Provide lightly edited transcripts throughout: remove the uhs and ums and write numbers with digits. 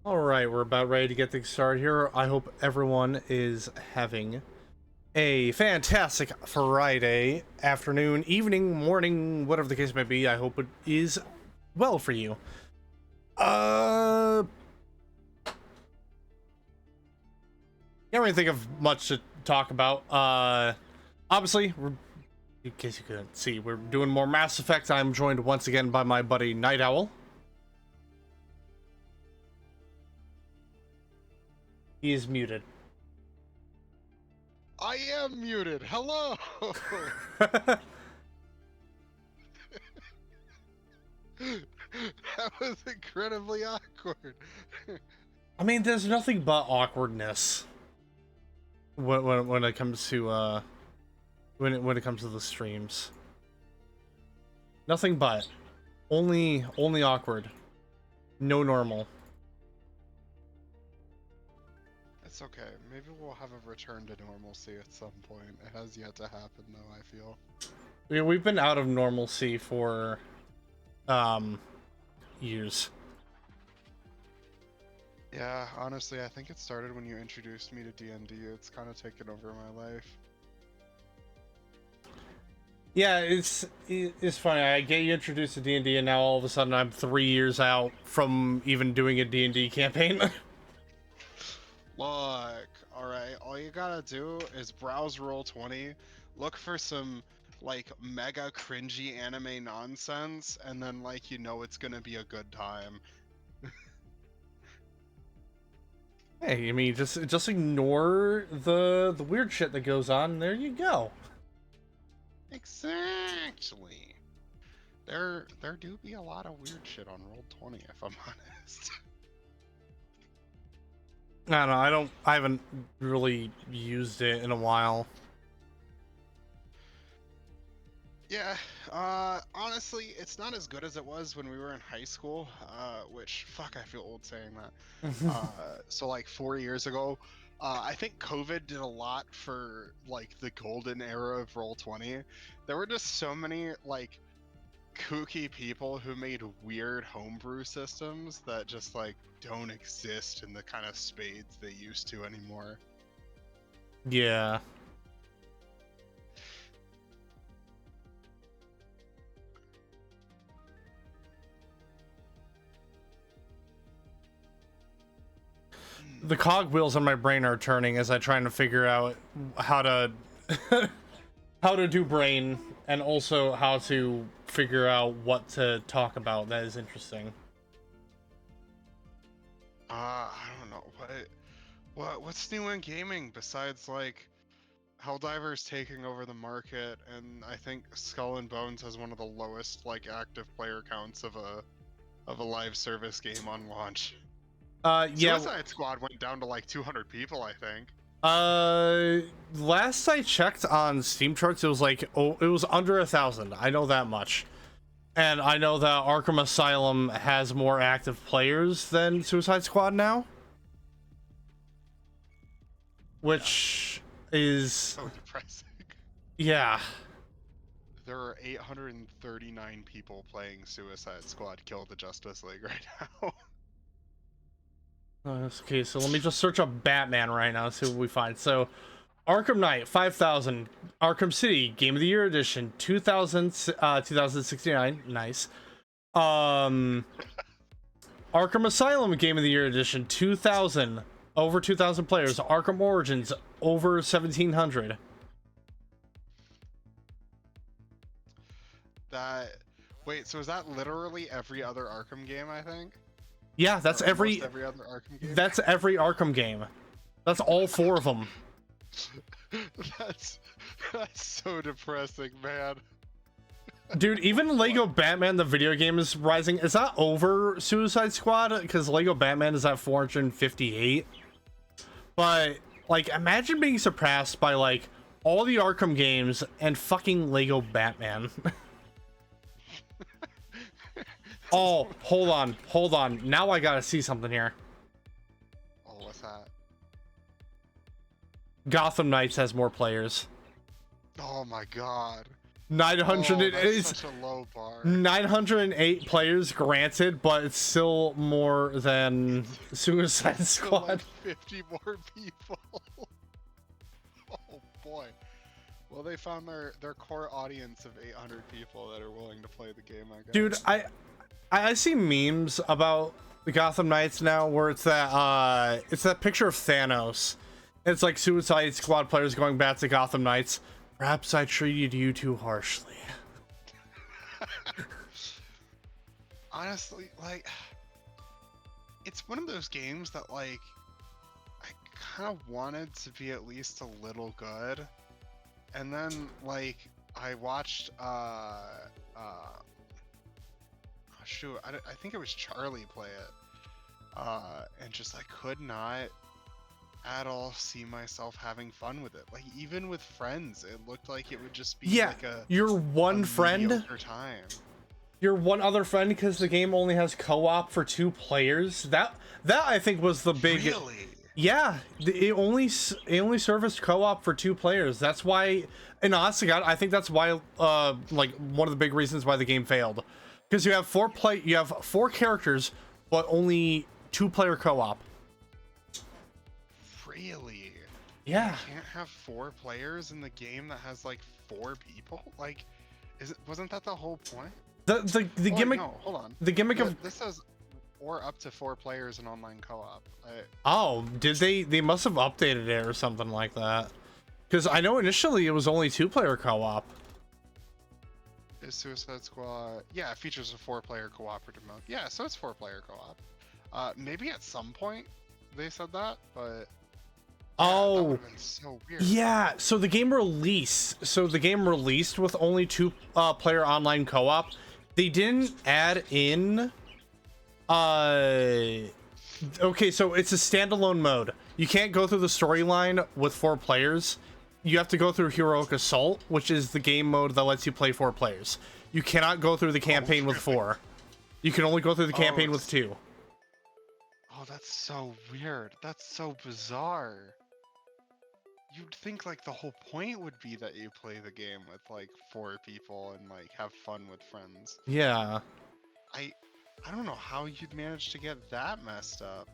All right, we're about ready to get things started here. I hope everyone is having a fantastic Friday afternoon, evening, morning, whatever the case may be. I hope it is well for you. Can't really think of much to talk about. Obviously, in case you couldn't see, we're doing more Mass Effect. I'm joined once again by my buddy Night Owl. He is muted. I am muted. Hello. That was incredibly awkward. I mean, there's nothing but awkwardness when it comes to when it comes to the streams. Nothing but only awkward, no normal. It's okay. Maybe we'll have a return to normalcy at some point. It has yet to happen, though, I feel. We've been out of normalcy for years. Yeah, honestly, I think it started when you introduced me to D&D. It's kind of taken over my life. Yeah, it's funny. I get you introduced to D&D, and now all of a sudden I'm 3 years out from even doing a D&D campaign. Look, alright, all you gotta do is browse Roll20, look for some, like, mega cringy anime nonsense, and then, like, you know it's gonna be a good time. Hey, I mean, just ignore the weird shit that goes on, and there you go. Exactly. There do be a lot of weird shit on Roll20, if I'm honest. I don't know, I haven't really used it in a while. Yeah, honestly, it's not as good as it was when we were in high school, which, fuck, I feel old saying that. So like 4 years ago, I think COVID did a lot for, like, the golden era of Roll20. There were just so many, like, kooky people who made weird homebrew systems that just, like, don't exist in the kind of spades they used to anymore. Yeah. The cogwheels on my brain are turning as I try to figure out how to how to do brain, and also how to figure out what to talk about. That is interesting. I don't know what's new in gaming besides, like, Helldivers taking over the market, and I think Skull and Bones has one of the lowest, like, active player counts of a live service game on launch. Yeah. Suicide Squad went down to like 200 people, I think. Last I checked on Steam charts, it was like, oh, it was under 1,000. I know that much. And I know that Arkham Asylum has more active players than Suicide Squad now. Which is so depressing. Yeah. There are 839 people playing Suicide Squad Kill the Justice League right now. Okay, so let me just search up Batman right now, see what we find. So, Arkham Knight, 5,000. Arkham City, Game of the Year Edition, 2069. Nice. Arkham Asylum, Game of the Year Edition, 2,000. Over 2,000 players. Arkham Origins, over 1,700. Wait, so is that literally every other Arkham game, I think? Yeah, that's every other Arkham game? That's every Arkham game. That's all 4 of them. That's so depressing, man. Dude, even Lego Batman, the video game, is rising. Is that over Suicide Squad? Because Lego Batman is at 458. But, like, imagine being surpassed by, like, all the Arkham games and fucking Lego Batman. Oh, hold on. Now I gotta see something here. Oh, what's that? Gotham Knights has more players. Oh my god. 900, that's it's such a low bar. 908 players granted, but it's still more than Suicide Still Squad. like 50 more people. Oh boy. Well, they found their core audience of 800 people that are willing to play the game, I guess. Dude, I see memes about the Gotham Knights now where it's that picture of Thanos. It's like Suicide Squad players going back to Gotham Knights. Perhaps I treated you too harshly. Honestly, like, it's one of those games that, like, I kind of wanted to be at least a little good. And then, like, I watched, shoot, I think it was Charlie play it. And just, I could not at all see myself having fun with it. Like, even with friends, it looked like it would just be like your one friend. mediocre time. Your one other friend, because the game only has co-op for 2 players. That I think was the big. Really? Yeah, it only serviced co-op for 2 players. That's why, and honest to God, I think that's why, like one of the big reasons why the game failed, because you have 4 characters, but only 2-player co-op. Really? Yeah. You can't have 4 players in the game that has like 4 people? Like, wasn't that the whole point? The gimmick. No, hold on. The gimmick of this says or up to 4 players in online co-op. Oh, did they must have updated it or something like that? Because I know initially it was only 2-player co-op. Is Suicide Squad? Yeah, it features a 4-player cooperative mode. Yeah, so it's 4-player co-op. Maybe at some point they said that, but that would've been so weird. Yeah. So the game released. With only 2-player online co-op. They didn't add in. Okay, so it's a standalone mode. You can't go through the storyline with 4 players. You have to go through Heroic Assault, which is the game mode that lets you play 4 players. You cannot go through the campaign with 4. You can only go through the campaign with 2. Oh, that's so weird. That's so bizarre. You'd think like the whole point would be that you play the game with like 4 people and like have fun with friends. Yeah. I don't know how you'd manage to get that messed up.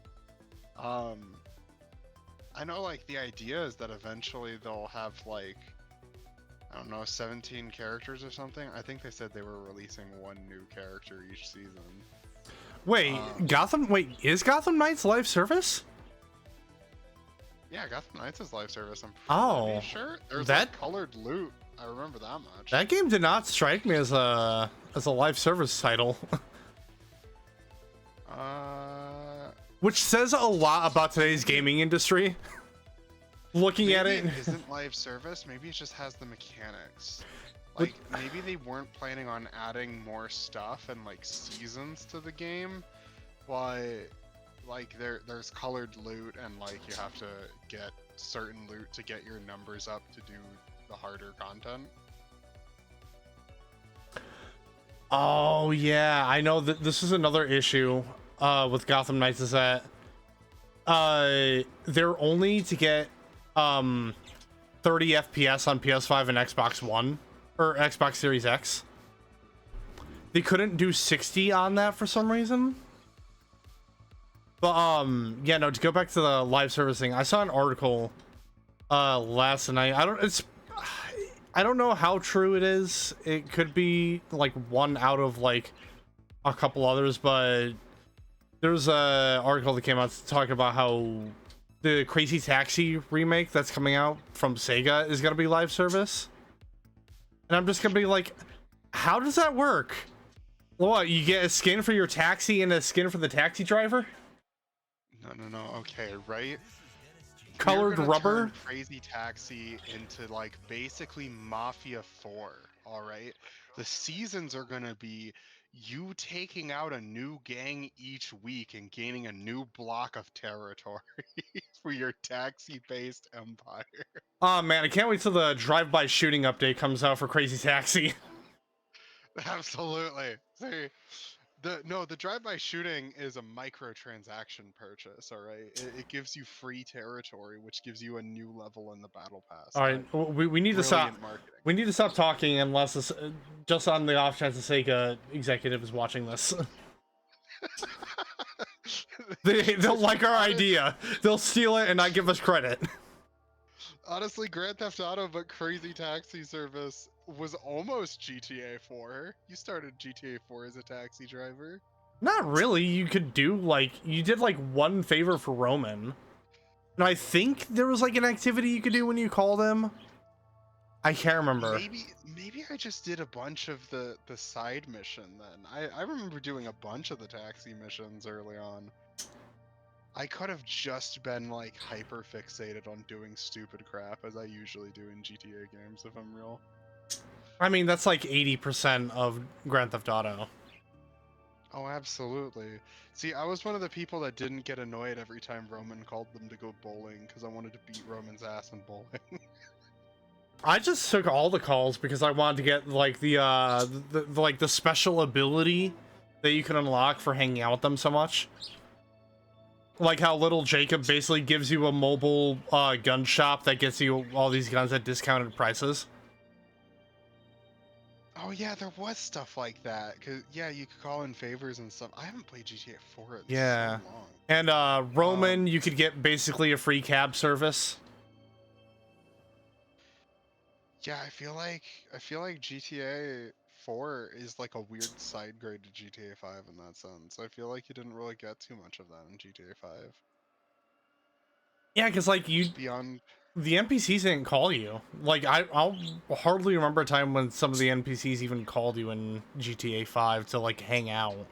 I know like the idea is that eventually they'll have like, I don't know, 17 characters or something. I think they said they were releasing 1 new character each season. Wait, is Gotham Knights live service? Yeah, Gotham Knights is live service. I'm pretty sure. There's that like colored loot. I remember that much. That game did not strike me as a live service title. Which says a lot about today's gaming industry. Looking at it, isn't live service. Maybe it just has the mechanics. Like maybe they weren't planning on adding more stuff and like seasons to the game, but like there's colored loot and like you have to get certain loot to get your numbers up to do the harder content. Oh yeah, I know that this is another issue with Gotham Knights is that they're only to get 30 FPS on PS5 and Xbox One or Xbox Series X. They couldn't do 60 on that for some reason. But yeah, no, to go back to the live servicing, I saw an article last night. I don't know how true it is. It could be like one out of like a couple others, but there's a article that came out talking about how the Crazy Taxi remake that's coming out from Sega is gonna be live service. And I'm just gonna be like, how does that work? What, you get a skin for your taxi and a skin for the taxi driver? No. Okay, right? Colored rubber? Turn Crazy Taxi into like basically Mafia 4, all right? The seasons are gonna be you taking out a new gang each week and gaining a new block of territory for your taxi-based empire. Oh man, I can't wait till the drive-by shooting update comes out for Crazy Taxi. Absolutely. See, The drive-by shooting is a microtransaction purchase. All right, it gives you free territory, which gives you a new level in the battle pass. All right, we need to stop. Brilliant marketing. We need to stop talking unless it's just on the off chance to say executive is watching this. They'll like our idea. They'll steal it and not give us credit. Honestly, Grand Theft Auto but Crazy Taxi Service was almost GTA 4. You started GTA 4 as a taxi driver. Not really. You could do like you did like one favor for Roman. And I think there was like an activity you could do when you called him. I can't remember. Maybe I just did a bunch of the side mission then. I remember doing a bunch of the taxi missions early on. I could have just been like hyper fixated on doing stupid crap as I usually do in GTA games, if I'm real. I mean, that's like 80% of Grand Theft Auto. Oh, absolutely. See, I was one of the people that didn't get annoyed every time Roman called them to go bowling because I wanted to beat Roman's ass in bowling. I just took all the calls because I wanted to get like the special ability that you can unlock for hanging out with them so much. Like how little Jacob basically gives you a mobile gun shop that gets you all these guns at discounted prices. Oh yeah, there was stuff like that. Cause yeah, you could call in favors and stuff. I haven't played GTA 4 in so long. And Roman, you could get basically a free cab service. Yeah, I feel like GTA 4 is like a weird side grade to GTA 5 in that sense. I feel like you didn't really get too much of that in GTA 5. Yeah, because like Beyond the NPCs didn't call you. Like I'll hardly remember a time when some of the NPCs even called you in GTA 5 to like hang out.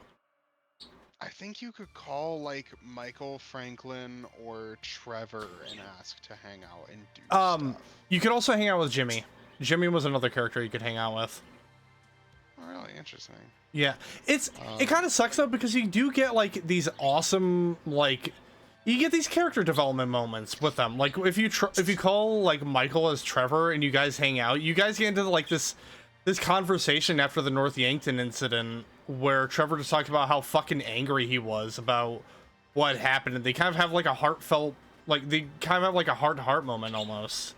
I think you could call like Michael, Franklin, or Trevor and ask to hang out and do stuff. You could also hang out with Jimmy. Jimmy was another character you could hang out with. Oh, really interesting. Yeah, it kind of sucks though because you do get like these awesome like you get these character development moments with them. Like if you call like Michael as Trevor and you guys hang out, you guys get into like this conversation after the North Yankton incident where Trevor just talked about how fucking angry he was about what happened, and they kind of have like a heartfelt, like they kind of have like a heart-to-heart moment almost.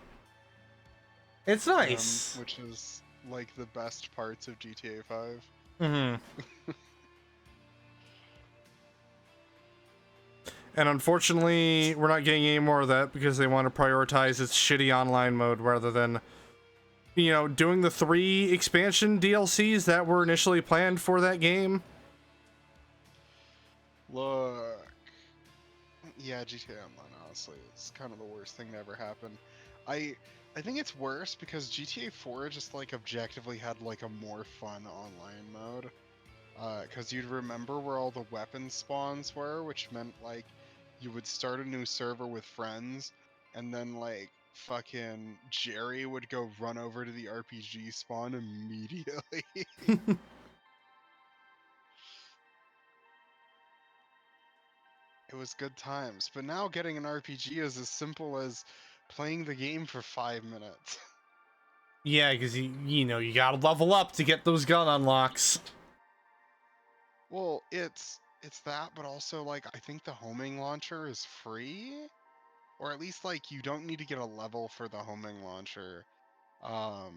It's nice. Which is like the best parts of GTA 5. Mm-hmm. And unfortunately, we're not getting any more of that because they want to prioritize its shitty online mode rather than, you know, doing the 3 expansion DLCs that were initially planned for that game. Look. Yeah, GTA Online, honestly, it's kind of the worst thing to ever happen. I think it's worse because GTA 4 just like objectively had like a more fun online mode. Because you'd remember where all the weapon spawns were, which meant like you would start a new server with friends, and then like fucking Jerry would go run over to the RPG spawn immediately. It was good times, but now getting an RPG is as simple as playing the game for 5 minutes. Yeah, because you know you gotta level up to get those gun unlocks. Well, it's that, but also like I think the homing launcher is free, or at least like you don't need to get a level for the homing launcher. I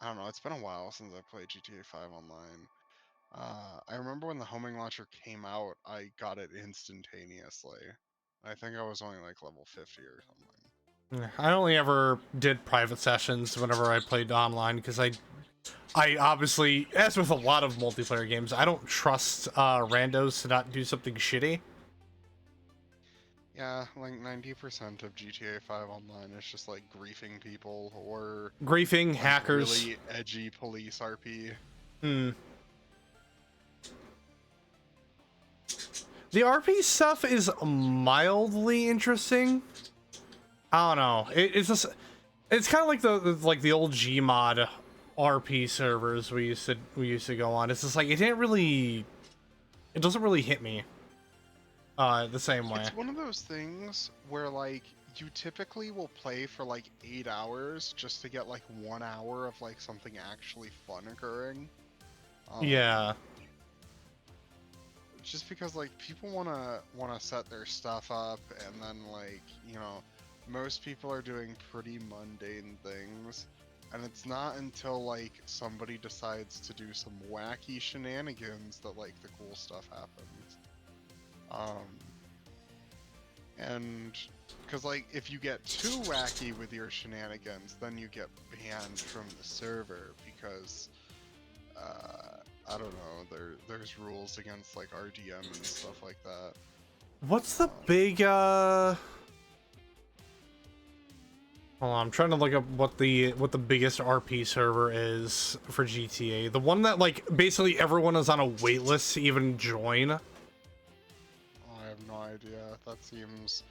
don't know. It's been a while since I played GTA 5 online. I remember when the homing launcher came out, I got it instantaneously. I think I was only like level 50 or something. I only ever did private sessions whenever I played online because I obviously, as with a lot of multiplayer games, I don't trust randos to not do something shitty. Yeah, like 90% of GTA 5 online is just like griefing people or Griefing, like hackers. really edgy police RP. Hmm. The RP stuff is mildly interesting. I don't know. It's just, it's kind of like the old Gmod RP servers we used to go on. It's just like it doesn't really hit me the same way. It's one of those things where like you typically will play for like 8 hours just to get like 1 hour of like something actually fun occurring. Yeah. just because like people wanna set their stuff up, and then like, you know, most people are doing pretty mundane things, and it's not until like somebody decides to do some wacky shenanigans that like the cool stuff happens. And because like if you get too wacky with your shenanigans, then you get banned from the server because I don't know, there's rules against like RDM and stuff like that. What's the big hold on, I'm trying to look up what the biggest RP server is for GTA. The one that like basically everyone is on a wait list to even join. Oh, I have no idea. That seems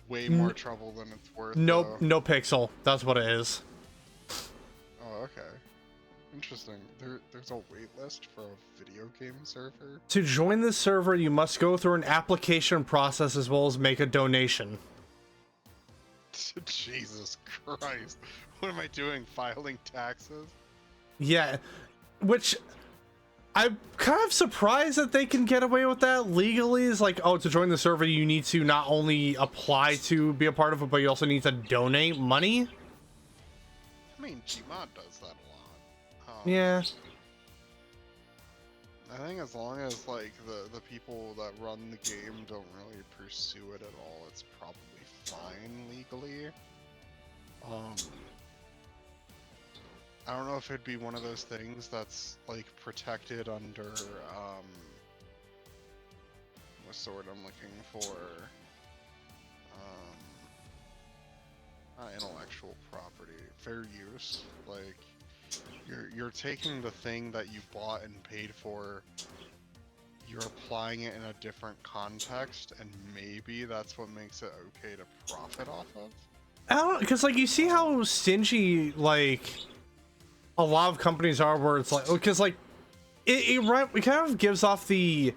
way more trouble than it's worth. Nope, though. no pixel. That's what it is. Oh, okay. Interesting. There's a wait list for a video game server? To join this server, you must go through an application process as well as make a donation. Jesus Christ. What am I doing? Filing taxes? Yeah, which I'm kind of surprised that they can get away with that legally. Is like, oh, to join the server, you need to not only apply to be a part of it, but you also need to donate money. I mean, Gmod does that a lot. Yeah. I think as long as like the people that run the game don't really pursue it at all, it's probably fine legally. I don't know if it'd be one of those things that's like protected under what's the word I'm looking for? Not intellectual property, fair use. Like you're taking the thing that you bought and paid for, you're applying it in a different context, and maybe that's what makes it okay to profit off of. I don't know, because like you see how stingy like a lot of companies are, where it's like, because like it kind of gives off the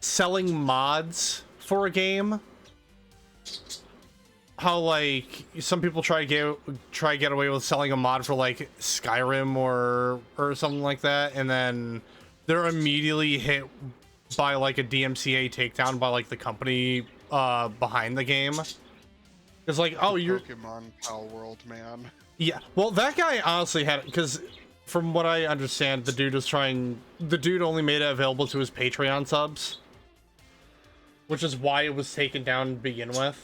selling mods for a game. How like some people try to get away with selling a mod for like Skyrim or something like that, and then they're immediately hit by like a DMCA takedown by like the company behind the game. It's like, oh, you're Pokemon Pal World, man. Yeah, well, that guy honestly had, because from what I understand, the dude only made it available to his Patreon subs, which is why it was taken down to begin with.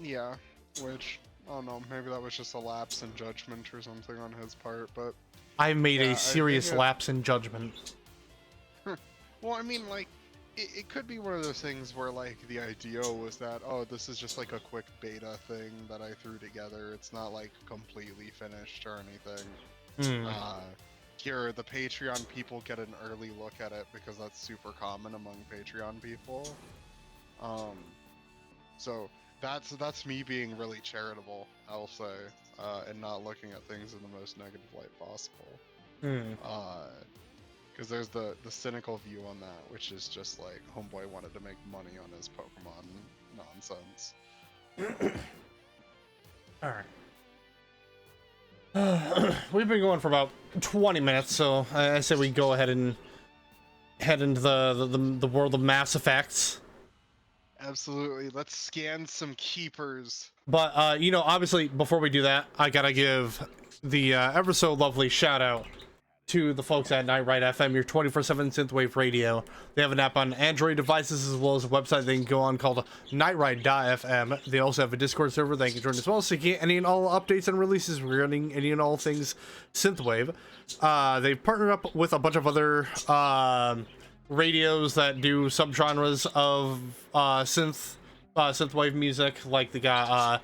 Yeah, which, I don't know, maybe that was just a lapse in judgment or something on his part, but... I made Yeah, a serious I lapse in judgment. Well, I mean, like, it could be one of those things where, like, the idea was that, oh, this is just, like, a quick beta thing that I threw together. It's not, like, completely finished or anything. Here, the Patreon people get an early look at it because that's super common among Patreon people. So... That's me being really charitable, I'll say, and not looking at things in the most negative light possible. Because there's the cynical view on that, which is just like, homeboy wanted to make money on his Pokemon nonsense. Alright. We've been going for about 20 minutes, so I say we go ahead and head into the world of Mass Effects. Absolutely. Let's scan some keepers. But, you know, obviously, before we do that, I gotta give the ever so lovely shout out to the folks at Nightright FM, your 24/7 synthwave radio. They have an app on Android devices as well as a website they can go on called Nightright.fm. They also have a Discord server they can join as well, so you get any and all updates and releases regarding any and all things synthwave. They've partnered up with a bunch of other radios that do subgenres of synthwave music. Like they got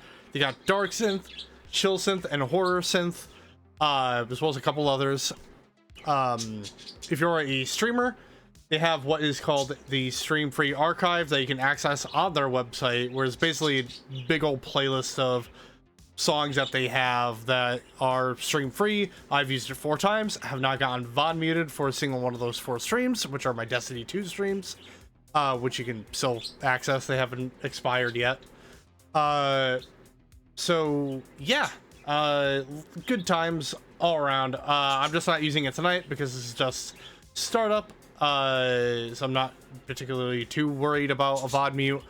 dark synth, chill synth, and horror synth, as well as a couple others. If you're a streamer, they have what is called the Stream Free Archive that you can access on their website, where it's basically a big old playlist of songs that they have that are stream free. I've used it 4 times. I have not gotten VOD muted for a single one of those 4 streams, which are my Destiny 2 streams, which you can still access. They haven't expired yet. So yeah, good times all around. I'm just not using it tonight because this is just startup, so I'm not particularly too worried about a VOD mute.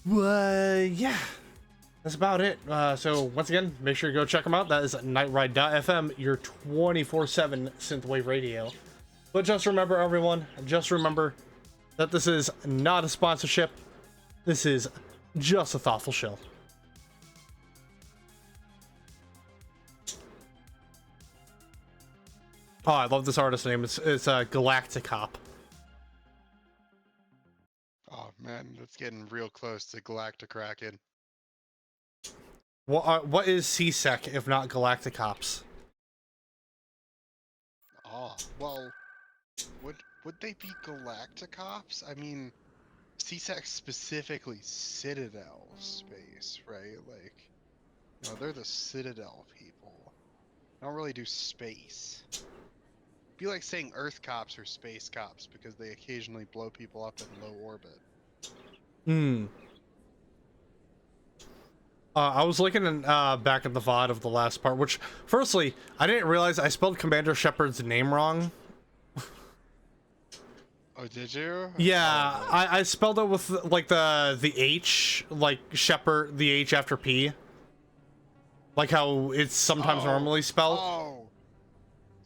Yeah, that's about it. So once again, make sure you go check them out. That is nightride.fm, your 24/7 synthwave radio. But just remember, everyone, just remember that this is not a sponsorship. This is just a thoughtful shill. Oh, I love this artist name. It's Galacticop. Oh man, that's getting real close to Galacticraken. What is CSEC if not Galacticops? Oh, well, would they be Galacticops? I mean, CSEC specifically Citadel space, right? Like, you know, they're the Citadel people. They don't really do space. Be like saying Earth cops or space cops because they occasionally blow people up in low orbit. I was looking in, back at the VOD of the last part, which, firstly, I didn't realize I spelled Commander Shepard's name wrong. Oh, did you? Yeah, Oh, I spelled it with, like, the H, like, Shepard, the H after P. Like how it's sometimes normally spelled. Oh,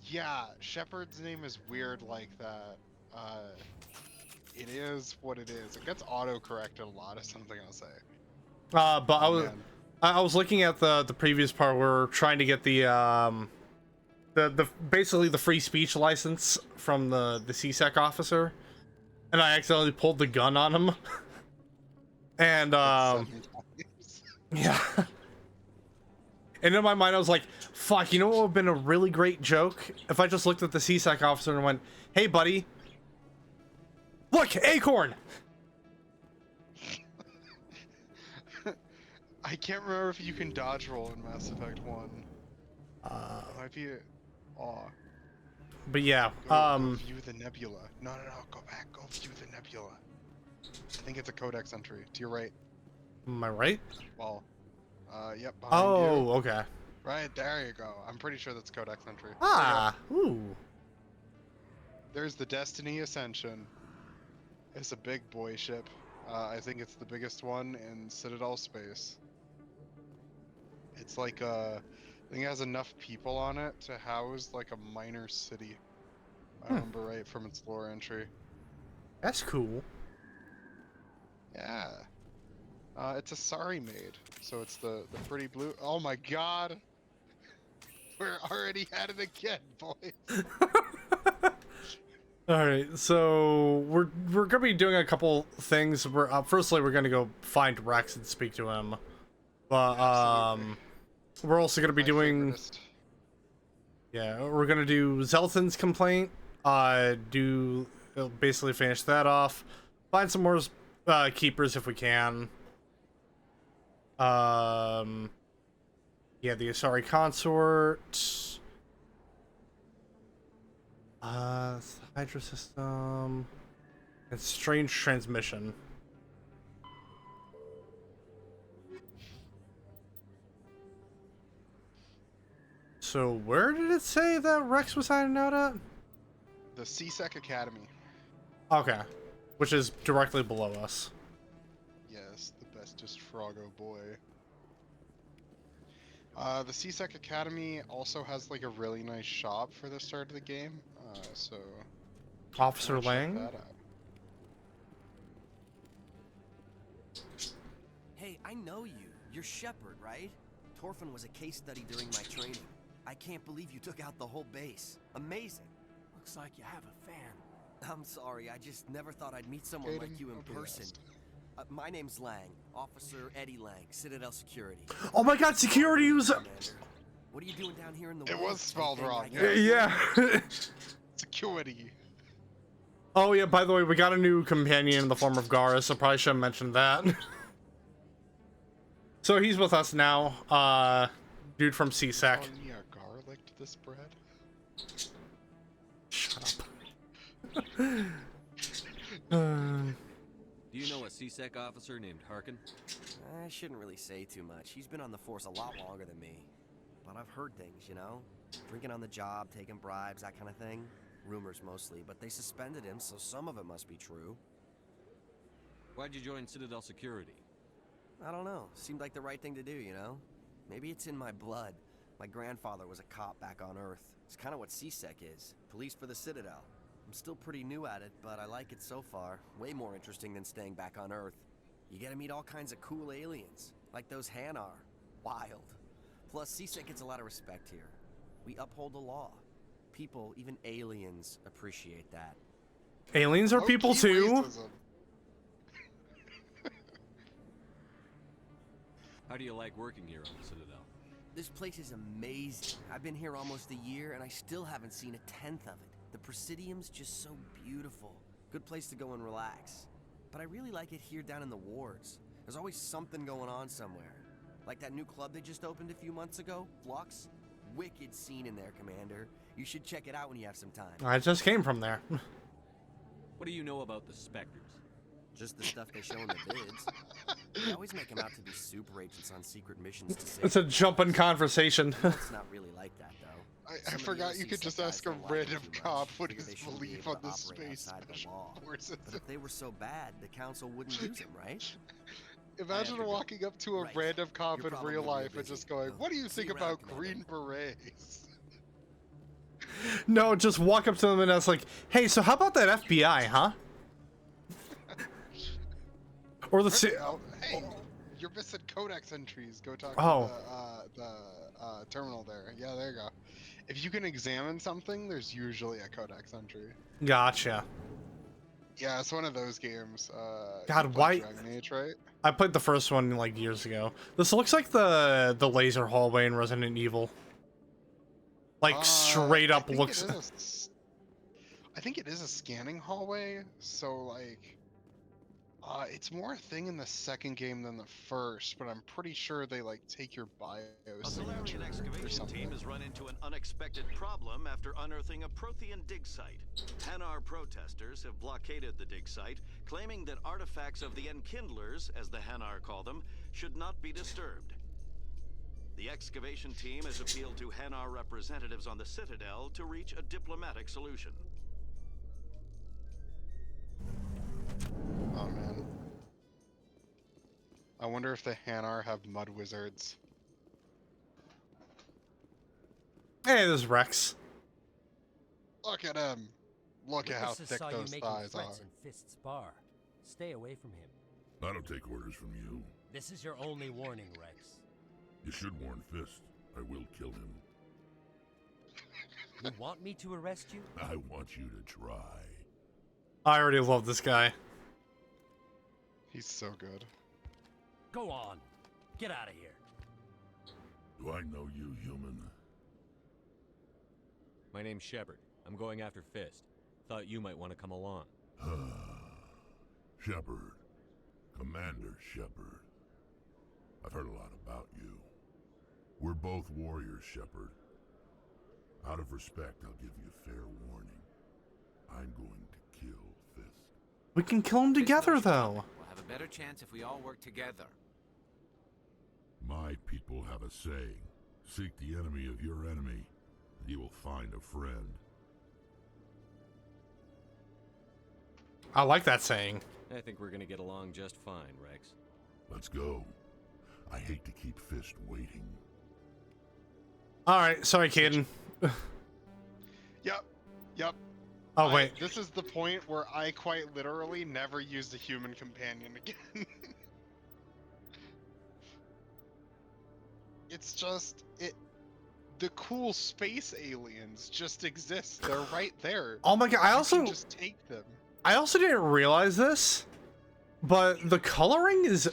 yeah, Shepard's name is weird like that. It is what it is. It gets auto-corrected a lot, is something I'll say. But I was looking at the previous part where we're trying to get the basically the free speech license from the CSEC officer, and I accidentally pulled the gun on him. And yeah. And in my mind, I was like, fuck, you know what would have been a really great joke? If I just looked at the CSEC officer and went, hey, buddy, look, Acorn! I can't remember if you can dodge roll in Mass Effect 1. It might be But yeah, go view the nebula. No, go back, go view the nebula. I think it's a codex entry, to your right. am I right? Well, yep, behind you. Oh, okay. Right, there you go. I'm pretty sure that's codex entry. Ah, ooh. There's the Destiny Ascension. It's a big boy ship. I think it's the biggest one in Citadel space. It's like I think it has enough people on it to house like a minor city. I remember right from its lore entry. That's cool. Yeah. It's a Sari made, so it's the pretty blue. Oh my god! We're already at it again, boys. All right, so we're gonna be doing a couple things. Firstly, we're gonna go find Rex and speak to him, but Absolutely. we're also gonna be My doing. favoritist. Yeah, we're gonna do Zelton's complaint. Basically finish that off. Find some more keepers if we can. Yeah, the Asari consort. Hydra system. And strange transmission. So where did it say that Rex was hiding out at? The CSEC Academy. Okay, which is directly below us. Yes, the bestest Froggo boy. The CSEC Academy also has like a really nice shop for the start of the game, so Officer check Lang. that out. Hey, I know you. You're Shepard, right? Torfin was a case study during my training. I can't believe you took out the whole base. Amazing. Looks like you have a fan. I'm sorry, I just never thought I'd meet someone like you in person. My name's Lang, Officer Eddie Lang, Citadel Security. Oh my God, security was. Commander. What are you doing down here in the It woods? was spelled Anything wrong, I can- Yeah. Security. Oh yeah. By the way, we got a new companion in the form of Garrus. So probably should have mentioned that. So he's with us now. Dude from CSEC. Calling me a garlic to this bread? Shut up. Do you know a CSEC officer named Harkin? I shouldn't really say too much. He's been on the force a lot longer than me. But I've heard things, you know? Drinking on the job, taking bribes, that kind of thing. Rumors mostly, but they suspended him, so some of it must be true. Why'd you join Citadel Security? I don't know. Seemed like the right thing to do, you know? Maybe it's in my blood. My grandfather was a cop back on Earth. It's kind of what CSEC is. Police for the Citadel. I'm still pretty new at it, but I like it so far. Way more interesting than staying back on Earth. You get to meet all kinds of cool aliens, like those Hanar. Wild. Plus, CSEC gets a lot of respect here. We uphold the law. People, even aliens, appreciate that. Aliens are people Low-key too. racism. How do you like working here on the Citadel? This place is amazing. I've been here almost a year, and I still haven't seen a tenth of it. The Presidium's just so beautiful. Good place to go and relax. But I really like it here down in the wards. There's always something going on somewhere. Like that new club they just opened a few months ago, Flux. Wicked scene in there, Commander. You should check it out when you have some time. I just came from there. What do you know about the Spectres? Just the stuff they show in the vids. They always make them out to be super agents on secret missions to save. It's a jumping conversation. It's not really like that, though. I forgot you could just ask a random cop what his belief on the space special forces. But if they were so bad, the council wouldn't use them, right? Imagine walking up to a Right. random cop You're in probably real really life and busy. just going, Well, "What do you see think you around, about Commander." Green Berets?" No, just walk up to them and ask like, "Hey, so how about that FBI, huh?" Or the Hey, you're missing codex entries. Go talk Oh. to the terminal there. Yeah, there you go. If you can examine something, there's usually a codex entry. Gotcha. Yeah, it's one of those games. God, you why- played Dragon Age, right? I played the first one like years ago. This looks like the laser hallway in Resident Evil. Like straight up I think looks. I think it is a scanning hallway, so like, it's more a thing in the second game than the first, but I'm pretty sure they like take your bio A signature Solarian or excavation something. team has run into an unexpected problem after unearthing a Prothean dig site. Hanar protesters have blockaded the dig site, claiming that artifacts of the Enkindlers, as the Hanar call them, should not be disturbed. The excavation team has appealed to Hanar representatives on the Citadel to reach a diplomatic solution. Oh man. I wonder if the Hanar have mud wizards. Hey, there's Rex. Look at him. Look at how Witnesses thick saw you those making thighs are. threats in Fist's bar. Stay away from him. I don't take orders from you. This is your only warning, Rex. You should warn Fist. I will kill him. You want me to arrest you? I want you to try. I already love this guy. He's so good. Go on. Get out of here. Do I know you, human? My name's Shepard. I'm going after Fist. Thought you might want to come along. Shepard. Commander Shepard. I've heard a lot about you. We're both warriors, Shepard. Out of respect, I'll give you fair warning. I'm going to kill Fist. We can kill him together, though. We'll have a better chance if we all work together. My people have a saying. Seek the enemy of your enemy, and you will find a friend. I like that saying. I think we're gonna get along just fine, Rex. Let's go. I hate to keep Fist waiting. All right, sorry, Caden. Yep. Oh wait. This is the point where I quite literally never used a human companion again. It's just the cool space aliens just exist. They're right there. Oh my god! I You also can just take them. didn't realize this, but the coloring is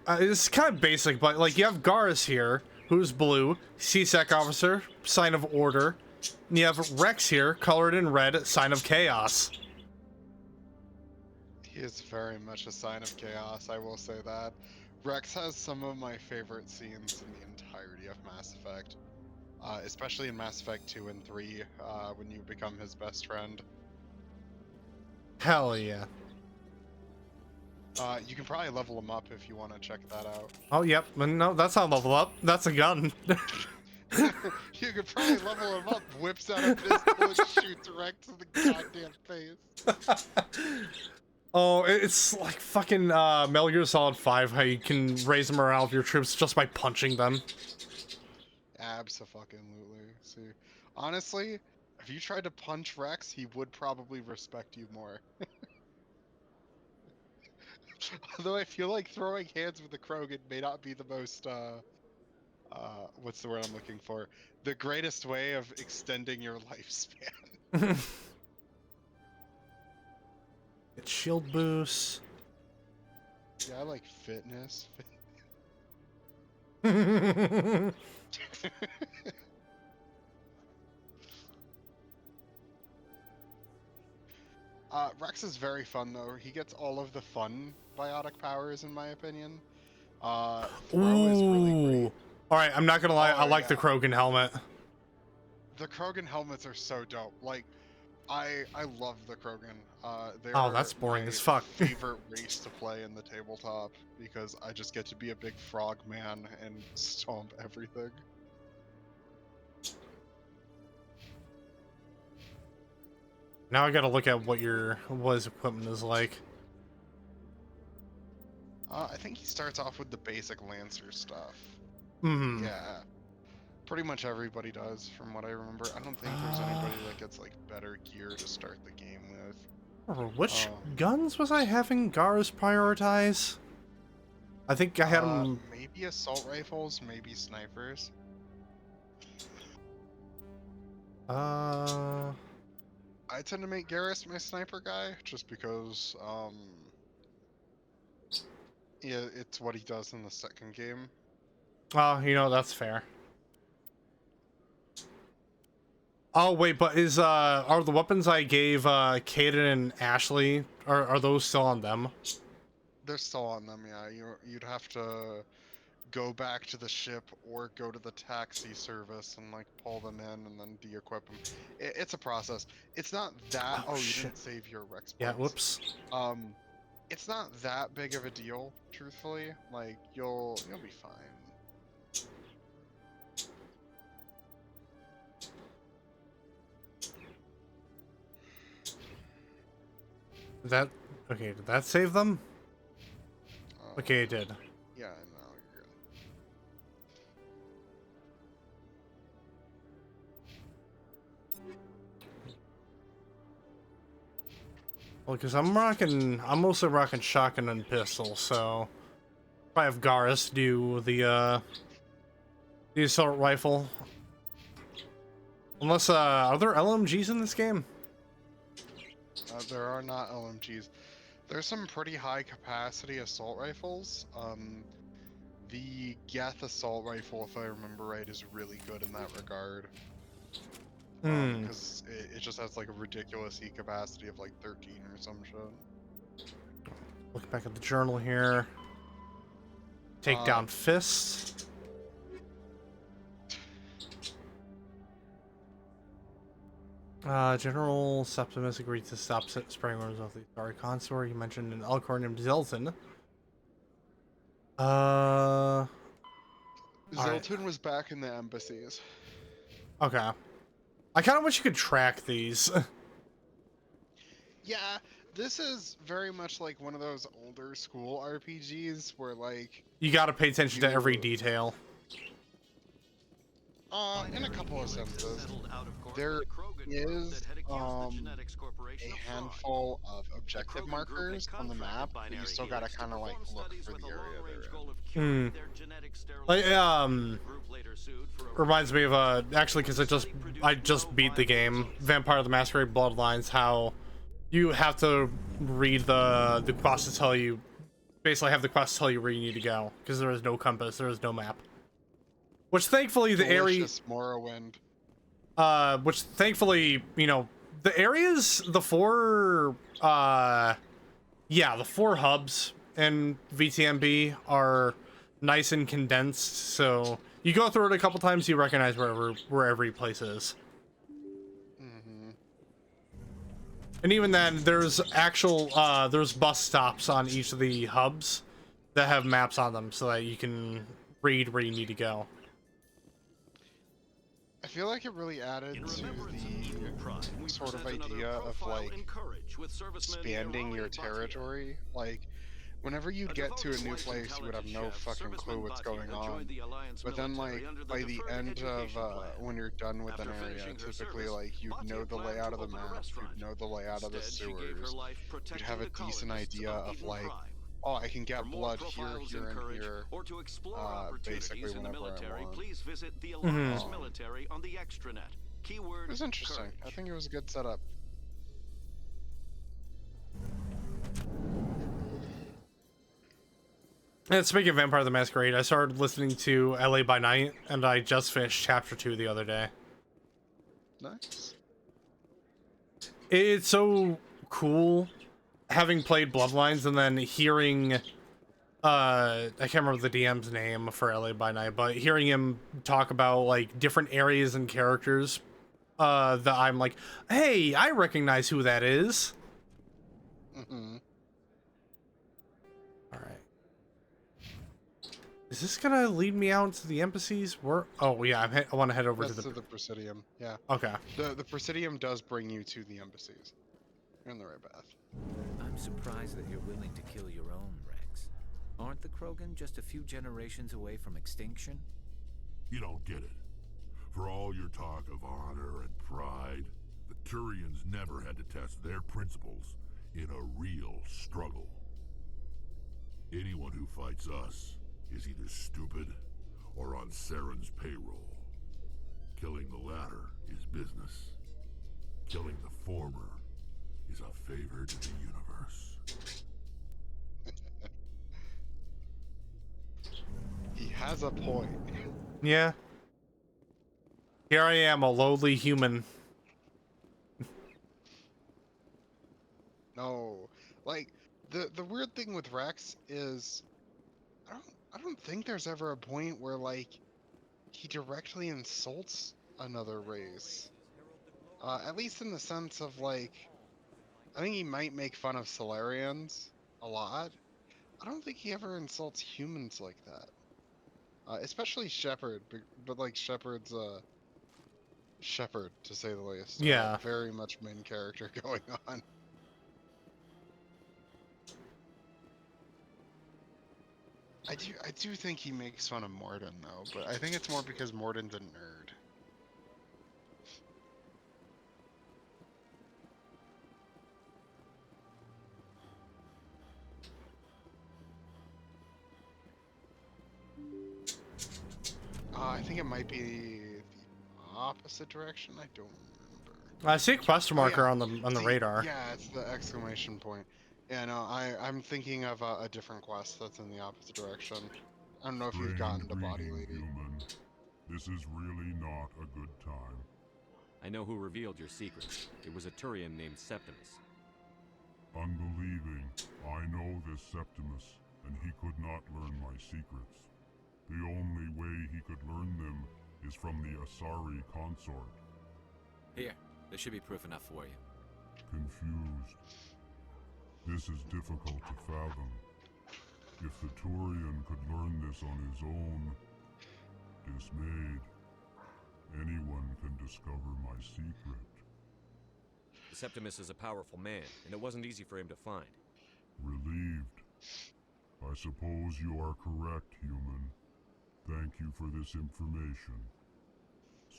it's kind of basic. But like you have Garrus here, who's blue, CSEC officer, sign of order. And you have Rex here, colored in red, sign of chaos. He is very much a sign of chaos, I will say that. Rex has some of my favorite scenes in the entirety of Mass Effect. Especially in Mass Effect 2 and 3, when you become his best friend. Hell yeah! You can probably level him up if you want to check that out. Oh yep, no, that's not level up. That's a gun. You could probably level him up, whips out a pistol and shoots Rex in the goddamn face. Oh, it's like fucking Metal Gear Solid 5, how you can raise the morale of your troops just by punching them. Abso-fucking-lutely. See, honestly, if you tried to punch Rex, he would probably respect you more. Although I feel like throwing hands with the Krogan may not be the most, what's the word I'm looking for? The greatest way of extending your lifespan. Get shield boost. Yeah, I like fitness. Rex is very fun though. He gets all of the fun biotic powers, in my opinion. Throw is really great. Alright, I'm not gonna lie, I like the Krogan helmet. The Krogan helmets are so dope. Like, I love the Krogan. Oh, that's boring as fuck. Favorite race to play in the tabletop because I just get to be a big frog man and stomp everything. Now I gotta look at what his equipment is like. I think he starts off with the basic Lancer stuff. Hmm. Yeah. Pretty much everybody does, from what I remember. I don't think there's anybody that gets like better gear to start the game with. Which guns was I having Garrus prioritize? I think I had them. Maybe assault rifles, maybe snipers. I tend to make Garrus my sniper guy, just because, yeah, it's what he does in the second game. Oh, you know, that's fair. Oh, wait, but are the weapons I gave, Kaden and Ashley, are those still on them? They're still on them, yeah. You'd have to go back to the ship or go to the taxi service and like pull them in and then de-equip them. It's a process. It's not that. Oh, you didn't save your Rex points. Yeah, whoops. It's not that big of a deal, truthfully. Like you'll be fine. Okay, did that save them? Okay, it did. Yeah, no, you're good. Well, because I'm mostly rocking shotgun and pistol, so if I have Garrus do the assault rifle. Unless, are there LMGs in this game? There are not LMGs. There's some pretty high capacity assault rifles. The Geth assault rifle, if I remember right, is really good in that regard. Because it just has like a ridiculous E capacity of like 13 or some shit. Look back at the journal here. Take down fists. General Septimus agreed to stop spraying rumors of the Atari consort. He mentioned an Elcor named Zelton. Zelton was back in the embassies. Okay. I kind of wish you could track these. Yeah, this is very much like one of those older school RPGs where like... You gotta pay attention to every detail. In a couple of senses. There is a handful of objective markers on the map, but you still gotta kind of like look for the area they're in. Like, reminds me of actually, because I just beat the game, Vampire the Masquerade Bloodlines, how you have to read the quest to tell you, basically have the quest tell you where you need to go, because there is no compass, there is no map. Which thankfully the area, Morrowind. Which thankfully, you know, the areas, the four hubs in VTMB are nice and condensed, so you go through it a couple times, you recognize where every place is. And even then, there's actual there's bus stops on each of the hubs that have maps on them, so that you can read where you need to go. I feel like it really added In to remembrance of Eden Prime, we the sort of present another idea of profile like in courage with serviceman expanding your Irari Bhatia. territory. Like, whenever you'd A get to a devoted new wife and place, you would have talented no chef, fucking clue serviceman what's going Bhatia on. joined the Alliance But then, like, military under the by the Deferred end of Education Plan. when you're done with After an area, finishing her typically, service, like, you'd know Bhatia the planned layout to of the open a map, restaurant. you'd know the layout of the Instead, she gave her sewers, life you'd protecting have a the decent colonists idea of Eden like, Prime. oh, I can For get more blood here, profiles here, in and courage, here. or to explore Basically, opportunities in the whenever I military, want. please visit the Mhm. Alliance military on the extranet. Keyword It was interesting. courage. I think it was a good setup. And speaking of Vampire the Masquerade, I started listening to LA by Night, and I just finished chapter 2 the other day. Nice. It's so cool having played Bloodlines and then hearing I can't remember the DM's name for LA by Night, but hearing him talk about like different areas and characters that I'm like, hey, I recognize who that is. Mm-hmm. All right. Is this gonna lead me out to the embassies? Oh yeah, I want to head over That's to the Presidium. Yeah. Okay. The Presidium does bring you to the embassies. You're in the right path. I'm surprised that you're willing to kill your own, Rex. Aren't the Krogan just a few generations away from extinction? You don't get it. For all your talk of honor and pride, the Turians never had to test their principles in a real struggle. Anyone who fights us is either stupid or on Saren's payroll. Killing the latter is business. Killing the former is a favor to the universe. He has a point. Yeah. Here I am, a lowly human. No, like the weird thing with Rex is, I don't think there's ever a point where like he directly insults another race. At least in the sense of like, I think he might make fun of Solarians a lot. I don't think he ever insults humans like that. Especially Shepard, but like Shepard's Shepard, to say the least. Yeah. Very much main character going on. I do think he makes fun of Mordin though, but I think it's more because Mordin's a nerd. I think it might be the opposite direction. I don't remember. I see a question marker yeah. on the radar. Yeah, it's the exclamation point. Yeah, no, I'm thinking of a different quest that's in the opposite direction. I don't know if you've gotten to Body Greetings, Lady. human. This is really not a good time. I know who revealed your secrets. It was a Turian named Septimus. Unbelieving, I know this Septimus, and he could not learn my secrets. The only way he could learn them is from the Asari consort. Here, there should be proof enough for you. Confused. This is difficult to fathom. If the Turian could learn this on his own, dismayed, anyone can discover my secret. Septimus is a powerful man, and it wasn't easy for him to find. Relieved. I suppose you are correct, human. Thank you for this information.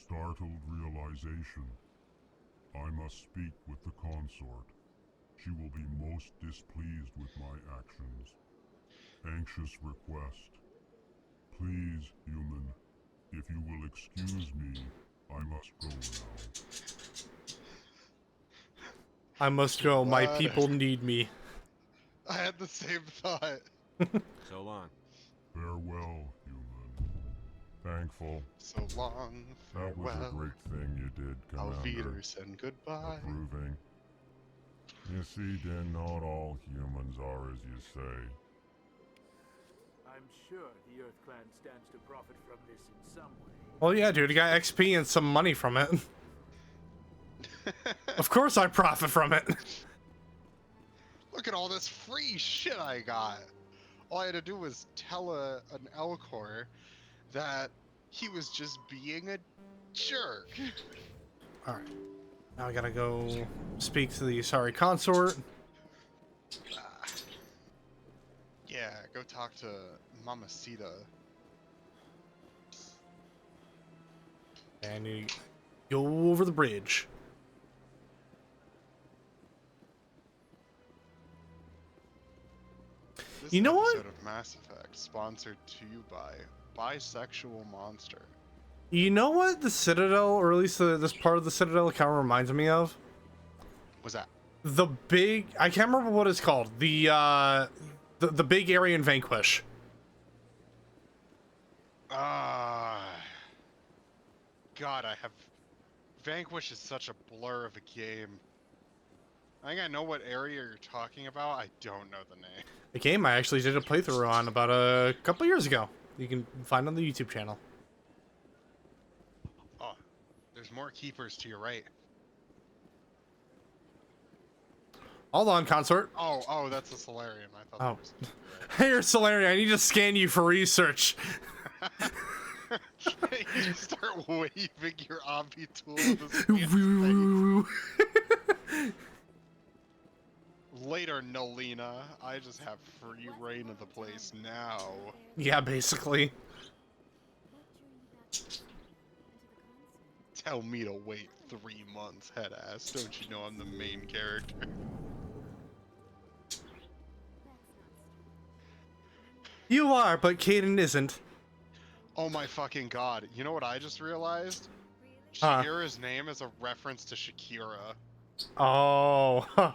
Startled realization. I must speak with the consort. She will be most displeased with my actions. Anxious request. Please, human, if you will excuse me, I must go now. I must go. My people need me. I had the same thought. So long. Farewell, human. Thankful. So long, That was farewell. a great thing you did, Auf Commander. Wiedersehen, goodbye. Approving. You see, then, not all humans are as you say. I'm sure the Earth Clan stands to profit from this in some way. Well, yeah, dude, you got XP and some money from it. Of course I profit from it. Look at all this free shit I got. All I had to do was tell an Elcor that he was just being a Jerk. All right. Now I gotta go speak to the sorry consort. Yeah, go talk to Mamacita. And you go over the bridge. This You know what? episode of Mass Effect sponsored to you by Bisexual Monster. You know what the Citadel, or at least this part of the Citadel, kind of reminds me of? What's that? The big, I can't remember what it's called. The big area in Vanquish. God, I have... Vanquish is such a blur of a game. I think I know what area you're talking about. I don't know the name. The game I actually did a playthrough on about a couple years ago. You can find on the YouTube channel. Oh, there's more keepers to your right. Hold on, consort. Oh, that's a Solarium. I thought Oh. that was... Hey, you're Solarian. I need to scan you for research. You just start waving your obby tool in his face. Later, Nolina. I just have free reign of the place now. Yeah, basically. Tell me to wait 3 months, head ass. Don't you know I'm the main character? You are, but Caden isn't. Oh my fucking god. You know what I just realized? Huh. Shakira's name is a reference to Shakira. Oh. Huh.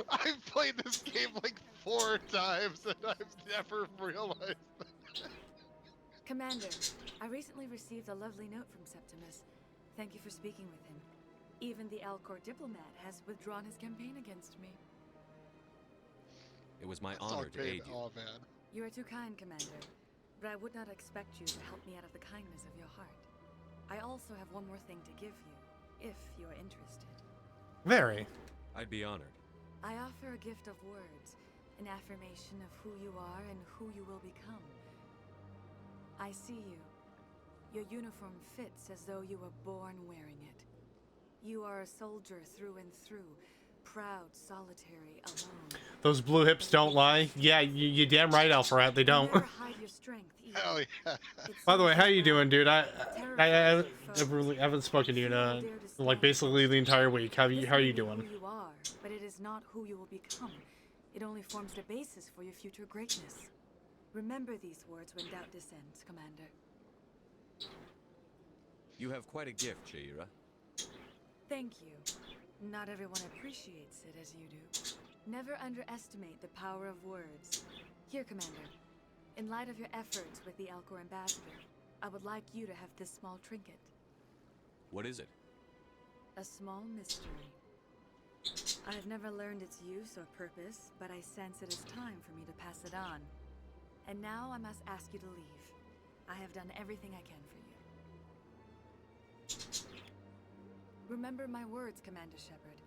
I've played this game like 4 times and I've never realized that. Commander, I recently received a lovely note from Septimus. Thank you for speaking with him. Even the Alcor diplomat has withdrawn his campaign against me. It was my That's honor all to good. aid you. Oh man. You are too kind, Commander. But I would not expect you to help me out of the kindness of your heart. I also have one more thing to give you, if you are interested. Very. I'd be honored. I offer a gift of words, an affirmation of who you are and who you will become. I see you. Your uniform fits as though you were born wearing it. You are a soldier through and through, proud, solitary, alone. Those blue hips don't lie. Yeah, you damn right, Alpharat. They don't. Never hide your strength either. Hell yeah. By the way, how you doing, dude? I really haven't spoken to you in like basically the entire week. How are you doing? Who you are, but it is not who you will become. It only forms the basis for your future greatness. Remember these words when doubt descends, Commander. You have quite a gift, Jaira. Thank you. Not everyone appreciates it as you do. Never underestimate the power of words. Here, Commander. In light of your efforts with the Alcor ambassador, I would like you to have this small trinket. What is it? A small mystery. I have never learned its use or purpose, but I sense it is time for me to pass it on. And now I must ask you to leave. I have done everything I can for you. Remember my words, Commander Shepard.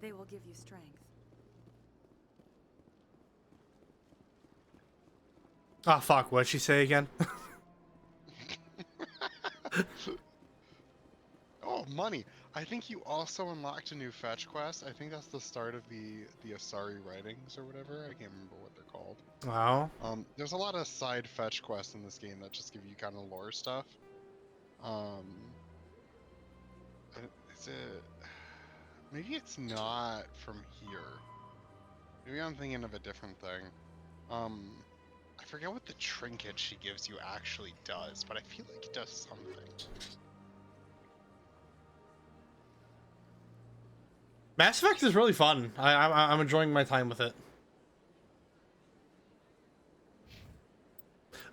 They will give you strength. Ah, fuck. What'd she say again? Oh, money. I think you also unlocked a new fetch quest. I think that's the start of the Asari writings or whatever. I can't remember what they're called. Wow. There's a lot of side fetch quests in this game that just give you kind of lore stuff. Is it... Maybe it's not from here. Maybe I'm thinking of a different thing. I forget what the trinket she gives you actually does, but I feel like it does something. Mass Effect is really fun. I'm enjoying my time with it.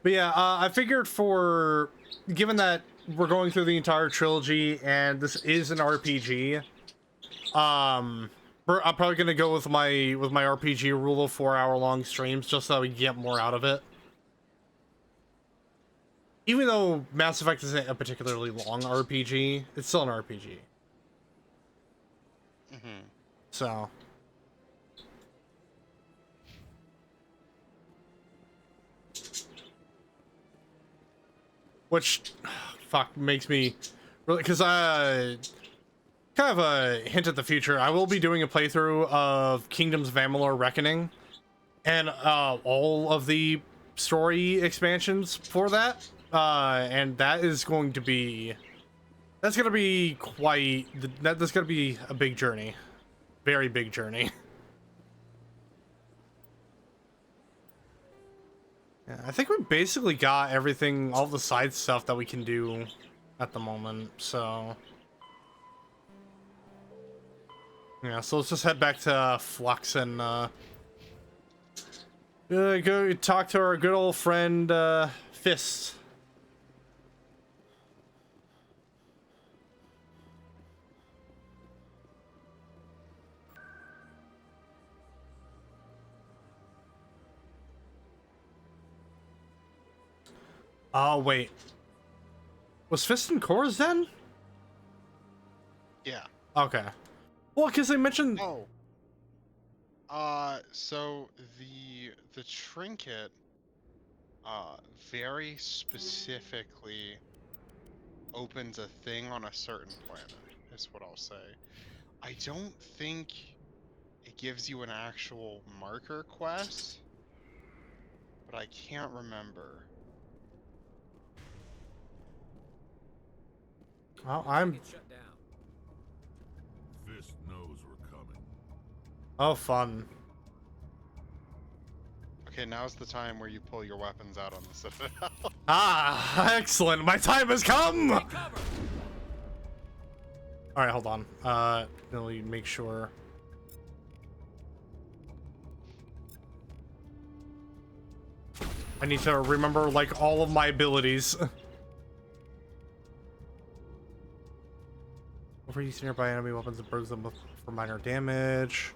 But yeah, I figured given that we're going through the entire trilogy and this is an RPG, I'm probably gonna go with my RPG rule of 4-hour-long streams just so we can get more out of it. Even though Mass Effect isn't a particularly long RPG, it's still an RPG. Mm-hmm. So. Which, fuck makes me really, because kind of a hint at the future. I will be doing a playthrough of Kingdoms of Amalur Reckoning, and all of the story expansions for that, and that is going to be that's gonna be that's gonna be a big journey, very big journey. Yeah, I think we basically got everything, all the side stuff that we can do at the moment, so yeah, so let's just head back to Flux and go talk to our good old friend Fist. Oh wait, was Fist in Cores then? Yeah. Okay. Well, because they mentioned. Oh. So the trinket, very specifically opens a thing on a certain planet, is what I'll say. I don't think it gives you an actual marker quest, but I can't remember. Well, I'm. Fist knows we're coming. Oh, fun. Okay, now's the time where you pull your weapons out on the Citadel. Ah, excellent. My time has come. All right, hold on. Let me make sure. I need to remember like all of my abilities. Overuse nearby enemy weapons and burns them for minor damage.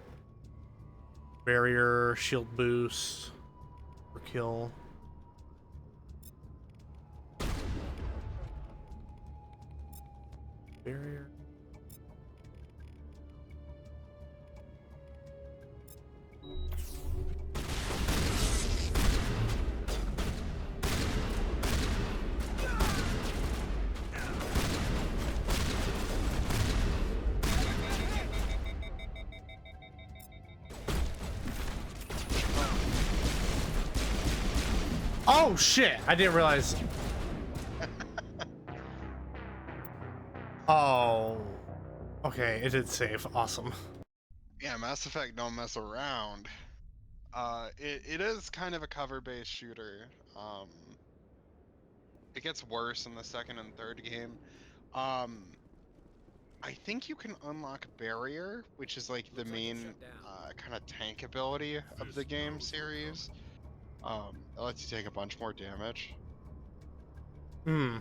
Barrier, shield boost, for kill. Barrier. Oh shit! I didn't realize. Oh. Okay, it did save. Awesome. Yeah, Mass Effect don't mess around. It is kind of a cover-based shooter. It gets worse in the second and third game. I think you can unlock Barrier, which is like the main kind of tank ability of the game series. It lets you take a bunch more damage. Hmm.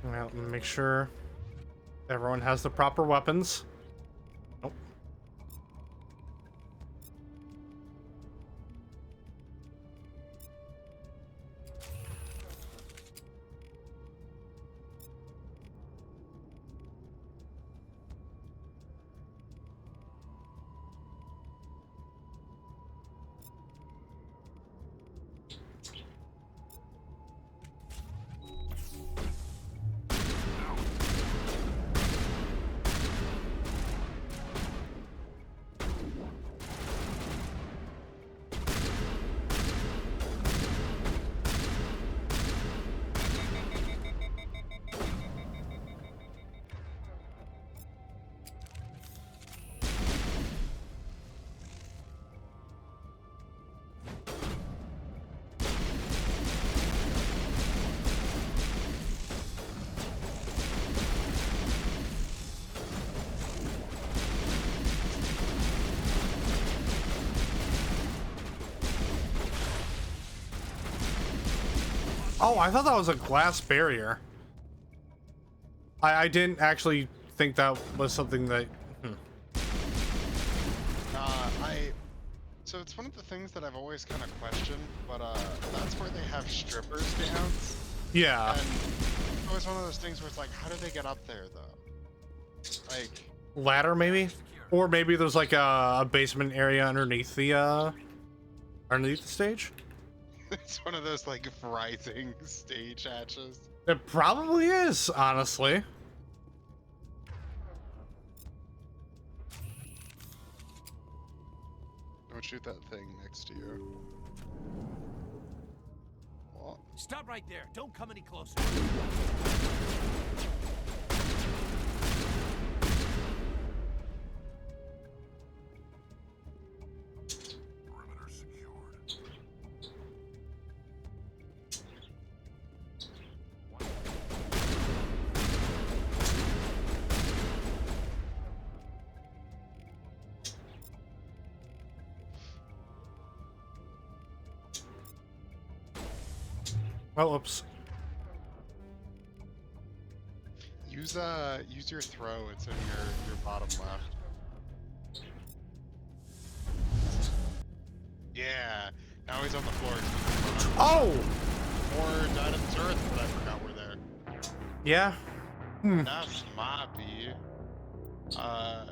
Well, make sure everyone has the proper weapons. Nope. Oh, I thought that was a glass barrier. I didn't actually think that was something that... So it's one of the things that I've always kind of questioned, but that's where they have strippers dance. Yeah. And it's always one of those things where it's like, how do they get up there, though? Like... Ladder, maybe? Or maybe there's like a basement area underneath the Underneath the stage? It's one of those like rising stage hatches. It probably is, honestly. Don't shoot that thing next to you. What? Stop right there. Don't come any closer. Perimeter secured. Oh, oops. Use your throw. It's in your bottom left. Yeah. Now he's on the floor. Oh! Or died of turret, but I forgot we're there. Yeah. That's my B. I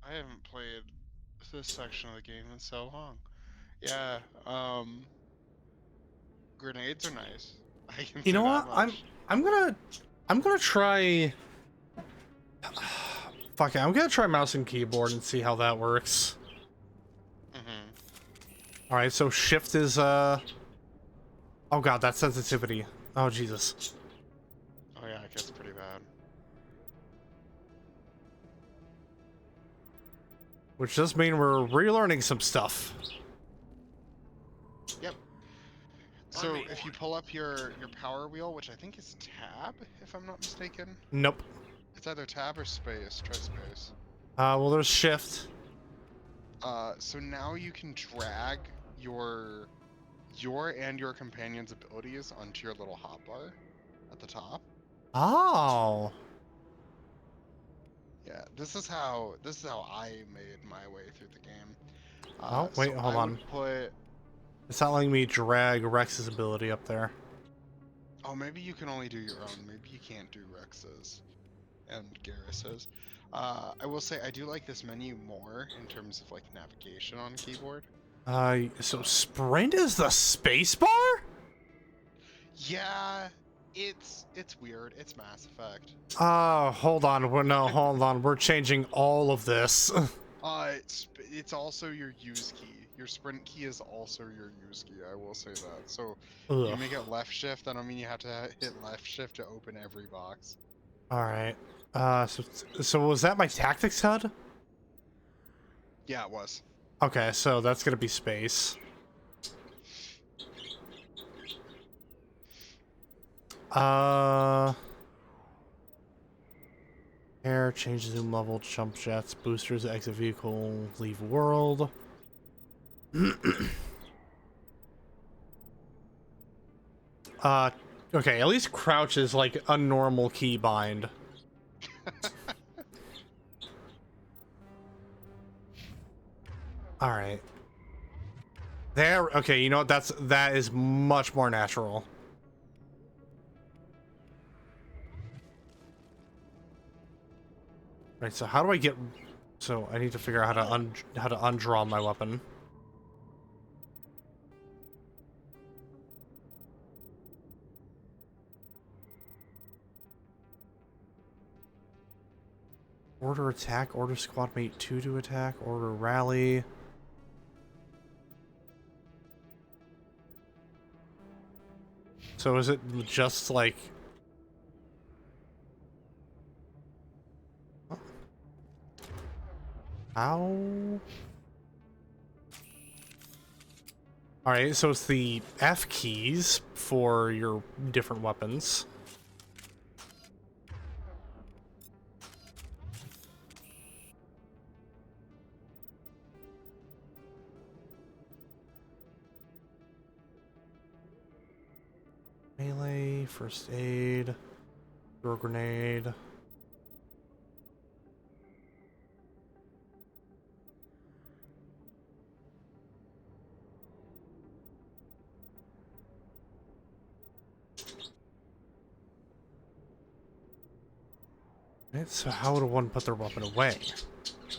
haven't played this section of the game in so long. Yeah. Grenades are nice. I can You say know that what? much. I'm gonna try. Fuck it. I'm gonna try mouse and keyboard and see how that works. All right. So shift is Oh god, that sensitivity. Oh Jesus. Oh yeah, it gets pretty bad. Which does mean we're relearning some stuff. Yep. So if you pull up your power wheel, which I think is tab, if I'm not mistaken. Nope. It's either tab or space. Try space. Well, there's shift. So now you can drag your and your companion's abilities onto your little hotbar at the top. Oh. Yeah, this is how I made my way through the game. Oh, wait, so hold I on. would put. It's not letting me drag Rex's ability up there. Oh, maybe you can only do your own. Maybe you can't do Rex's and Garrus's. I will say I do like this menu more in terms of like navigation on keyboard. So sprint is the space bar? Yeah, it's weird. It's Mass Effect. Oh, hold on. Hold on. We're changing all of this. It's also your use key. Your sprint key is also your use key. I will say that. So Ugh. you make it left shift. I don't mean you have to hit left shift to open every box. All right. So was that my tactics HUD? Yeah, it was. Okay, so that's gonna be space. Air, change zoom level, jump jets, boosters, exit vehicle, leave world. Okay, at least crouch is like a normal key bind. All right. There. Okay, you know what? That is much more natural. Right. So how do I get? So I need to figure out how to undraw my weapon. Order attack, order squad mate 2 to attack, order rally. So is it just like... How? Alright, so it's the F keys for your different weapons. Melee, first aid, throw grenade. Right, so how would one put their weapon away?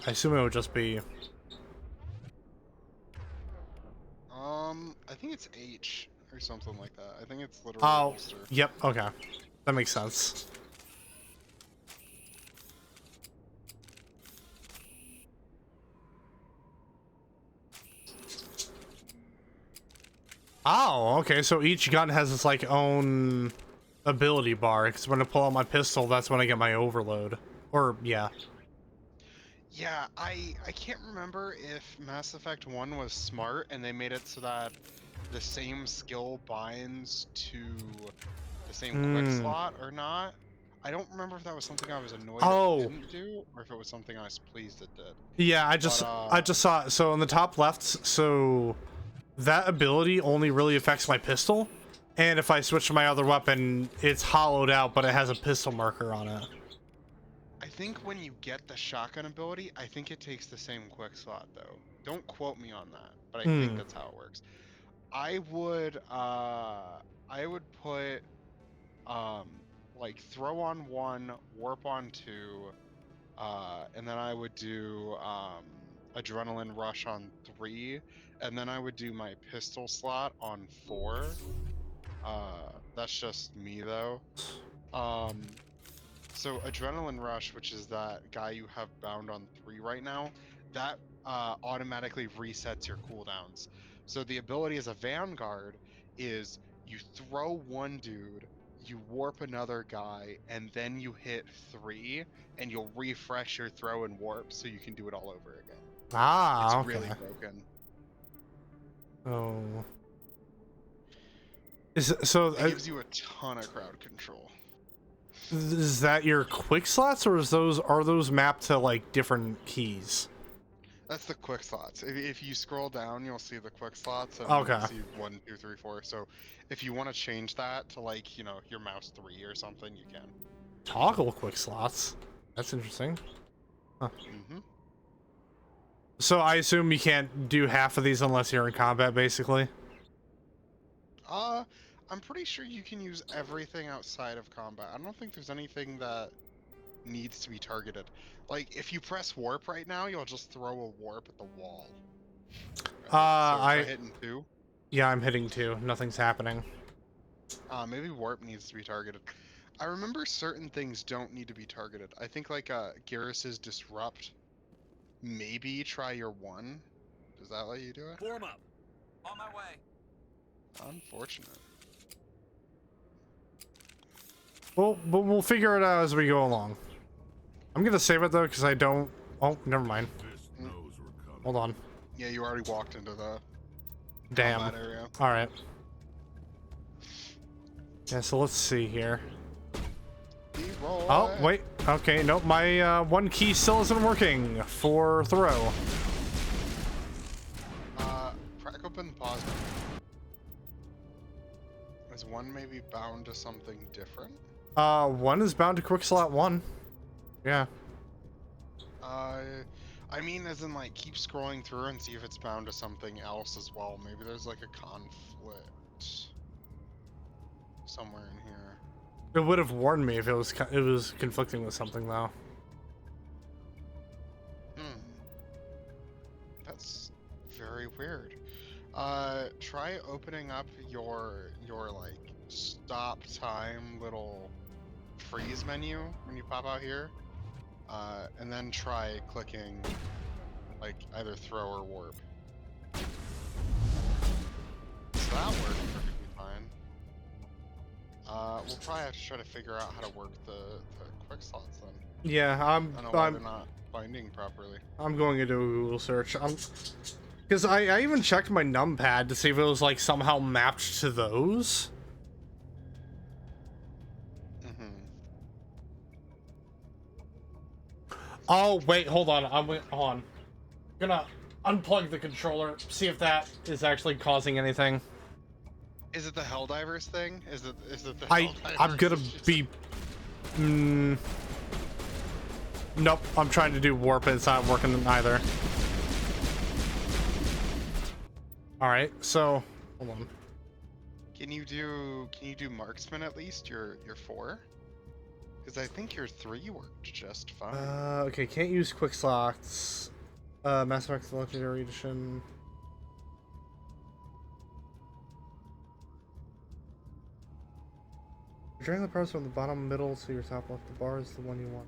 I assume it would just be... It's literally a Oh, holster. yep. Okay, that makes sense. Oh, okay. So each gun has its like own ability bar. Because when I pull out my pistol, that's when I get my overload. Or yeah. Yeah, I can't remember if Mass Effect 1 was smart and they made it so that the same skill binds to the same quick slot or not. I don't remember if that was something I was annoyed it didn't do, or if it was something I was pleased it did. Yeah, I just saw it. So on the top left, so that ability only really affects my pistol, and if I switch to my other weapon, it's hollowed out, but it has a pistol marker on it. I think when you get the shotgun ability, I think it takes the same quick slot though. Don't quote me on that, but I think that's how it works. I would put like throw on 1, warp on 2, and then I would do adrenaline rush on 3, and then I would do my pistol slot on 4. That's just me though. So adrenaline rush, which is that guy you have bound on 3 right now, that automatically resets your cooldowns. So the ability as a vanguard is you throw one dude, you warp another guy, and then you hit 3, and you'll refresh your throw and warp, so you can do it all over again. Ah, It's okay. really broken. Oh. So It gives you a ton of crowd control. is that your quick slots, or are those mapped to like different keys? That's the quick slots. If you scroll down, you'll see the quick slots, and Okay. you'll see 1, 2, 3, 4. So if you want to change that to like, your mouse 3 or something, you can. Toggle quick slots. That's interesting. Huh. Mm-hmm. So I assume you can't do half of these unless you're in combat, basically. I'm pretty sure you can use everything outside of combat. I don't think there's anything that needs to be targeted. Like, if you press warp right now, you'll just throw a warp at the wall. Right? So try hitting 2. Yeah, I'm hitting 2. Nothing's happening. Maybe warp needs to be targeted. I remember certain things don't need to be targeted. I think like Garrus's disrupt. Maybe try your 1. Does that let you do it? Form up. On my way. Unfortunate. Well, but we'll figure it out as we go along. I'm gonna save it though, because I don't. Oh, never mind. Hold on. Yeah, you already walked into the Damn. area. All right. Yeah, so let's see here. Oh, wait. Okay, nope. My 1 key still isn't working for throw. Crack open pause. Is 1 maybe bound to something different? 1 is bound to quick slot 1. Yeah. I mean, as in like keep scrolling through and see if it's bound to something else as well. Maybe there's like a conflict somewhere in here. It would have warned me if it was conflicting with something though. That's very weird. Try opening up your like stop time little freeze menu when you pop out here. And then try clicking like either throw or warp. So that worked perfectly fine. We'll probably have to try to figure out how to work the quick slots then. Yeah, I don't know why they're not binding properly. I'm going into a Google search. Because I even checked my numpad to see if it was like somehow mapped to those. Oh wait, hold on. Hold on. I'm gonna unplug the controller, see if that is actually causing anything. Is it the Helldivers thing? Is it the I'm gonna be. Nope. I'm trying to do warp and it's not working either. All right. So hold on. Can you do marksman at least? Your 4? Because I think your 3 worked just fine. Okay, can't use quick slots. Mass Effect Legendary Edition. Drag the parts from the bottom middle to your top left. The bar is the one you want.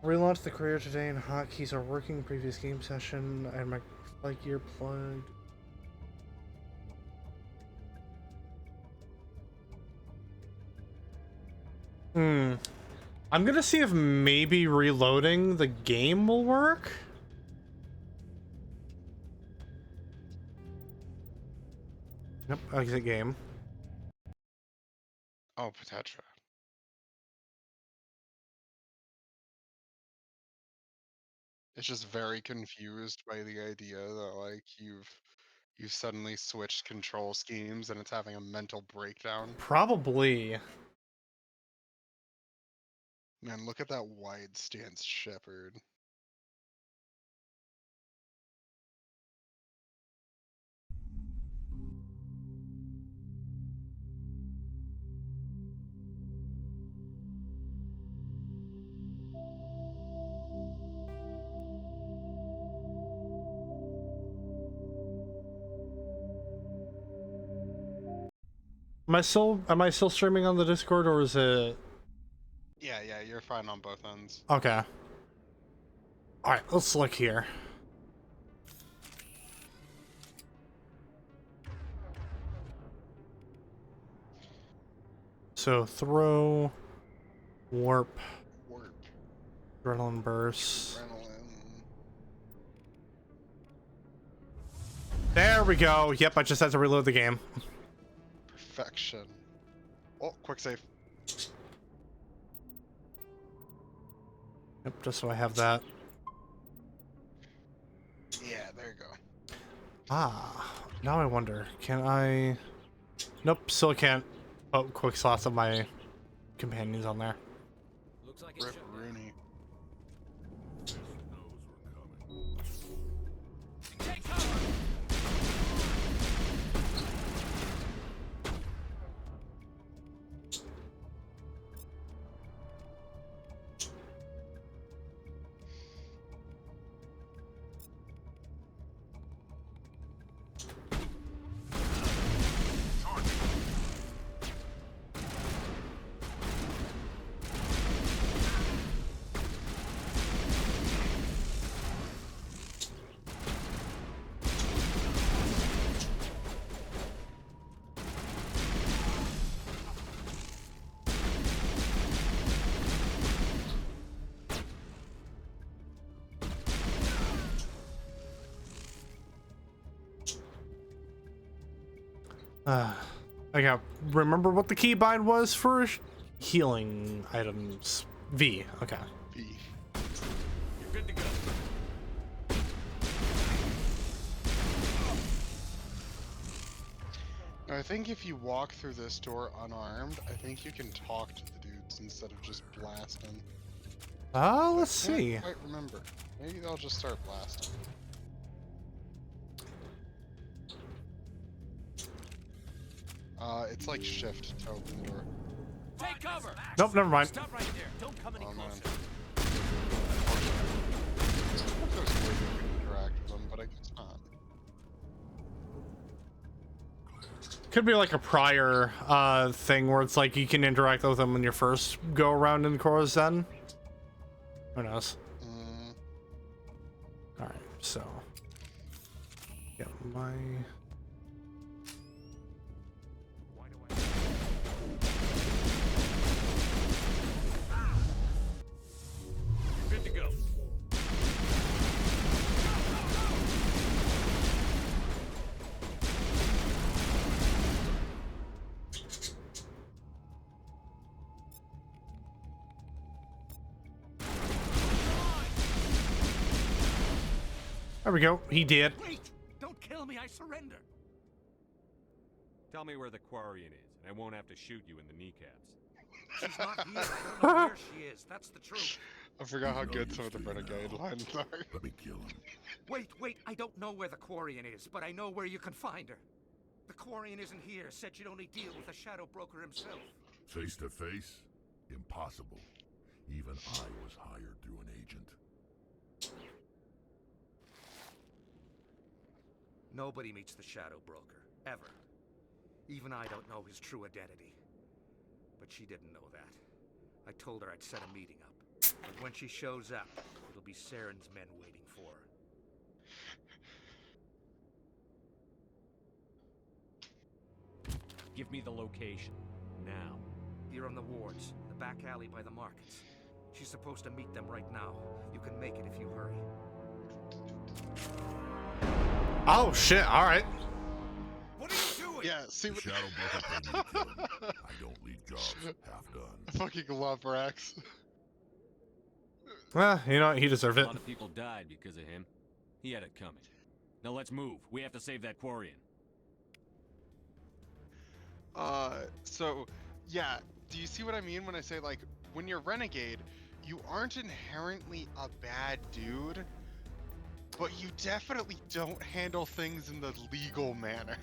Relaunched the career today and hotkeys are working. Previous game session. I had my flight gear plugged. I'm gonna see if maybe reloading the game will work. Yep, exit game. Oh, potential. It's just very confused by the idea that like you've suddenly switched control schemes and it's having a mental breakdown. Probably. Man, look at that wide stance Shepherd. Am I still streaming on the Discord or is it? Yeah, you're fine on both ends. Okay. Alright, let's look here. So throw, warp, adrenaline burst. There we go. Yep, I just had to reload the game. Perfection. Oh, quick save. Yep, just so I have that. Yeah, there you go. Ah, now I wonder, can I? Nope, still can't. Oh, quick slots of my companions on there. Looks like Rip Rooney. Take cover. I got remember what the keybind was for healing items. V. Okay. V. You're good to go. I think if you walk through this door unarmed, I think you can talk to the dudes instead of just blasting. Let's see. I can't quite remember. Maybe they'll just start blasting. It's like shift to open the door. Take cover. Nope, never mind. Stop right there. Don't come any Oh man. closer. There's a way you can interact with them, but I guess not. Could be like a prior thing where it's like you can interact with them when you first go around in Coruscant. Who knows? Alright, so get my You're good to go. There we go. He did. Wait! Don't kill me. I surrender. Tell me where the Quarian is, and I won't have to shoot you in the kneecaps. She's not here. I don't know where she is. That's the truth. I forgot how good some of the Renegade lines are. Let me kill him. Wait. I don't know where the Quarian is, but I know where you can find her. The The Quarian isn't here. Said you'd only deal with the Shadow Broker himself. Face to face? Impossible. Even I was hired through an agent. Nobody meets the Shadow Broker, ever. Even I don't know his true identity. But she didn't know that. I told her I'd set a meeting up. But when she shows up, it'll be Saren's men waiting for her. Give me the location. Now. Here on the wards, the back alley by the markets. She's supposed to meet them right now. You can make it if you hurry. Oh shit! All right. What are you doing? Yeah, see The what Shadow Broker paid me to kill him. I don't leave jobs half done. I fucking love Rex. Well, you know what? He deserved A it. lot of people died because of him. He had it coming. Now let's move. We have to save that Quarian. So, yeah, do you see what I mean when I say, like, when you're Renegade, you aren't inherently a bad dude, but you definitely don't handle things in the legal manner.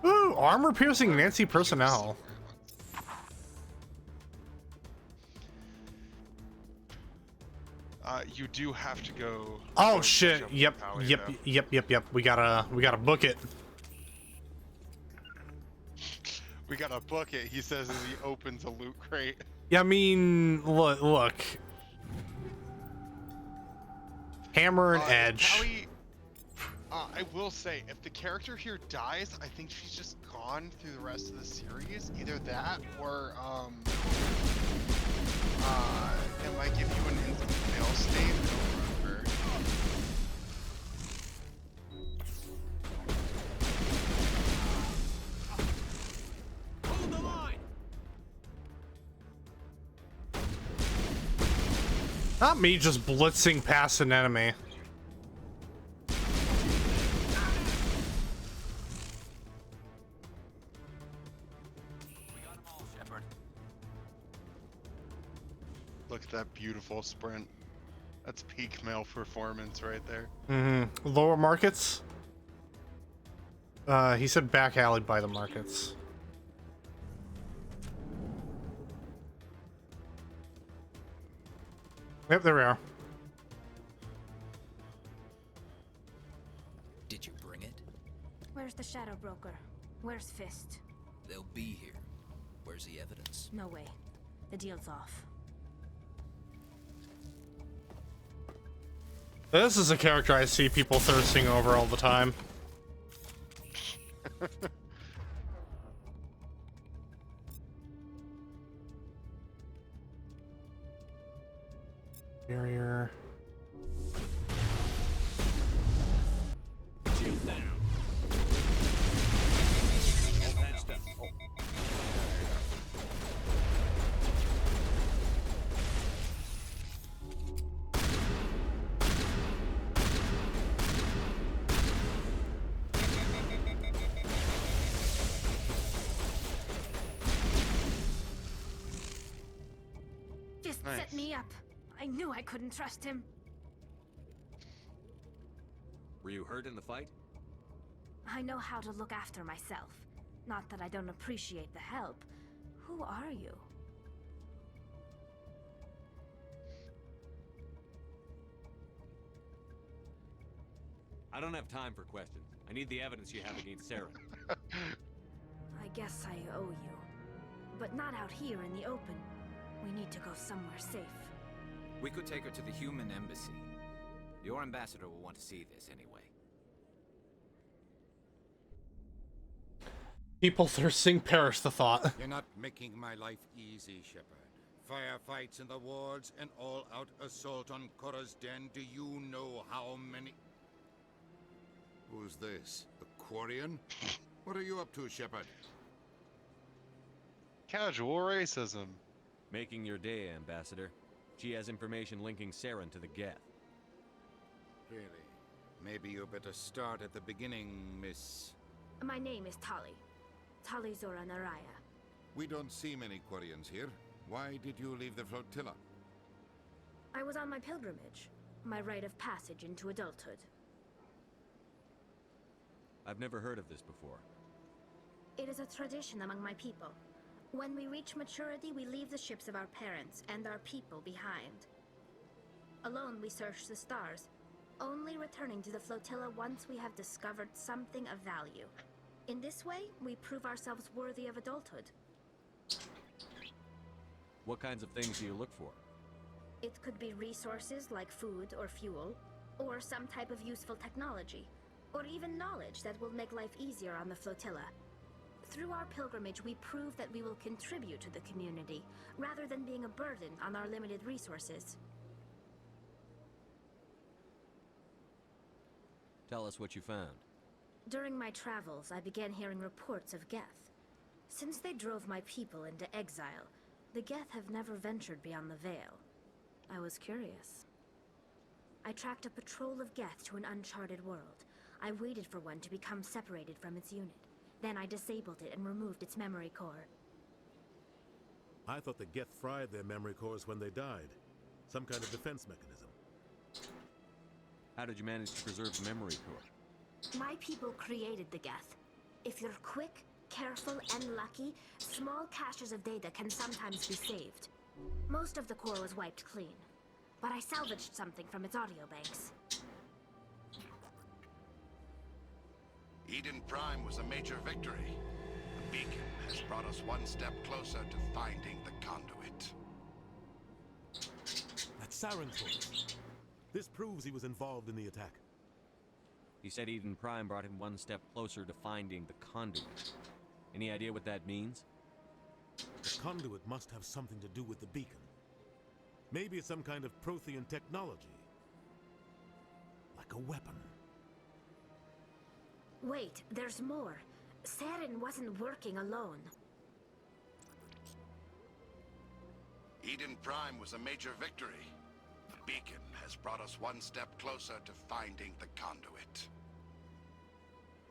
Ooh, armor-piercing Nancy personnel. You do have to go. Oh go shit! jump Yep, the alley, yep, though. yep. We gotta book it. We gotta book it, he says as he opens a loot crate. Yeah, I mean, look. Hammer and Edge. Callie, I will say, if the character here dies, I think she's just gone through the rest of the series. Either that, or it might give you an instant fail state. Over. Hold the line! Not me just blitzing past an enemy. Look at that beautiful sprint. That's peak male performance right there. Mm-hmm. Lower markets? He said back alley by the markets. Yep, there we are. Did you bring it? Where's the Shadow Broker? Where's Fist? They'll be here. Where's the evidence? No way. The deal's off. This is a character I see people thirsting over all the time. Barrier. Shoot down. All that stuff. Oh. Fist Nice. set me up. I knew I couldn't trust him. Were you hurt in the fight? I know how to look after myself. Not that I don't appreciate the help. Who are you? I don't have time for questions. I need the evidence you have against Saren. I guess I owe you. But not out here in the open. We need to go somewhere safe. We could take her to the human embassy. Your ambassador will want to see this anyway. People thirsting, perish the thought. You're not making my life easy, Shepard. Firefights in the wards, an all-out assault on Korra's den. Do you know how many... Who's this? A Quarian? What are you up to, Shepard? Casual racism. Making your day, Ambassador. She has information linking Saren to the Geth. Really? Maybe you better start at the beginning, Miss... My name is Tali. Tali Zora Naraya. We don't see many Quarians here. Why did you leave the flotilla? I was on my pilgrimage. My rite of passage into adulthood. I've never heard of this before. It is a tradition among my people. When we reach maturity, we leave the ships of our parents and our people behind. Alone, we search the stars, only returning to the flotilla once we have discovered something of value. In this way, we prove ourselves worthy of adulthood. What kinds of things do you look for? It could be resources like food or fuel, or some type of useful technology, or even knowledge that will make life easier on the flotilla. Through our pilgrimage, we prove that we will contribute to the community, rather than being a burden on our limited resources. Tell us what you found. During my travels, I began hearing reports of Geth. Since they drove my people into exile, the Geth have never ventured beyond the Veil. I was curious. I tracked a patrol of Geth to an uncharted world. I waited for one to become separated from its unit. Then I disabled it and removed its memory core. I thought the Geth fried their memory cores when they died. Some kind of defense mechanism. How did you manage to preserve the memory core? My people created the Geth. If you're quick, careful, and lucky, small caches of data can sometimes be saved. Most of the core was wiped clean, but I salvaged something from its audio banks. Eden Prime was a major victory. The beacon has brought us one step closer to finding the conduit. That's Saren's voice. This proves he was involved in the attack. He said Eden Prime brought him one step closer to finding the conduit. Any idea what that means? The conduit must have something to do with the beacon. Maybe it's some kind of Prothean technology. Like a weapon. Wait, there's more. Saren wasn't working alone. Eden Prime was a major victory. The beacon has brought us one step closer to finding the conduit.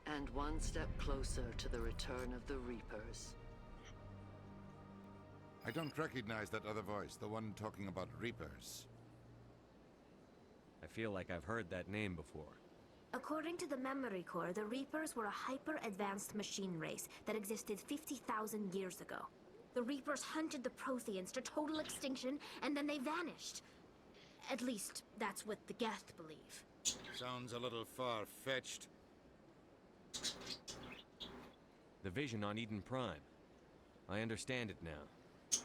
And one step closer to the return of the Reapers. I don't recognize that other voice, the one talking about Reapers. I feel like I've heard that name before. According to the memory core, the Reapers were a hyper-advanced machine race that existed 50,000 years ago. The Reapers hunted the Protheans to total extinction, and then they vanished. At least, that's what the Geth believe. Sounds a little far-fetched. The vision on Eden Prime. I understand it now.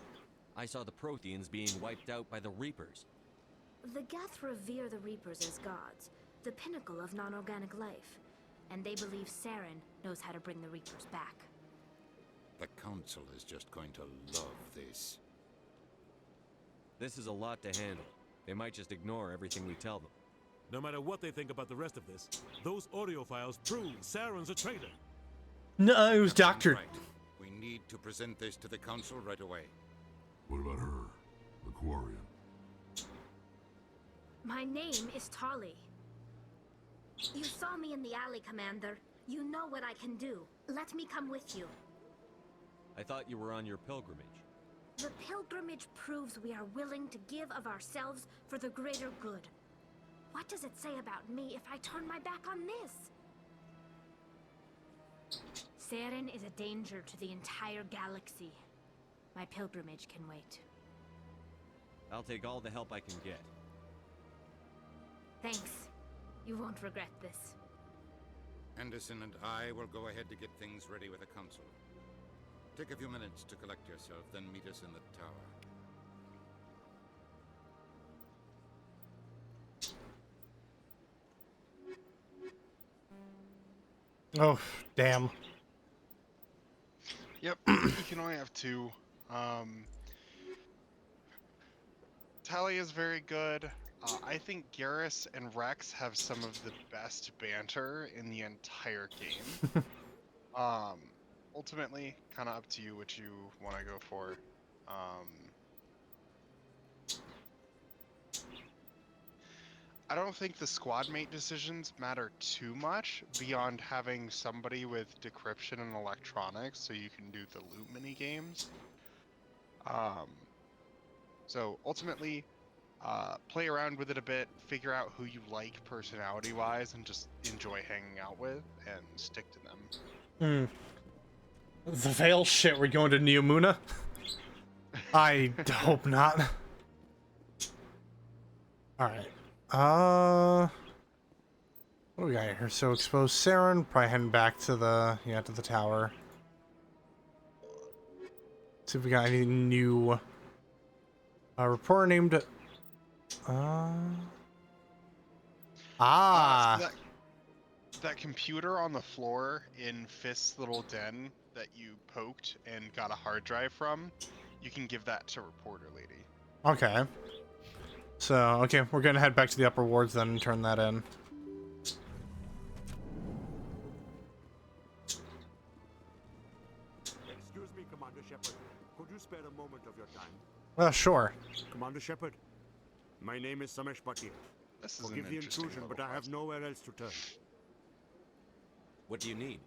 I saw the Protheans being wiped out by the Reapers. The Geth revere the Reapers as gods, the pinnacle of non-organic life. And they believe Saren knows how to bring the Reapers back. The Council is just going to love this. This is a lot to handle. They might just ignore everything we tell them. No matter what they think about the rest of this, those audio files prove Saren's a traitor. No, it was doctored. Right. We need to present this to the Council right away. What about her? The Quarian? My name is Tali. You saw me in the alley, Commander. You know what I can do. Let me come with you. I thought you were on your pilgrimage. The pilgrimage proves we are willing to give of ourselves for the greater good. What does it say about me if I turn my back on this? Saren is a danger to the entire galaxy. My pilgrimage can wait. I'll take all the help I can get. Thanks. You won't regret this. Anderson and I will go ahead to get things ready with the Council. Take a few minutes to collect yourself, then meet us in the tower. Oh, damn. Yep, you can only have two. Tali is very good. I think Garrus and Rex have some of the best banter in the entire game. Ultimately, kind of up to you what you want to go for. I don't think the squad mate decisions matter too much beyond having somebody with decryption and electronics so you can do the loot mini games. So ultimately, play around with it a bit, figure out who you like personality-wise, and just enjoy hanging out with, and stick to them. The Veil shit, we're going to Neomuna? I hope not. Alright. What do we got here? So exposed Saren, probably heading back to the to the tower. See if we got any new reporter named So that computer on the floor in Fist's little den that you poked and got a hard drive from, you can give that to reporter lady. Okay. So, okay, we're gonna head back to the upper wards then and turn that in. Excuse me, Commander Shepard. Could you spare a moment of your time? Sure. Commander Shepard, my name is Samesh Bhatia. Forgive the intrusion, but I have nowhere else to turn. What do you need?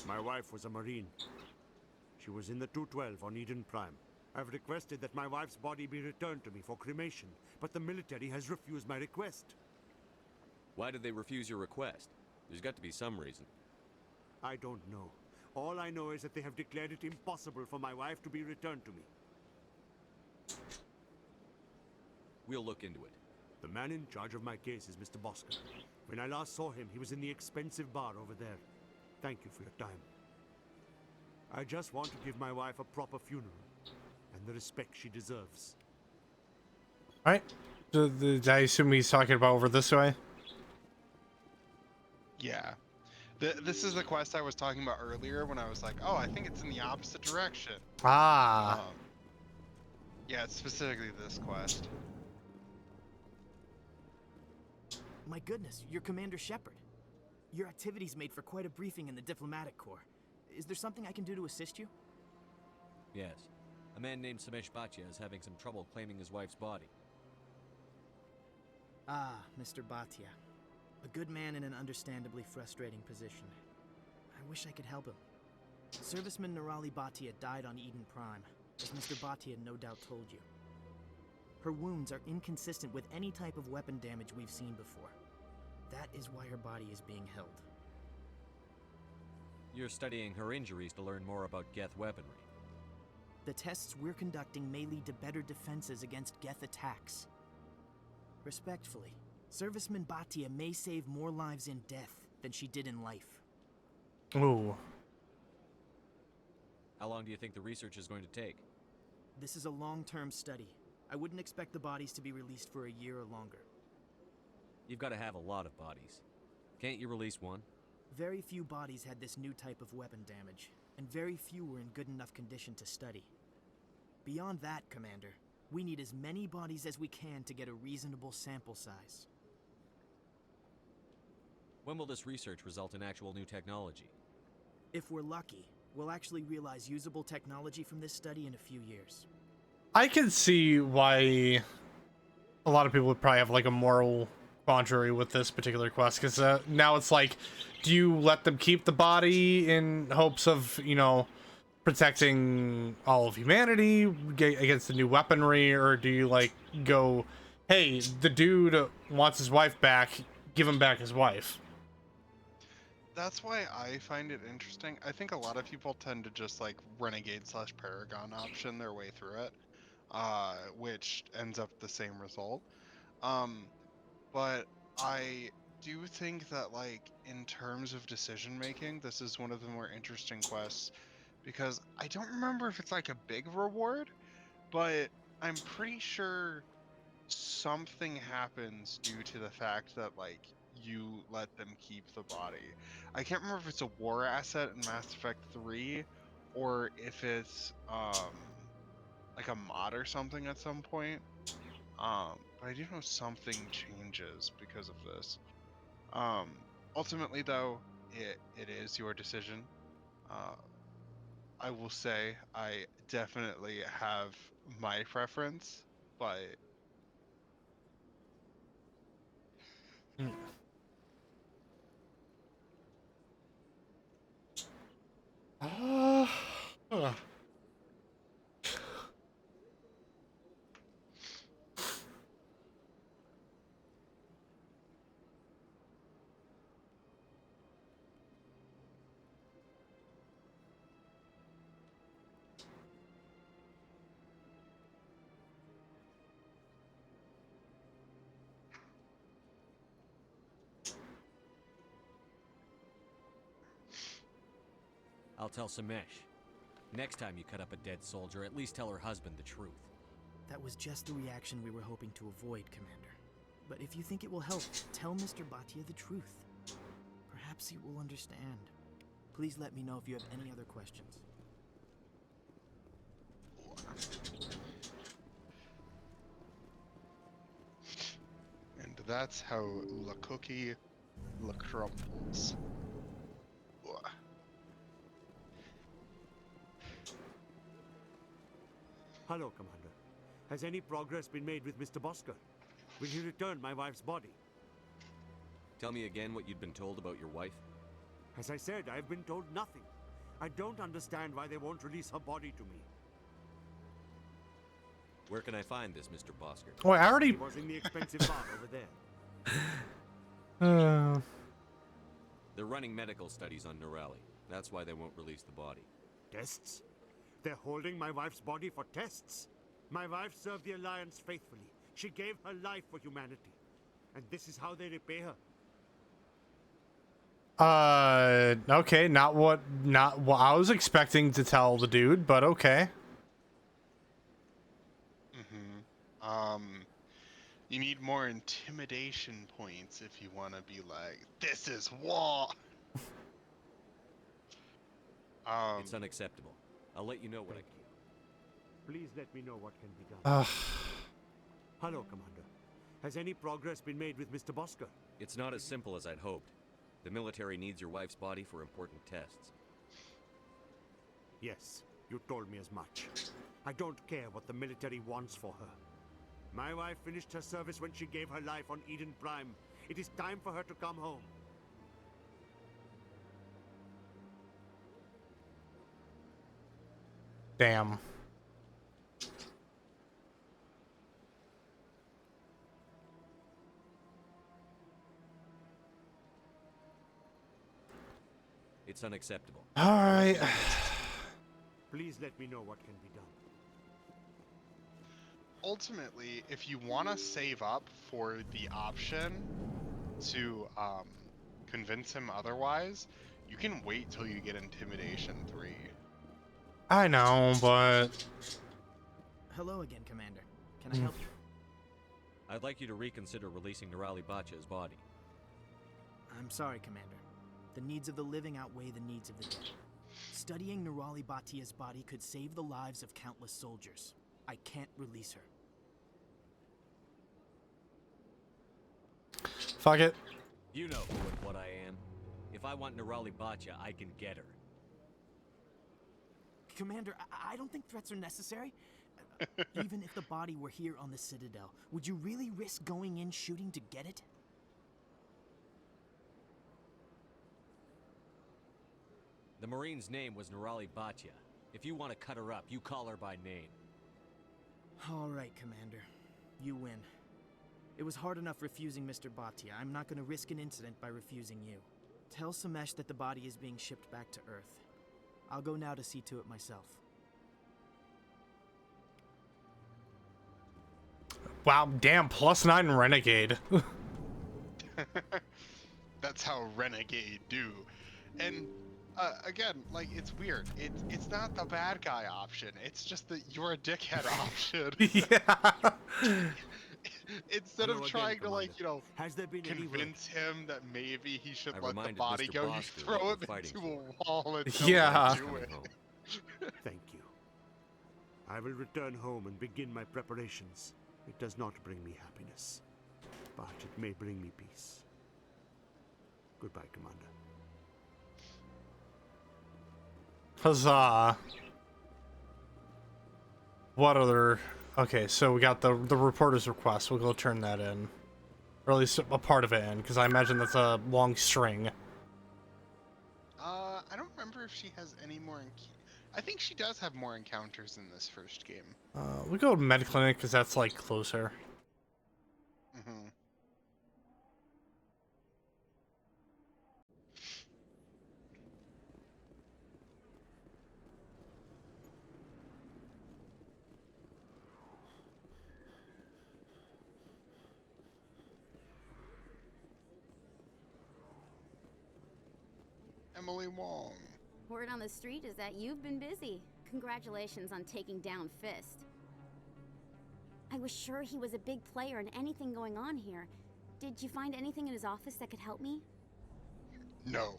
My wife was a Marine. She was in the 212 on Eden Prime. I've requested that my wife's body be returned to me for cremation, but the military has refused my request. Why did they refuse your request? There's got to be some reason. I don't know. All I know is that they have declared it impossible for my wife to be returned to me. We'll look into it. The man in charge of my case is Mr. Bosco. When I last saw him, he was in the expensive bar over there. Thank you for your time. I just want to give my wife a proper funeral and the respect she deserves. Alright. I assume he's talking about over this way? Yeah. This is the quest I was talking about earlier when I was like, oh, I think it's in the opposite direction. Ah. Yeah, it's specifically this quest. My goodness, you're Commander Shepard. Your activities made for quite a briefing in the Diplomatic Corps. Is there something I can do to assist you? Yes. A man named Samesh Bhatia is having some trouble claiming his wife's body. Ah, Mr. Bhatia. A good man in an understandably frustrating position. I wish I could help him. Serviceman Nirali Bhatia died on Eden Prime, as Mr. Bhatia no doubt told you. Her wounds are inconsistent with any type of weapon damage we've seen before. That is why her body is being held. You're studying her injuries to learn more about Geth weaponry. The tests we're conducting may lead to better defenses against Geth attacks. Respectfully, Serviceman Bhatia may save more lives in death than she did in life. Ooh. How long do you think the research is going to take? This is a long-term study. I wouldn't expect the bodies to be released for a year or longer. You've got to have a lot of bodies. Can't you release one? Very few bodies had this new type of weapon damage, and very few were in good enough condition to study. Beyond that, Commander, we need as many bodies as we can to get a reasonable sample size. When will this research result in actual new technology? If we're lucky, we'll actually realize usable technology from this study in a few years. I can see why a lot of people would probably have like a moral quandary with this particular quest, because now it's like, do you let them keep the body in hopes of, you know, protecting all of humanity against the new weaponry, or do you like go, hey, the dude wants his wife back, give him back his wife? That's why I find it interesting. I think a lot of people tend to just like Renegade/Paragon option their way through it, which ends up the same result. But I do think that, like, in terms of decision making, this is one of the more interesting quests, because I don't remember if it's like a big reward, but I'm pretty sure something happens due to the fact that, like, you let them keep the body. I can't remember if it's a war asset in Mass Effect 3 or if it's like a mod or something at some point. But I do know something changes because of this. Ultimately, though, it is your decision. I will say I definitely have my preference, but I'll tell Samesh. Next time you cut up a dead soldier, at least tell her husband the truth. That was just the reaction we were hoping to avoid, Commander. But if you think it will help, tell Mr. Bhatia the truth. Perhaps he will understand. Please let me know if you have any other questions. And that's how La Cookie La Crumples. Hello, Commander. Has any progress been made with Mr. Bosker? Will he return my wife's body? Tell me again what you'd been told about your wife. As I said, I've been told nothing. I don't understand why they won't release her body to me. Where can I find this, Mr. Bosker? Oh, I already... He was in the expensive bar over there. They're running medical studies on Nurali. That's why they won't release the body. Tests? They're holding my wife's body for tests? My wife served the Alliance faithfully. She gave her life for humanity. And this is how they repay her. Okay, not what I was expecting to tell the dude, but okay. You need more intimidation points if you want to be like, this is war. It's unacceptable. I'll let you know what I can do. Please let me know what can be done. Hello, Commander. Has any progress been made with Mr. Bosker? It's not as simple as I'd hoped. The military needs your wife's body for important tests. Yes, you told me as much. I don't care what the military wants for her. My wife finished her service when she gave her life on Eden Prime. It is time for her to come home. Damn. It's unacceptable. All right. Please let me know what can be done. Ultimately, if you want to save up for the option to convince him otherwise, you can wait till you get Intimidation 3. I know, but... Hello again, Commander. Can I help you? I'd like you to reconsider releasing Nurali Bhatia's body. I'm sorry, Commander. The needs of the living outweigh the needs of the dead. Studying Nurali Bhatia's body could save the lives of countless soldiers. I can't release her. Fuck it. You know who and what I am. If I want Nurali Bhatia, I can get her. Commander, I don't think threats are necessary. Even if the body were here on the Citadel, would you really risk going in shooting to get it? The Marine's name was Nurali Bhatia. If you want to cut her up, you call her by name. All right, Commander. You win. It was hard enough refusing Mr. Bhatia. I'm not going to risk an incident by refusing you. Tell Samesh that the body is being shipped back to Earth. I'll go now to see to it myself. Wow, damn, +9 Renegade. That's how Renegade do. And again, like, it's weird. It's not the bad guy option. It's just that you're a dickhead option. Yeah. Instead of trying to, like, you know, has there been convince him that maybe he should let the reminded body Mr. go, you Bosker throw what him we're into fighting a wall and tell Yeah. him to do it. Thank you. I will return home and begin my preparations. It does not bring me happiness, but it may bring me peace. Goodbye, Commander. Huzzah. What other... Okay, so we got the reporter's request. We'll go turn that in. Or at least a part of it in, because I imagine that's a long string. I don't remember if she has any more... I think she does have more encounters in this first game. We'll go to Med Clinic, because that's, like, closer. Mm-hmm. Emily Wong. Word on the street is that you've been busy. Congratulations on taking down Fist. I was sure he was a big player in anything going on here. Did you find anything in his office that could help me? No.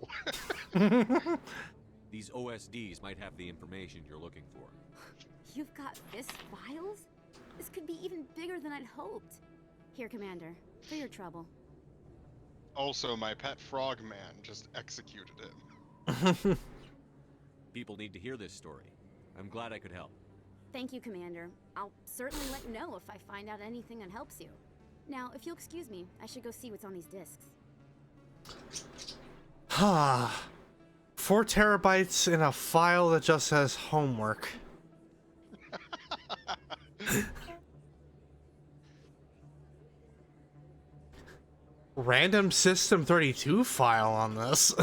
These OSDs might have the information you're looking for. You've got Fist files? This could be even bigger than I'd hoped. Here, Commander, for your trouble. Also, my pet frogman just executed him. People need to hear this story. I'm glad I could help. Thank you, Commander. I'll certainly let you know if I find out anything that helps you. Now, if you'll excuse me, I should go see what's on these discs. 4 terabytes in a file that just says homework. Random System 32 file on this.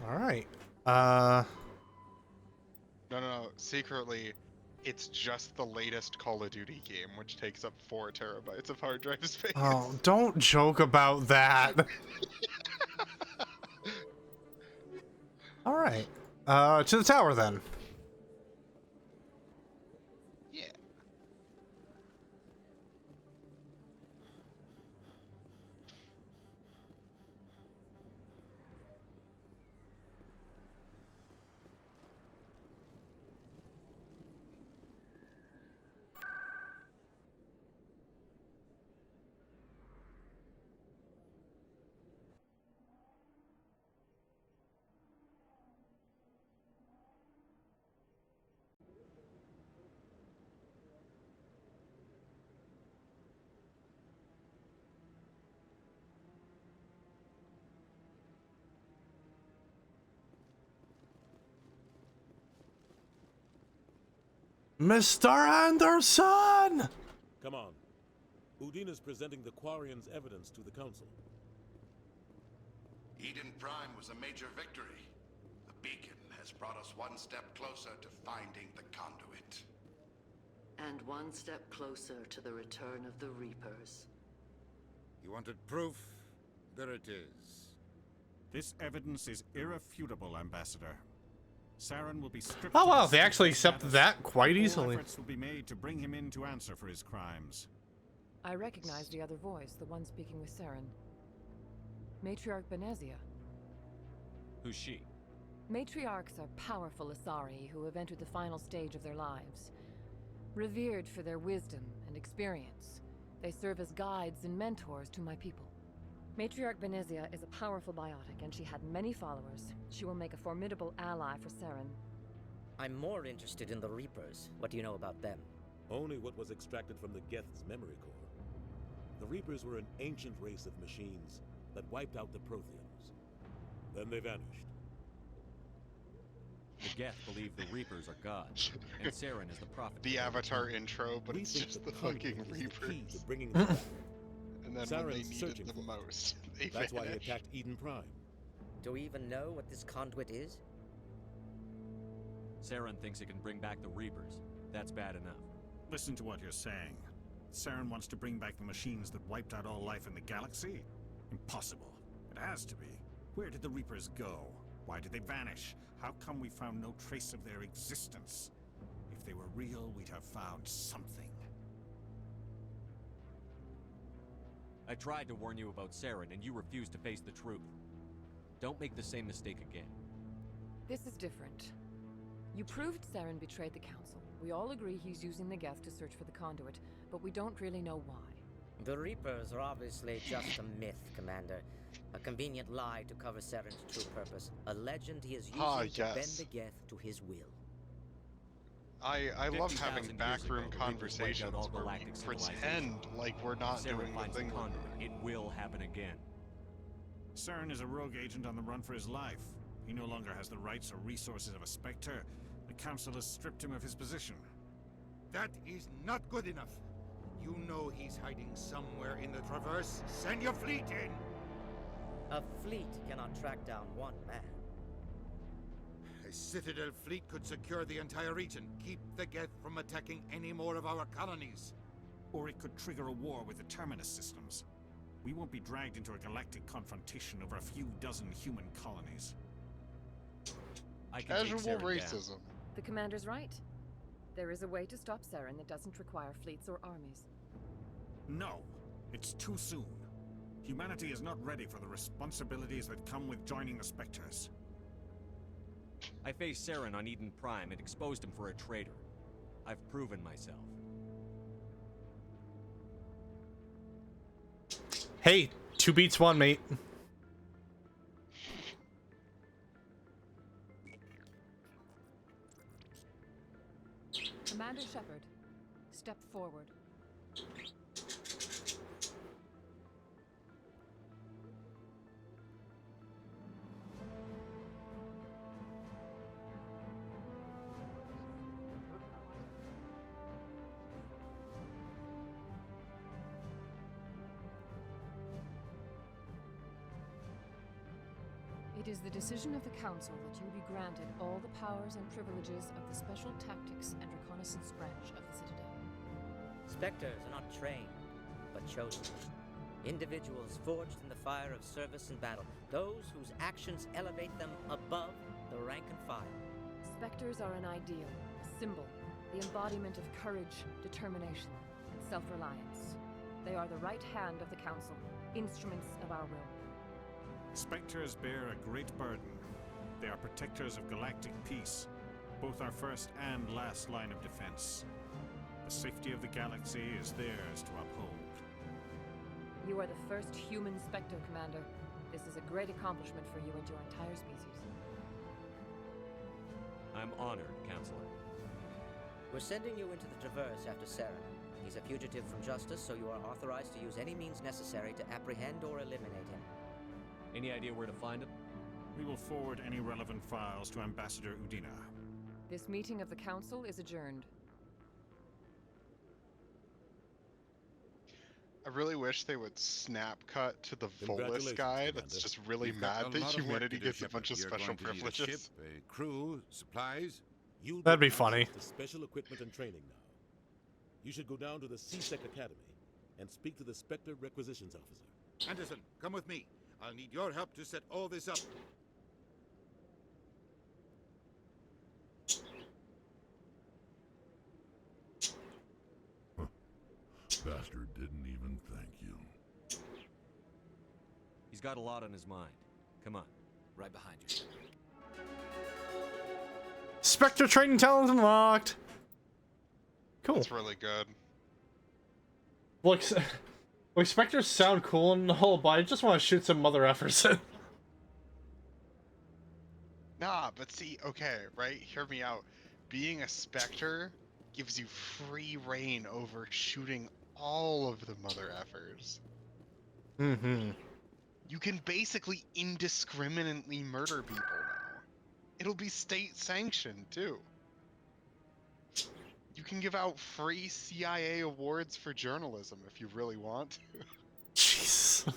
Alright. No. Secretly, it's just the latest Call of Duty game, which takes up 4 terabytes of hard drive space. Oh, don't joke about that. Alright. To the tower then. Yeah. Mr. Anderson! Come on. Udine is presenting the Quarian's evidence to the Council. Eden Prime was a major victory. The beacon has brought us one step closer to finding the conduit. And one step closer to the return of the Reapers. You wanted proof? There it is. This evidence is irrefutable, Ambassador. Saren will be stripped. Oh wow, they actually accepted that quite easily. Efforts will be made to bring him in to answer for his crimes. I recognize the other voice, the one speaking with Saren. Matriarch Benezia. Who's she? Matriarchs are powerful Asari who have entered the final stage of their lives. Revered for their wisdom and experience, they serve as guides and mentors to my people. Matriarch Benezia is a powerful biotic, and she had many followers. She will make a formidable ally for Saren. I'm more interested in the Reapers. What do you know about them? Only what was extracted from the Geth's memory core. The Reapers were an ancient race of machines that wiped out the Protheans. Then they vanished. The Geth believe the Reapers are gods, and Saren is the prophet. The Avatar intro, but it's just the fucking Reapers. Bringing them back. And then Saren's when they needed searching the for most, they That's why he vanished. attacked Eden Prime. Do we even know what this conduit is? Saren thinks it can bring back the Reapers. That's bad enough. Listen to what you're saying. Saren wants to bring back the machines that wiped out all life in the galaxy? Impossible. It has to be. Where did the Reapers go? Why did they vanish? How come we found no trace of their existence? If they were real, we'd have found something. I tried to warn you about Saren, and you refused to face the truth. Don't make the same mistake again. This is different. You proved Saren betrayed the Council. We all agree he's using the Geth to search for the conduit, but we don't really know why. The Reapers are obviously just a myth, Commander. A convenient lie to cover Saren's true purpose. A legend he is using to bend the Geth to his will. I love having 50,000 years backroom ago, the Reapers conversations wiped out all where we galactic pretend civilization. like we're not Saren doing the finds thing. the conduit. It will happen again. Saren is a rogue agent on the run for his life. He no longer has the rights or resources of a Spectre. The Council has stripped him of his position. That is not good enough. You know he's hiding somewhere in the Traverse. Send your fleet in! A fleet cannot track down one man. A Citadel fleet could secure the entire region, keep the Geth from attacking any more of our colonies. Or it could trigger a war with the Terminus systems. We won't be dragged into a galactic confrontation over a few dozen human colonies. Casual racism. The commander's right. There is a way to stop Saren that doesn't require fleets or armies. No, it's too soon. Humanity is not ready for the responsibilities that come with joining the Spectres. I faced Saren on Eden Prime and exposed him for a traitor. I've proven myself. Hey, 2 beats 1, mate. Commander Shepard, step forward. It is the decision of the Council that you be granted all the powers and privileges of the Special Tactics and Reconnaissance Branch of the Citadel. Spectres are not trained, but chosen. Individuals forged in the fire of service and battle. Those whose actions elevate them above the rank and file. Spectres are an ideal, a symbol, the embodiment of courage, determination, and self-reliance. They are the right hand of the Council, instruments of our will. Spectres bear a great burden. They are protectors of galactic peace, both our first and last line of defense. The safety of the galaxy is theirs to uphold. You are the first human Spectre, Commander. This is a great accomplishment for you and your entire species. I'm honored, Counselor. We're sending you into the Traverse after Saren. He's a fugitive from justice, so you are authorized to use any means necessary to apprehend or eliminate him. Any idea where to find him? We will forward any relevant files to Ambassador Udina. This meeting of the Council is adjourned. I really wish they would snap cut to the Volus guy that's just really mad that humanity gets a bunch of special privileges. Ship, a crew, supplies. That'd be funny. The special equipment and training now. You should go down to the C-Sec Academy and speak to the Spectre Requisitions Officer. Anderson, come with me. I'll need your help to set all this up. Bastard didn't even thank you. He's got a lot on his mind. Come on. Right behind you. Spectre training talent unlocked. Cool. That's really good. Look, Spectres sound cool and all, but I just want to shoot some mother effers. Nah, but see, okay, right? Hear me out. Being a Spectre gives you free reign over shooting all of the mother effers. Mm-hmm. You can basically indiscriminately murder people now. It'll be state sanctioned, too. You can give out free CIA awards for journalism if you really want to. Jeez.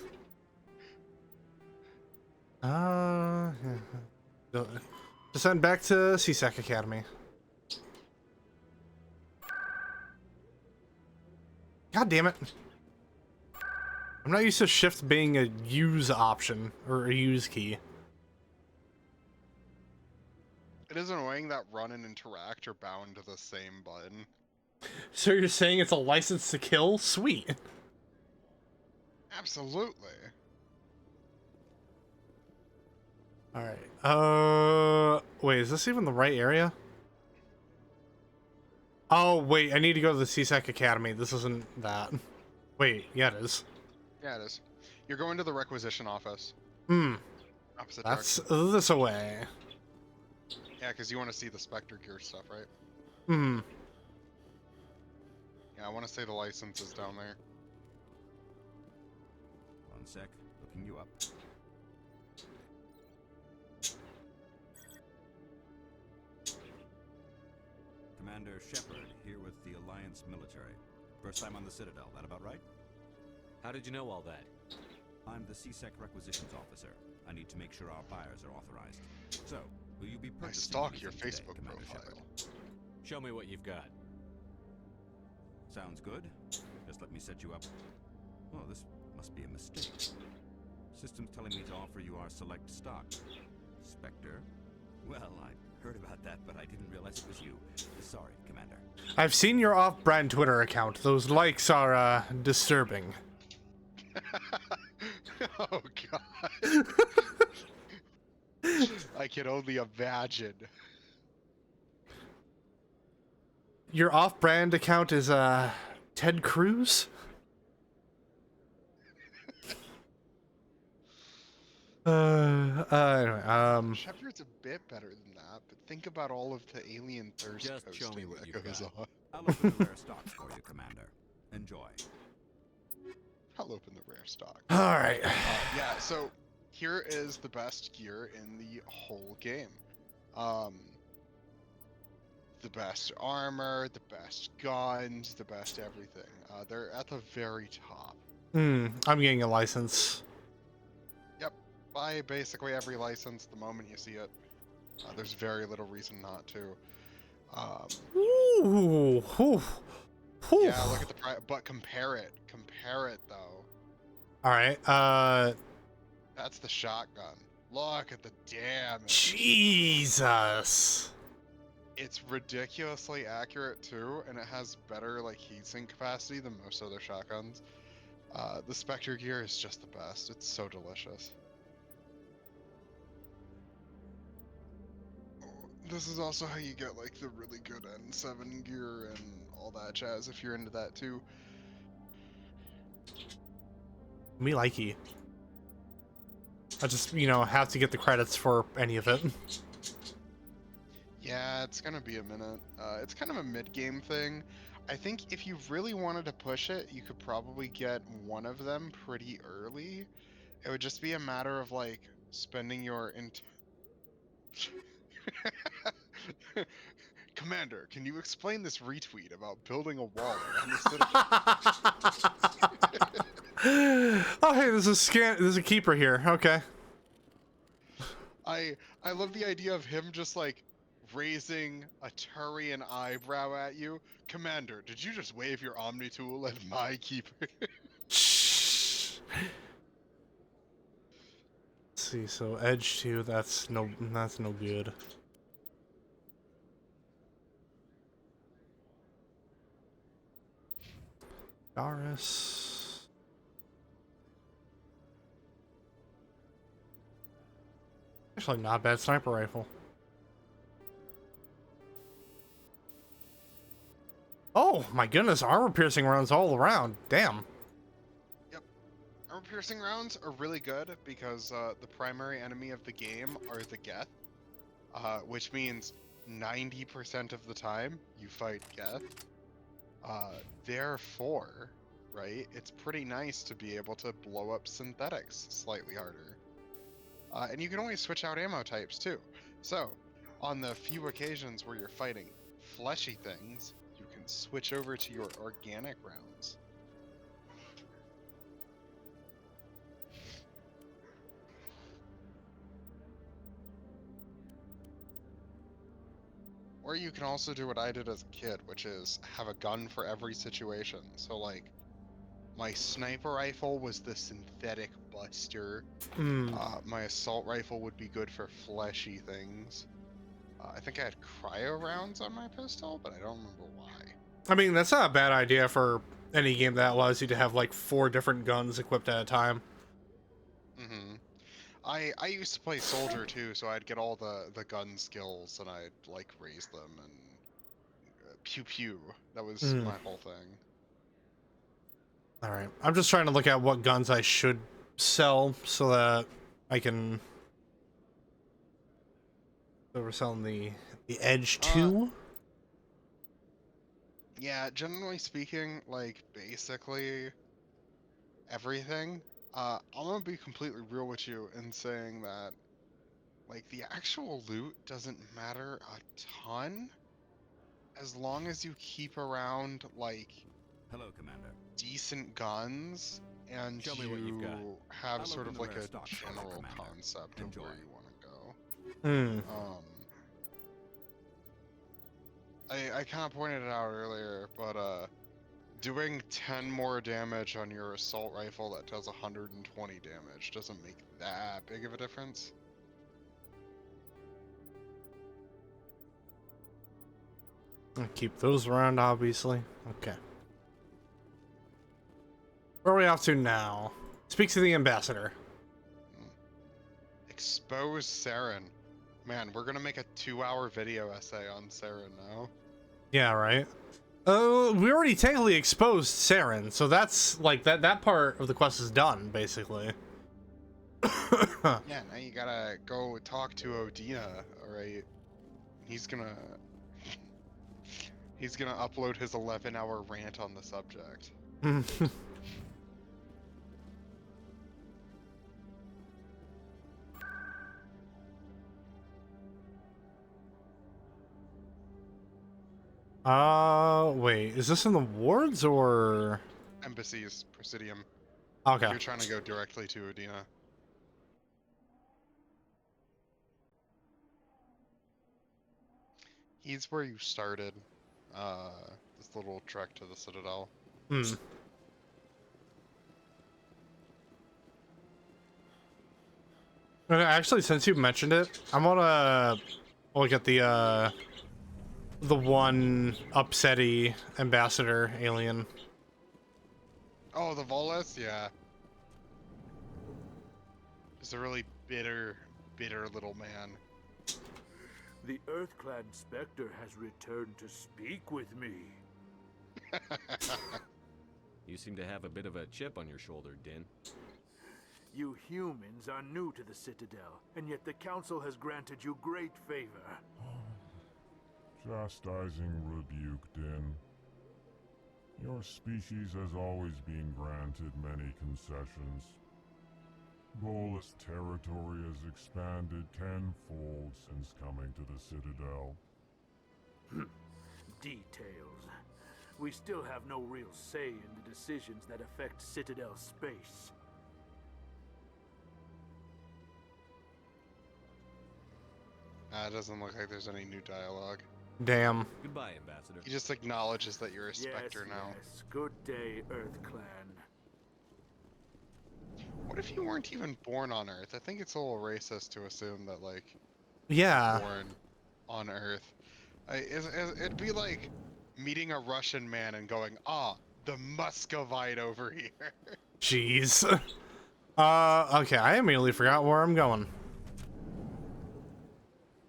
Just send back to C-Sec Academy. God damn it. I'm not used to shift being a use option or a use key. It is annoying that run and interact are bound to the same button. So you're saying it's a license to kill? Sweet. Absolutely. Alright. Wait, is this even the right area? Oh, wait, I need to go to the C-Sec Academy. This isn't that. Wait, yeah, it is. Yeah, it is. You're going to the requisition office. Opposite That's direction. this away. Yeah, because you want to see the Spectre gear stuff, right? Yeah, I want to say the license is down there. One sec, looking you up. Commander Shepard, here with the Alliance military. First time on the Citadel, that about right? How did you know all that? I'm the C-Sec Requisitions Officer. I need to make sure our buyers are authorized. So, will you be I purchasing stalk your anything today, Facebook Commander profile. Shepard? Show me what you've got. Sounds good. Just let me set you up. Oh, this Must be a mistake. System's telling me to offer you our select stock. Spectre? Well, I heard about that, but I didn't realize it was you. Sorry, Commander. I've seen your off-brand Twitter account. Those likes are disturbing. Oh god. I can only imagine. Your off-brand account is Ted Cruz? Anyway, Shepard's a bit better than that, but think about all of the alien thirst Just show me posting what that you've goes got. on. I'll open the rare stocks for you, Commander. Enjoy. I'll open the rare stock. Alright. Yeah, so here is the best gear in the whole game. The best armor, the best guns, the best everything. They're at the very top. I'm getting a license. Yep, buy basically every license the moment you see it. There's very little reason not to. Ooh, Yeah, look at the price, but compare it. Compare it though. Alright, That's the shotgun. Look at the damage. Jesus. It's ridiculously accurate too, and it has better like heatsink capacity than most other shotguns. The Spectre gear is just the best. It's so delicious. This is also how you get like the really good N7 gear and all that jazz if you're into that too. Me likey. I just, have to get the credits for any of it. Yeah, it's gonna be a minute. It's kind of a mid-game thing. I think if you really wanted to push it, you could probably get one of them pretty early. It would just be a matter of like spending your Commander, can you explain this retweet about building a wall around the city? Oh, hey, there's a keeper here. Okay. I love the idea of him just like raising a Turian eyebrow at you. Commander, did you just wave your Omni tool at my keeper? Let's see, so Edge 2, that's no good. Doris. Actually, not a bad sniper rifle. Oh my goodness, armor piercing rounds all around. Damn. Yep. Armor piercing rounds are really good because the primary enemy of the game are the Geth, which means 90% of the time you fight Geth. Therefore, right, it's pretty nice to be able to blow up synthetics slightly harder. And you can always switch out ammo types too. So, on the few occasions where you're fighting fleshy things, you can switch over to your organic rounds. Or you can also do what I did as a kid, which is have a gun for every situation. So like, my sniper rifle was the synthetic buster. My assault rifle would be good for fleshy things. I think I had cryo rounds on my pistol, but I don't remember why. I mean, that's not a bad idea for any game that allows you to have like 4 different guns equipped at a time. Mm-hmm. I used to play soldier too, so I'd get all the gun skills and I'd like raise them and pew pew. That was my whole thing. All right, I'm just trying to look at what guns I should sell so that I can. So we're selling the Edge 2. Yeah, generally speaking, like basically everything. I'm gonna be completely real with you in saying that, like, the actual loot doesn't matter a ton, as long as you keep around like Hello, Commander. decent guns and Show me what you've got. have I'll sort open of the like rare a stock for you, general Commander. concept Enjoy. of where you want to go. I kind of pointed it out earlier, but Doing 10 more damage on your assault rifle that does 120 damage doesn't make that big of a difference. I'll keep those around, obviously. Okay. Where are we off to now? Speak to the ambassador. Expose Saren. Man, we're gonna make a 2-hour video essay on Saren now. Yeah, right. We already technically exposed Saren, so that's like that part of the quest is done, basically. Yeah, now you gotta go talk to Odina, alright? He's gonna upload his 11-hour rant on the subject. Wait, is this in the wards or Embassy's Presidium. Okay. You're trying to go directly to Odina. He's where you started. This little trek to the Citadel. Actually, since you mentioned it, I'm gonna look at the one upsetty ambassador alien. Oh, the Volus? Yeah. He's a really bitter little man. The EarthClan Spectre has returned to speak with me. You seem to have a bit of a chip on your shoulder, Din. You humans are new to the Citadel, and yet the Council has granted you great favor. Chastising rebuke, Din. Your species has always been granted many concessions. Volus territory has expanded tenfold since coming to the Citadel. Details. We still have no real say in the decisions that affect Citadel space. It doesn't look like there's any new dialogue. Damn. Goodbye, Ambassador. He just acknowledges that you're a Spectre now. Yes. Good day, EarthClan. What if you weren't even born on Earth? I think it's a little racist to assume that, like, Yeah. born on Earth. It'd be like meeting a Russian man and going, the Muscovite over here. Jeez. Okay, I immediately forgot where I'm going.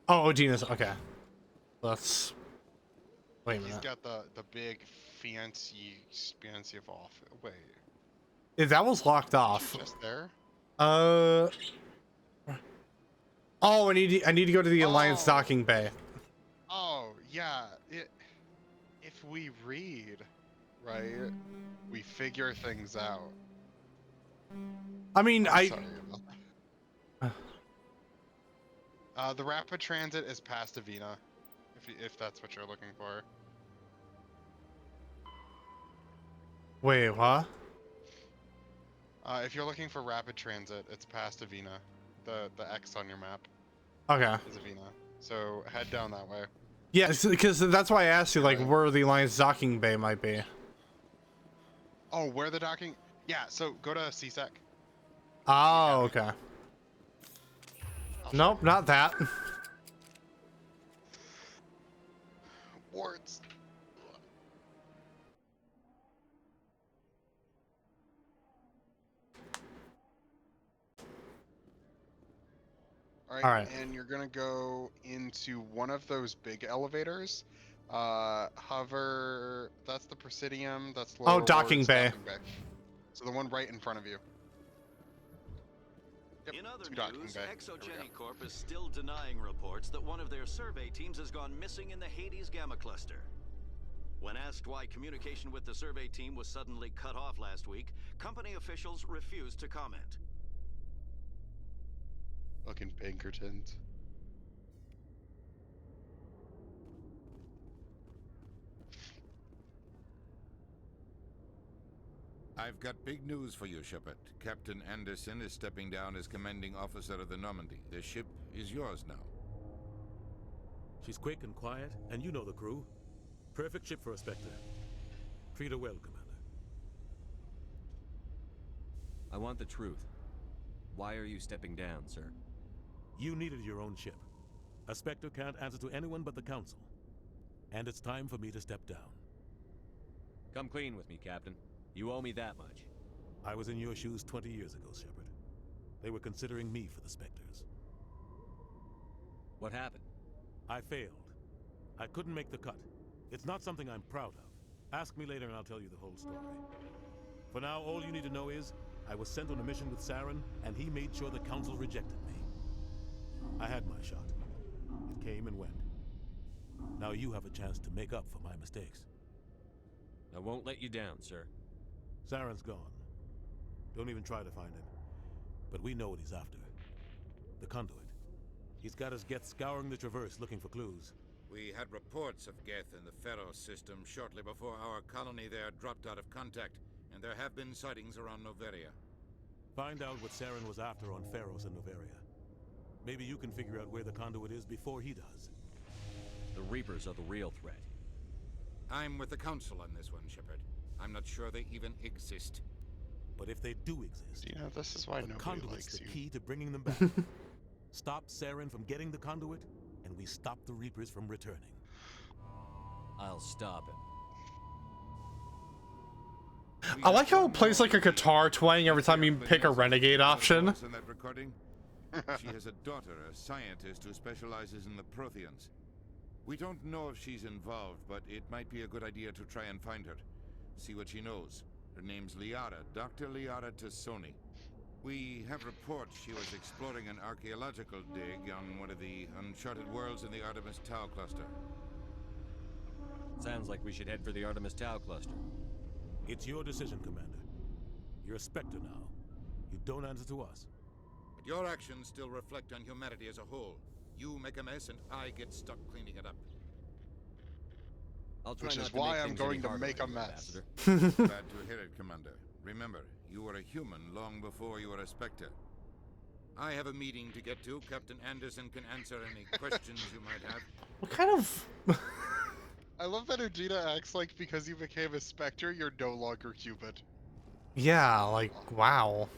Oh, Odina's okay. Let's wait a minute. He's got the big fancy off. Wait. That was locked off. Just there? Oh, I need to go to the Alliance docking bay. Oh, yeah. If we read, right, we figure things out. I mean, Sorry about that. The rapid transit is past Avina, if that's what you're looking for. Wait, what? If you're looking for rapid transit, it's past Avina. The X on your map. Okay. Is Avina. So head down that way. Yeah, because that's why I asked you, like, where the Alliance docking bay might be. Oh, where the docking? Yeah, so go to CSEC. Oh, okay. Nope, not that. Wards. All right, and you're gonna go into one of those big elevators. Hover. That's the Presidium. That's lower docking wards, bay. Docking bay. So the one right in front of you. Yep, In other docking news, bay. There we Exogeny go. Corp is still denying reports that one of their survey teams has gone missing in the Hades Gamma Cluster. When asked why communication with the survey team was suddenly cut off last week, company officials refused to comment. Fucking Pinkertons. I've got big news for you, Shepard. Captain Anderson is stepping down as commanding officer of the Normandy. The ship is yours now. She's quick and quiet, and you know the crew. Perfect ship for a Spectre. Treat her well, Commander. I want the truth. Why are you stepping down, sir? You needed your own ship. A Spectre can't answer to anyone but the Council. And it's time for me to step down. Come clean with me, Captain. You owe me that much. I was in your shoes 20 years ago, Shepard. They were considering me for the Spectres. What happened? I failed. I couldn't make the cut. It's not something I'm proud of. Ask me later and I'll tell you the whole story. For now, all you need to know is, I was sent on a mission with Saren, and he made sure the Council rejected me. I had my shot. It came and went. Now you have a chance to make up for my mistakes. I won't let you down, sir. Saren's gone. Don't even try to find him. But we know what he's after. The conduit. He's got his Geth scouring the Traverse looking for clues. We had reports of Geth in the Pharaoh system shortly before our colony there dropped out of contact, and there have been sightings around Noveria. Find out what Saren was after on Pharos and Noveria. Maybe you can figure out where the conduit is before he does. The Reapers are the real threat. I'm with the Council on this one, Shepard. I'm not sure they even exist. But if they do exist, You know, this is why the nobody conduit's likes the you. key to bringing them back. Stop Saren from getting the conduit, and we stop the Reapers from returning. I'll stop him. I like how it plays like a guitar twang every time you pick a renegade option. In that recording, she has a daughter, a scientist who specializes in the Protheans. We don't know if she's involved, but it might be a good idea to try and find her. See what she knows. Her name's Liara, Dr. Liara Tassoni. We have reports she was exploring an archaeological dig on one of the uncharted worlds in the Artemis Tau cluster. Sounds like we should head for the Artemis Tau cluster. It's your decision, Commander. You're a Spectre now. You don't answer to us. But your actions still reflect on humanity as a whole. You make a mess and I get stuck cleaning it up. I'll try Which not is to why make I'm things going any to harder make on a you, mess. Ambassador. Glad to hear it, Commander. Remember, you were a human long before you were a Spectre. I have a meeting to get to. Captain Anderson can answer any questions you might have. What kind of... I love that Ujita acts like because you became a Spectre, you're no longer Cupid. Yeah, like, wow.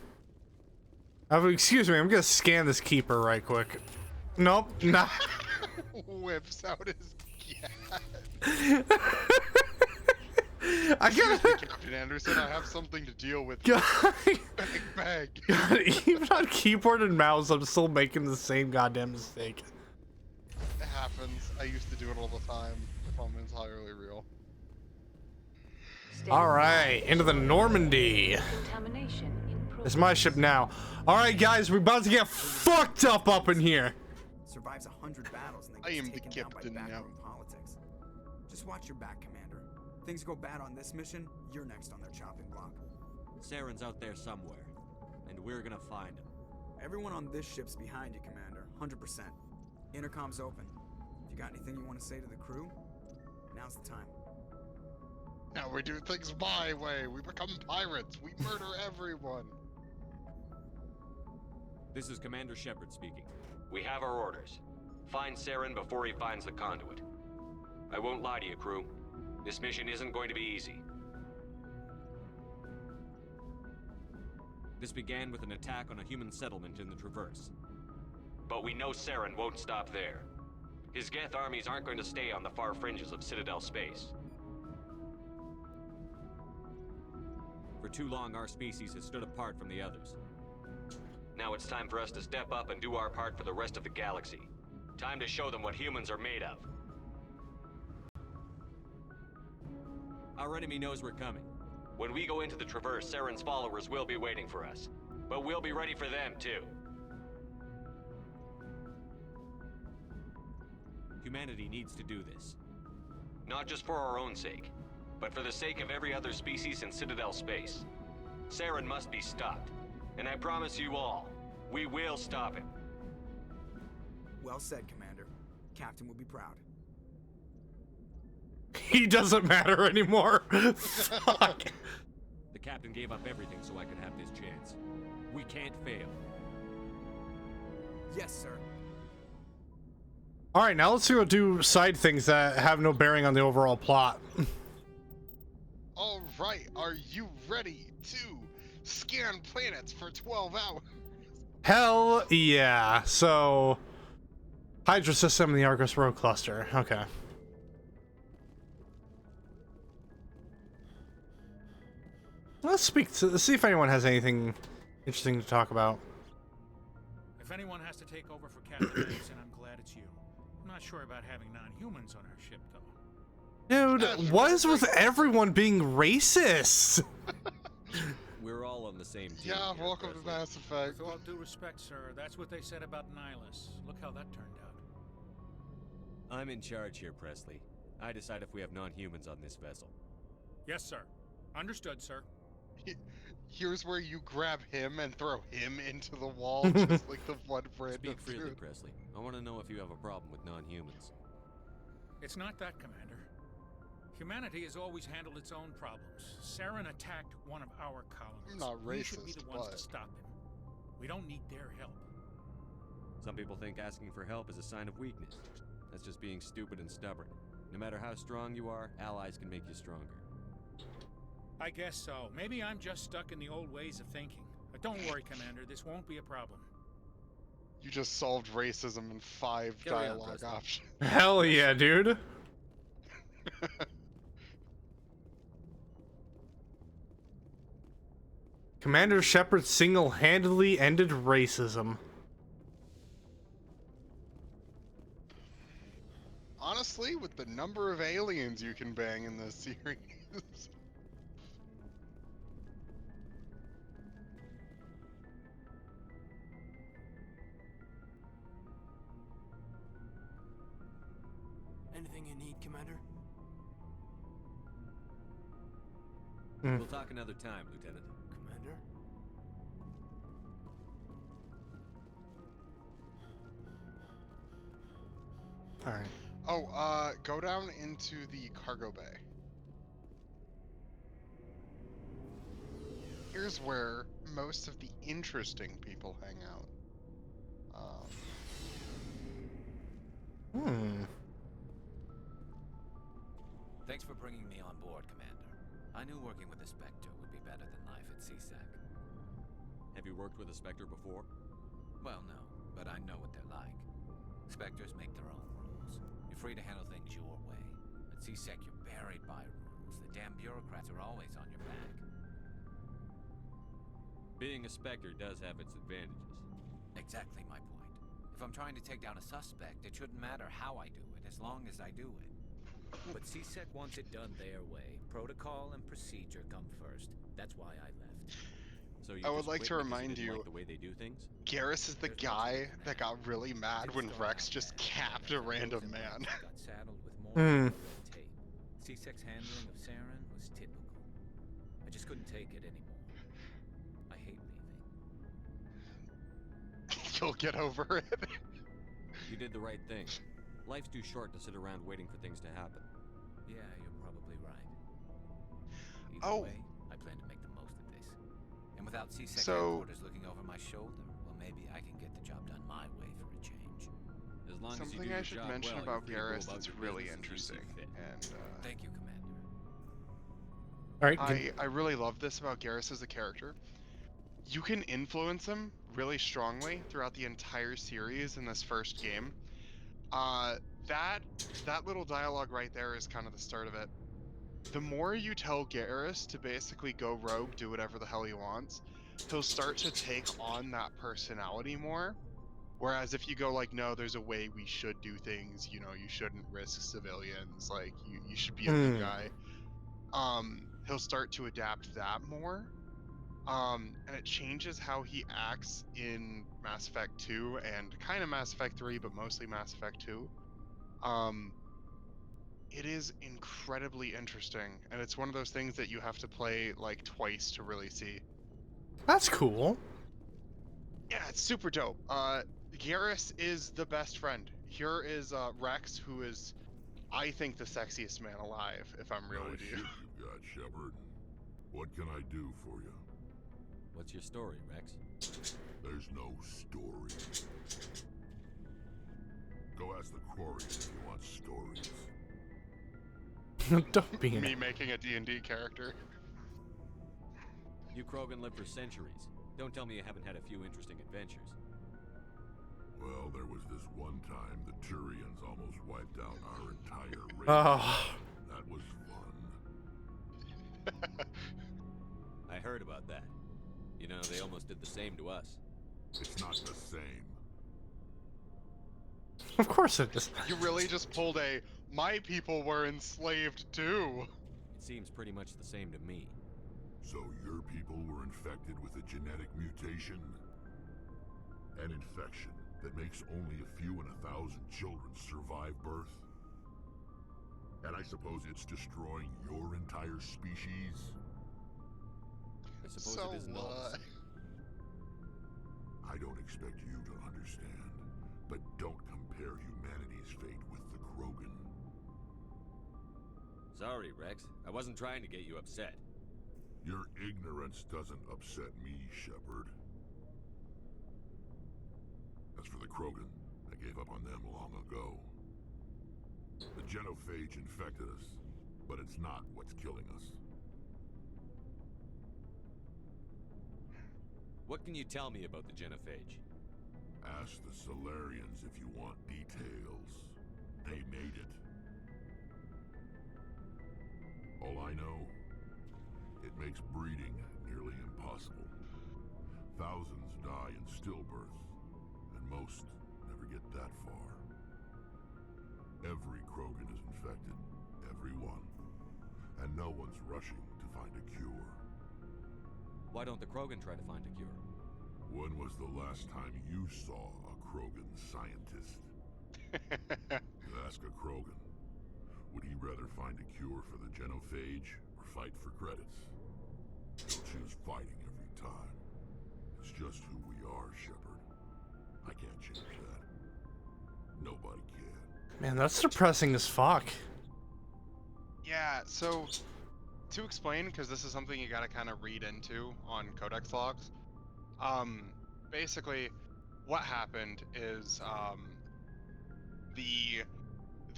Excuse me, I'm gonna scan this keeper right quick. Nope, nah. Whips out his cat. Excuse me, Captain Anderson, I have something to deal with. God. Bag. God, even on keyboard and mouse, I'm still making the same goddamn mistake. It happens. I used to do it all the time, if I'm entirely real. Alright, into the Normandy. It's my ship now. Alright guys, we're about to get fucked up in here. Survives 100 battles and I then am gets the taken down by captain now. backroom politics. Just watch your back, Commander. Things go bad on this mission, you're next on their chopping block. Saren's out there somewhere, and we're gonna find him. Everyone on this ship's behind you, Commander. 100%. Intercom's open. If you got anything you want to say to the crew, now's the time. Now we do things my way. We become pirates. We murder everyone. This is Commander Shepard speaking. We have our orders. Find Saren before he finds the conduit. I won't lie to you, crew. This mission isn't going to be easy. This began with an attack on a human settlement in the Traverse. But we know Saren won't stop there. His Geth armies aren't going to stay on the far fringes of Citadel space. For too long, our species has stood apart from the others. Now it's time for us to step up and do our part for the rest of the galaxy. Time to show them what humans are made of. Our enemy knows we're coming. When we go into the Traverse, Saren's followers will be waiting for us. But we'll be ready for them, too. Humanity needs to do this. Not just for our own sake, but for the sake of every other species in Citadel space. Saren must be stopped. And I promise you all, we will stop him. Well said, Commander. Captain will be proud. He doesn't matter anymore. Fuck. The captain gave up everything so I could have this chance. We can't fail. Yes, sir. Alright, now let's go do side things that have no bearing on the overall plot. All right, are you ready to scan planets for 12 hours. Hell yeah. So, Hydra system and the Argus Rogue cluster. Okay. Let's see if anyone has anything interesting to talk about. If anyone has to take over for Captain Anderson, I'm glad it's you. I'm not sure about having non-humans on our ship, though. Dude, what is with everyone being racist? We're all on the same team. Yeah, here, welcome Presley. to Mass Effect. With all due respect, sir, that's what they said about Nihilus. Look how that turned out. I'm in charge here, Presley. I decide if we have non-humans on this vessel. Yes, sir. Understood, sir. Here's where you grab him and throw him into the wall, just like the one brand Speak of freely, truth. Presley. I want to know if you have a problem with non-humans. It's not that, Commander. Humanity has always handled its own problems. Saren attacked one of our colonies. I'm not We should be racist, the ones but- to stop him. We don't need their help. Some people think asking for help is a sign of weakness. That's just being stupid and stubborn. No matter how strong you are, allies can make you stronger. I guess so. Maybe I'm just stuck in the old ways of thinking. But don't worry, Commander. This won't be a problem. You just solved racism in 5 Carry on, dialogue Presley. options. Hell yeah, dude. Commander Shepard single-handedly ended racism. Honestly, with the number of aliens you can bang in this series. Anything you need, Commander? We'll talk another time, Lieutenant. Commander? Alright. Oh, go down into the cargo bay. Here's where most of the interesting people hang out. Thanks for bringing me on board, Commander. I knew working with a Spectre would be better than life at CSEC. Have you worked with a Spectre before? Well, no, but I know what they're like. Spectres make their own rules. You're free to handle things your way. At CSEC, you're buried by rules. The damn bureaucrats are always on your back. Being a Spectre does have its advantages. Exactly my point. If I'm trying to take down a suspect, it shouldn't matter how I do it, as long as I do it. But CSEC wants it done their way. Protocol and procedure come first. That's why I left. So you I would just like quit to because remind didn't you, like the way they do things? Garrus is the guy that got really mad when Rex just capped a random man. Got saddled with more red tape. CSEC's handling of Saren was typical. I just couldn't take it anymore. I hate leaving. You'll get over it. You did the right thing. Life's too short to sit around waiting for things to happen. Yeah, you're probably right. Either Oh. way, I plan to make the most of this. And without CSEC So- headquarters looking over my shoulder, well, maybe I can get the job done my way for a change. As long as you do Something your I should job mention well, about you're free to go Garrus about that's your really business as you see interesting, fit. and Thank you, Commander. Alright. I really love this about Garrus as a character. You can influence him really strongly throughout the entire series in this first game. That little dialogue right there is kind of the start of it. The more you tell Garrus to basically go rogue, do whatever the hell he wants, he'll start to take on that personality more. Whereas if you go like, no, there's a way we should do things, you know, you shouldn't risk civilians, like you should be a good guy. He'll start to adapt that more. And it changes how he acts in Mass Effect 2 and kind of Mass Effect 3, but mostly Mass Effect 2. It is incredibly interesting, and it's one of those things that you have to play like twice to really see. That's cool. Yeah, it's super dope. Garrus is the best friend. Here is Rex, who is, I think, the sexiest man alive, if I'm real Nice with you. ship you've got, Shepard. What can I do for you? What's your story, Rex? There's no story. Go ask the Quarry if you want stories. Don't be Me making a D&D character. You Krogan live for centuries. Don't tell me you haven't had a few interesting adventures. Well, there was this one time the Turians almost wiped out our entire race. Oh. That was fun. I heard about that. You know, they almost did the same to us. It's not the same. Of course it is. You really just pulled a, my people were enslaved too. It seems pretty much the same to me. So your people were infected with a genetic mutation? An infection that makes only a few in 1,000 children survive birth? And I suppose it's destroying your entire species? I suppose it is not. I don't expect you to understand, but don't compare humanity's fate with the Krogan. Sorry, Rex. I wasn't trying to get you upset. Your ignorance doesn't upset me, Shepard. As for the Krogan, I gave up on them long ago. The genophage infected us, but it's not what's killing us. What can you tell me about the genophage? Ask the Solarians if you want details. They made it. All I know, it makes breeding nearly impossible. Thousands die in stillbirth, and most never get that far. Every Krogan is infected, every one, and no one's rushing to find a cure. Why don't the Krogan try to find a cure? When was the last time you saw a Krogan scientist? You ask a Krogan, would he rather find a cure for the genophage or fight for credits? He'll choose fighting every time. It's just who we are, Shepard. I can't change that. Nobody can. Man, that's depressing as fuck. Yeah, so to explain, because this is something you gotta kind of read into on Codex logs. Basically, what happened is the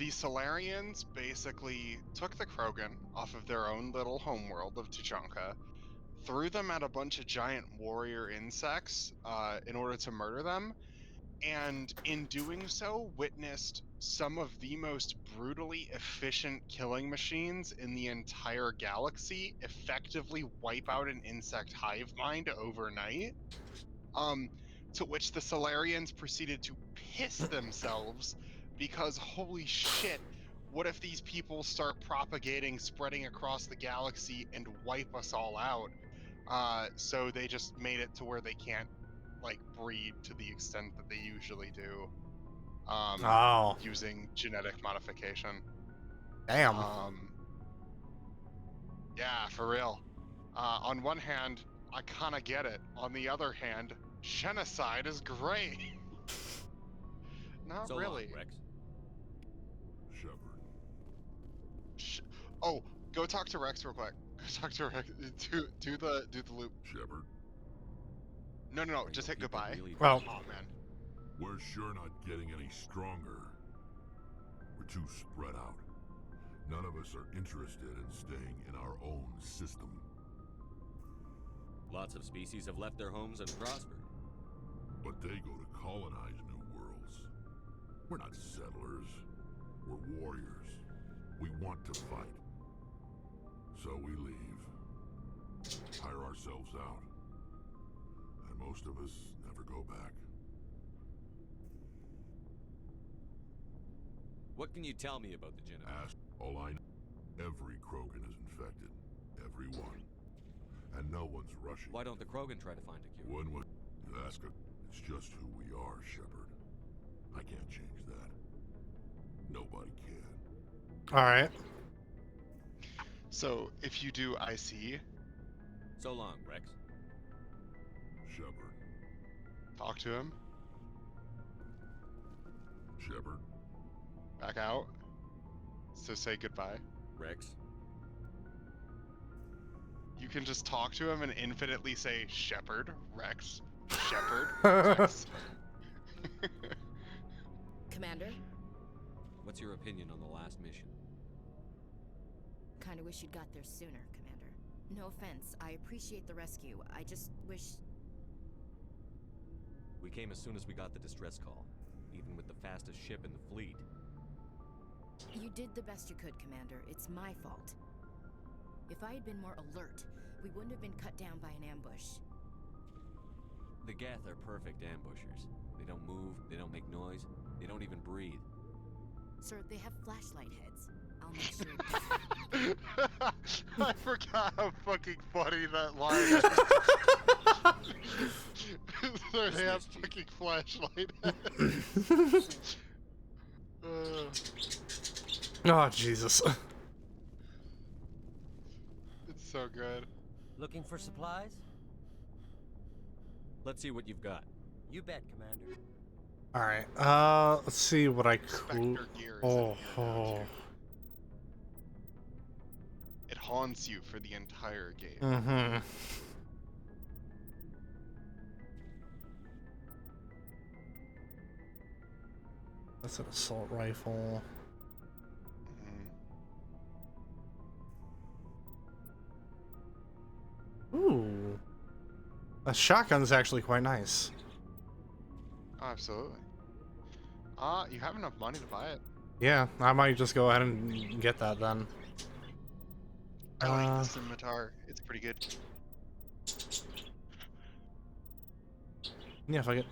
Solarians basically took the Krogan off of their own little homeworld of Tuchanka, threw them at a bunch of giant warrior insects in order to murder them, and in doing so witnessed some of the most brutally efficient killing machines in the entire galaxy effectively wipe out an insect hive mind overnight. To which the Solarians proceeded to piss themselves because holy shit, what if these people start propagating, spreading across the galaxy and wipe us all out? So they just made it to where they can't like breed to the extent that they usually do. Using genetic modification. Damn. Yeah, for real. On one hand, I kind of get it. On the other hand, genocide is great. Not so really. Long, Rex. Shepard. Oh, go talk to Rex real quick. Go talk to Rex. Do the loop. Shepard. No. Just hit goodbye. Really well. Oh man. We're sure not getting any stronger. We're too spread out. None of us are interested in staying in our own system. Lots of species have left their homes and prospered. But they go to colonize new worlds. We're not settlers. We're warriors. We want to fight. So we leave. Hire ourselves out. And most of us never go back. What can you tell me about the genophage? Ask. All I know, every Krogan is infected. Every one. And no one's rushing. Why don't the Krogan try to find a cure? When would you ask a... It's just who we are, Shepard. I can't change that. Nobody can. Alright. So, if you do IC... So long, Rex. Shepard. Talk to him. Shepard. Back out. So say goodbye. Rex. You can just talk to him and infinitely say Shepard, Rex, Shepard, Rex. Commander? What's your opinion on the last mission? Kinda wish you'd got there sooner, Commander. No offense. I appreciate the rescue. I just wish... We came as soon as we got the distress call, even with the fastest ship in the fleet. You did the best you could, Commander. It's my fault. If I had been more alert, we wouldn't have been cut down by an ambush. The Geth are perfect ambushers. They don't move, they don't make noise, they don't even breathe. Sir, they have flashlight heads. I'll make sure... I forgot how fucking funny that line is. Sir, they have fucking flashlight heads. Oh, Jesus. It's so good. Looking for supplies? Let's see what you've got. You bet, Commander. Alright, let's see what I could... Oh. It haunts you for the entire game. Mm-hmm. That's an assault rifle. Ooh. A shotgun's actually quite nice. Oh, absolutely. You have enough money to buy it. Yeah, I might just go ahead and get that then. I like the scimitar. It's pretty good. Yeah, fuck it.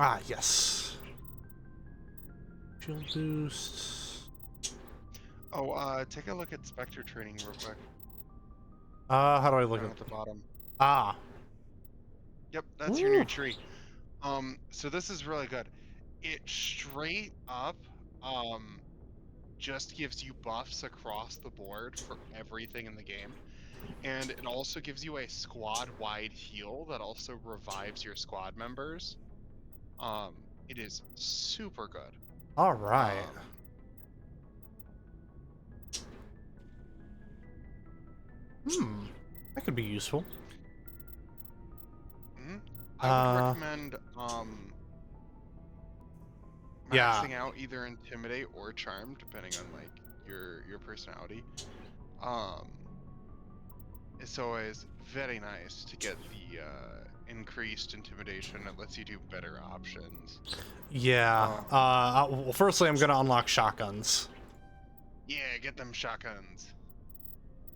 Ah, yes. Shield boost. Oh, take a look at Spectre training real quick. How do I look Down at the bottom? Ah. Yep, that's your new tree. So this is really good. It straight up, just gives you buffs across the board for everything in the game. And it also gives you a squad-wide heal that also revives your squad members. It is super good. All right. That could be useful. I would recommend maxing out either Intimidate or Charm, depending on like your personality. It's always very nice to get the increased intimidation. It lets you do better options. Yeah. Well, firstly, I'm gonna unlock shotguns. Yeah, get them shotguns.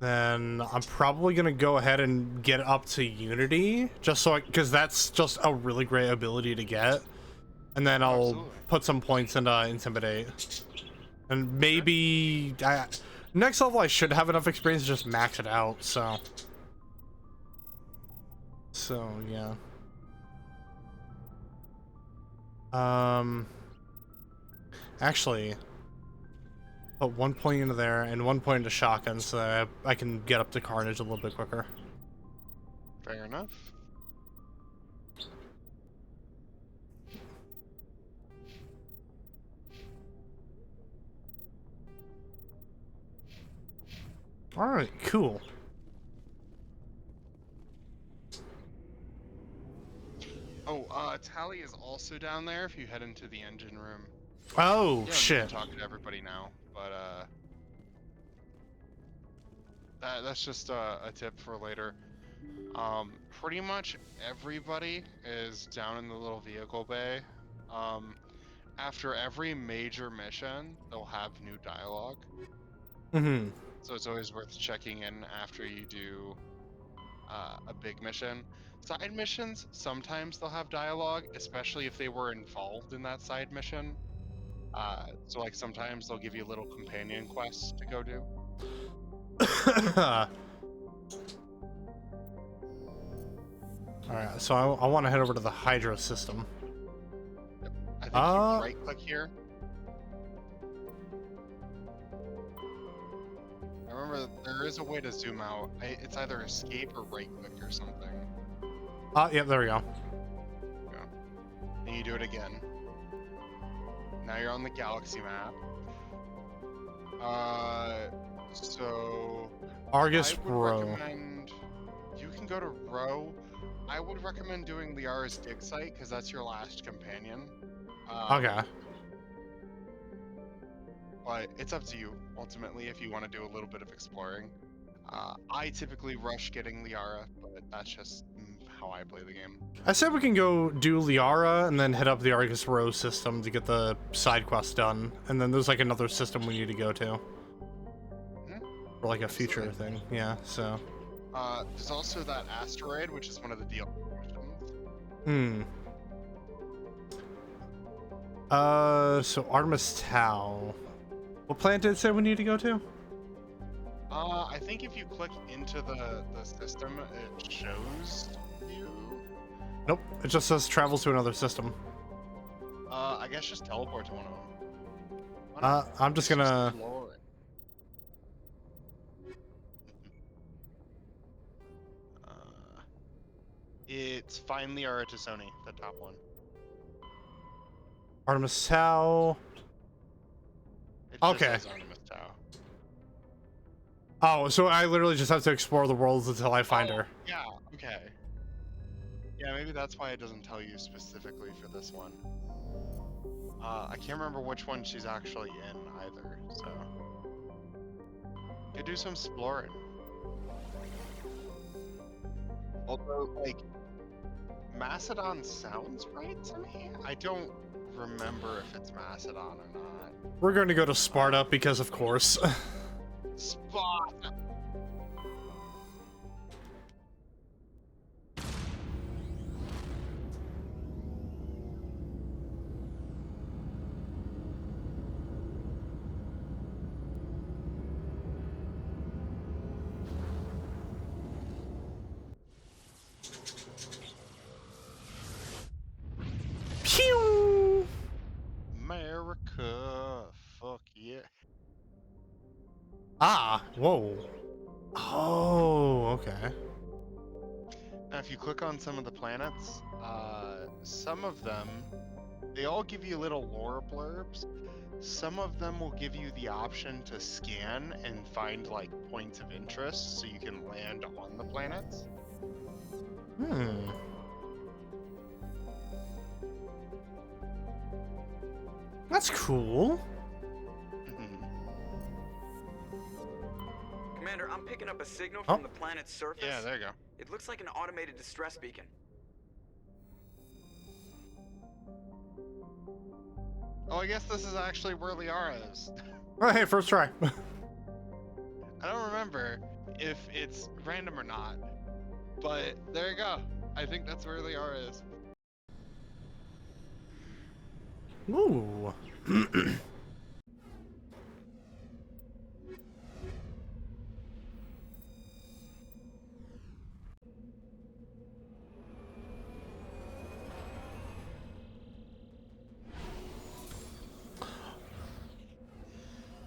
Then I'm probably gonna go ahead and get up to Unity, just so because that's just a really great ability to get. And then I'll put some points into Intimidate. And maybe next level I should have enough experience to just max it out. So yeah. Actually, put 1 point into there and 1 point into shotgun so that I can get up to Carnage a little bit quicker. Fair enough. All right, cool. Oh, Tally is also down there if you head into the engine room. Oh, yeah, shit. I'm talking to everybody now, but that's just a tip for later. Pretty much everybody is down in the little vehicle bay. After every major mission, they'll have new dialogue. Mm-hmm. So it's always worth checking in after you do a big mission. Side missions, sometimes they'll have dialogue, especially if they were involved in that side mission. So like sometimes they'll give you little companion quests to go do. Alright, so I want to head over to the Hydra system. Yep. I think you right click here. I remember there is a way to zoom out. It's either escape or right click or something. Yep, there we go. And you do it again. Now you're on the galaxy map. So Argus I would Row. recommend you can go to Row. I would recommend doing Liara's dig site because that's your last companion. Okay. But it's up to you ultimately if you want to do a little bit of exploring. I typically rush getting Liara, but that's just how I play the game. I said we can go do Liara and then hit up the Argus Row system to get the side quest done. And then there's like another system we need to go to. For like a future thing. Yeah, so. There's also that asteroid, which is one of the DLC missions. So Artemis Tau. What planet did it say we need to go to? I think if you click into the system, it shows you. Nope, it just says travels to another system. I guess just teleport to one of them. I'm just gonna. It's Find Liara to Sony, the top one. Artemis Tau. It Okay. just says Artemis Tau. Oh, so I literally just have to explore the world until I find her. Yeah, okay. Yeah, maybe that's why it doesn't tell you specifically for this one. I can't remember which one she's actually in either, so. Could do some exploring. Although, like, Macedon sounds right to me. I don't remember if it's Macedon or not. We're going to go to Sparta because, of course. Sparta! Pew! America, fuck yeah. Ah, whoa. Oh, okay. Now, if you click on some of the planets, some of them, they all give you little lore blurbs. Some of them will give you the option to scan and find, like, points of interest so you can land on the planets. That's cool. Commander, I'm picking up a signal from the planet's surface. Yeah, there you go. It looks like an automated distress beacon. Oh, I guess this is actually where Liara is. Oh, hey, first try. I don't remember if it's random or not, but there you go. I think that's where Liara is. Ooh.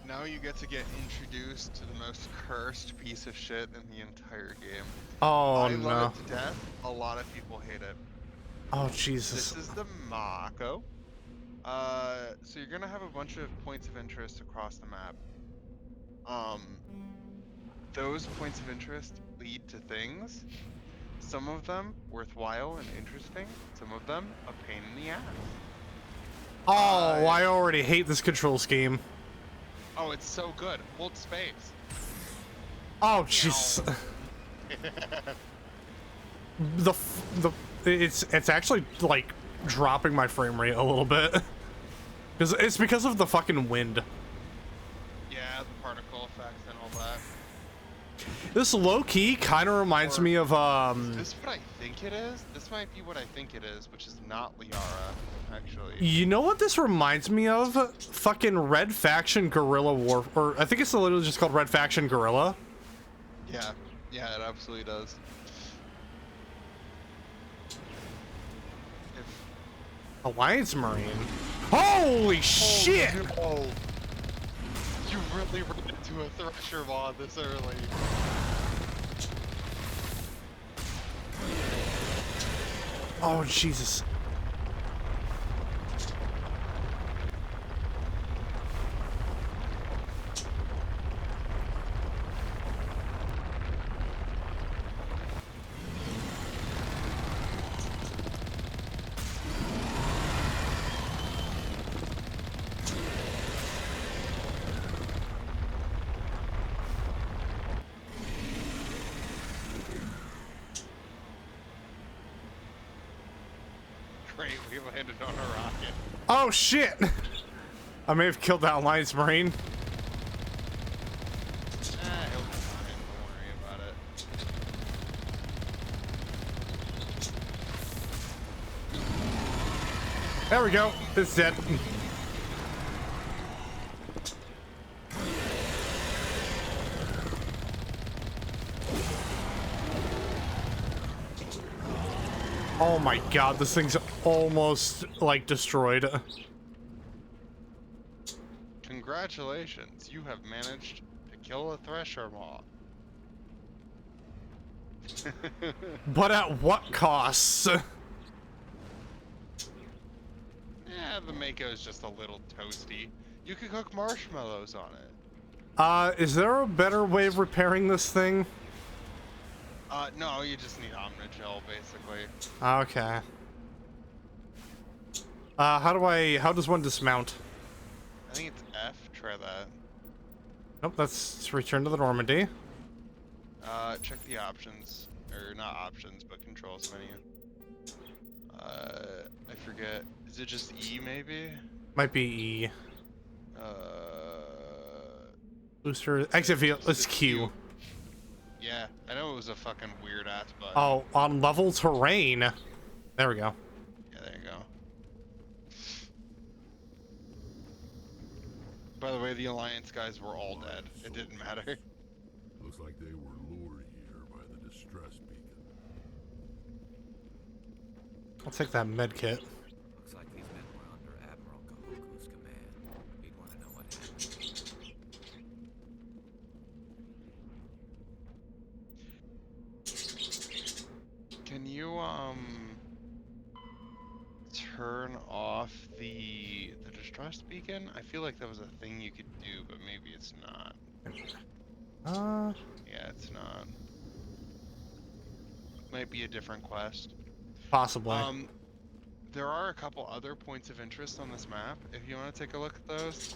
Now you get to get introduced to the most cursed piece of shit in the entire game. Oh, I no. love it to death. A lot of people hate it. Oh, Jesus. This is the Mako. So you're gonna have a bunch of points of interest across the map. Those points of interest lead to things. Some of them worthwhile and interesting. Some of them a pain in the ass. Oh, I already hate this control scheme. Oh, it's so good. Hold space. Oh, jeez. It's actually like dropping my frame rate a little bit. Because it's because of the fucking wind. Yeah, the particle effects and all that. This low key kind of reminds me of Is this what I think it is? This might be what I think it is, which is not Liara, actually. You know what this reminds me of? Fucking Red Faction Guerrilla War, or I think it's literally just called Red Faction Guerrilla. Yeah, yeah, it absolutely does. Alliance Marine. Holy shit! No. You really ran into a Thresher mod this early. Oh, Jesus. great. We landed on a rocket. Oh shit! I may have killed that Alliance Marine. He'll be fine. Don't worry about it. There we go. It's dead. Oh my god, this thing's almost like destroyed. Congratulations, you have managed to kill a Thresher Maw. But at what cost? Yeah, the Mako is just a little toasty. You could cook marshmallows on it. Is there a better way of repairing this thing? No, you just need Omnigel, basically. Okay. How does one dismount? I think it's F, try that. Nope, that's return to the Normandy. Check the options, or not options, but controls menu. I forget, is it just E, maybe? Might be E. Booster, exit field, it's Q. Yeah, I know it was a fucking weird ass button. Oh, on level terrain. There we go. Yeah, there you go. By the way, the Alliance guys were all dead. It didn't matter. Looks like they were lured here by the distress beacon. I'll take that med kit. Looks like these men were under Admiral Kahuku's command. He'd want to know what happened. Can you turn off the distress beacon? I feel like that was a thing you could do, but maybe it's not. Yeah, it's not. Might be a different quest. Possibly. There are a couple other points of interest on this map, if you want to take a look at those.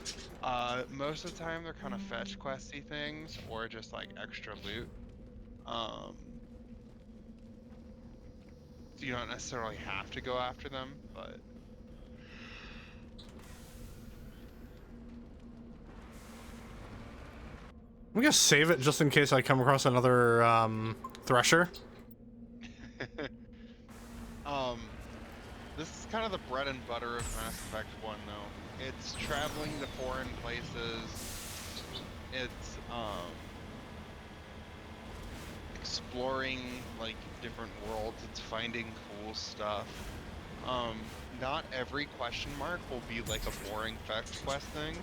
Most of the time they're kind of fetch questy things, or just like extra loot. So you don't necessarily have to go after them, but... I'm gonna save it just in case I come across another Thresher. This is kind of the bread and butter of Mass Effect 1, though. It's traveling to foreign places. It's exploring like different worlds. It's finding cool stuff. Not every question mark will be like a boring fetch quest thing.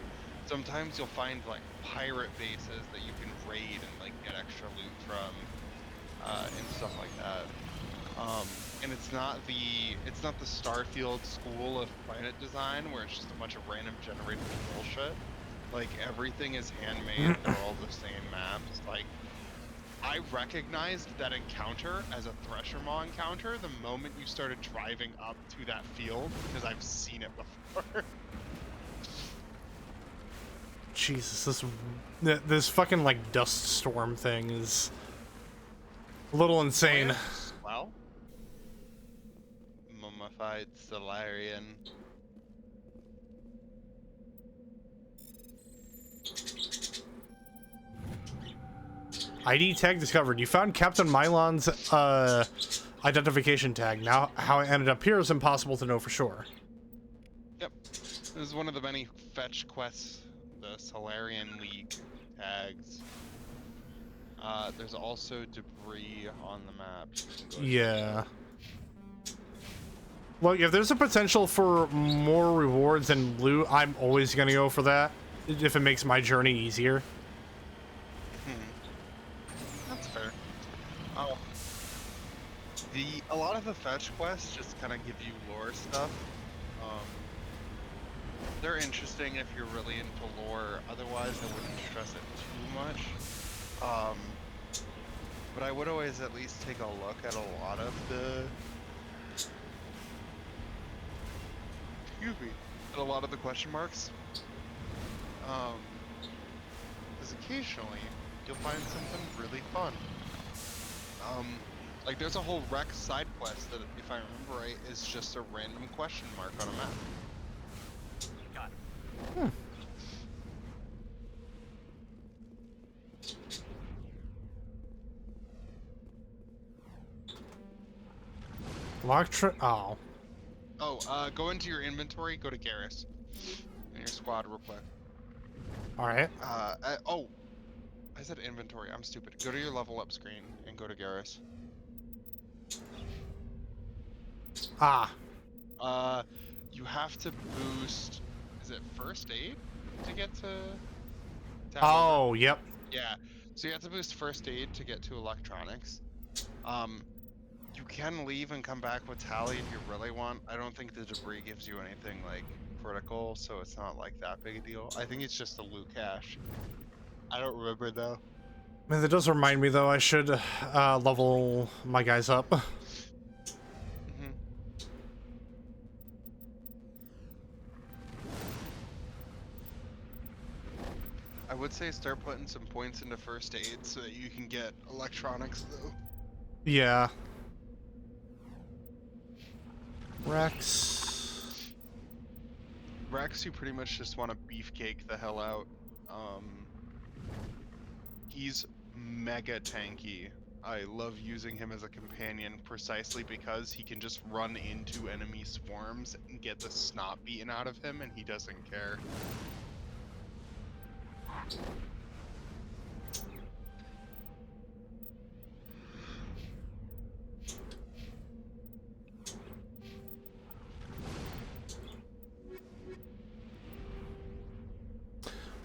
Sometimes you'll find like pirate bases that you can raid and like get extra loot from, and stuff like that. And it's not the Starfield school of planet design where it's just a bunch of random generated bullshit. Like everything is handmade. They're all the same maps. Like I recognized that encounter as a Thresher Maw encounter the moment you started driving up to that field because I've seen it before. Jesus, this fucking like dust storm thing is a little insane. Well, mummified Solarian. ID tag discovered. You found Captain Mylon's identification tag. Now, how it ended up here is impossible to know for sure. Yep, this is one of the many fetch quests, the Solarian League tags. There's also debris on the map. Yeah. Look, if there's a potential for more rewards and loot, I'm always gonna go for that if it makes my journey easier. That's fair. A lot of the fetch quests just kind of give you lore stuff. They're interesting if you're really into lore. Otherwise, I wouldn't stress it too much. But I would always at least take a look at a lot of the... Excuse me. At a lot of the question marks. Because occasionally, you'll find something really fun. Like there's a whole Wrexed side quest quest that, if I remember right, is just a random question mark on a map. Got it. Oh. Oh, go into your inventory, go to Garrus. And your squad real quick. Alright. Oh! I said inventory, I'm stupid. Go to your level up screen and go to Garrus. Ah. You have to boost, is it first aid to get to Oh, yep. Yeah, so you have to boost first aid to get to electronics. You can leave and come back with Tally if you really want. I don't think the debris gives you anything like critical, so it's not like that big a deal. I think it's just a loot cache. I don't remember though. Man, that does remind me though, I should level my guys up. I would say start putting some points into first aid so that you can get electronics though. Yeah. Rex, you pretty much just want to beefcake the hell out. He's mega tanky. I love using him as a companion precisely because he can just run into enemy swarms and get the snot beaten out of him and he doesn't care.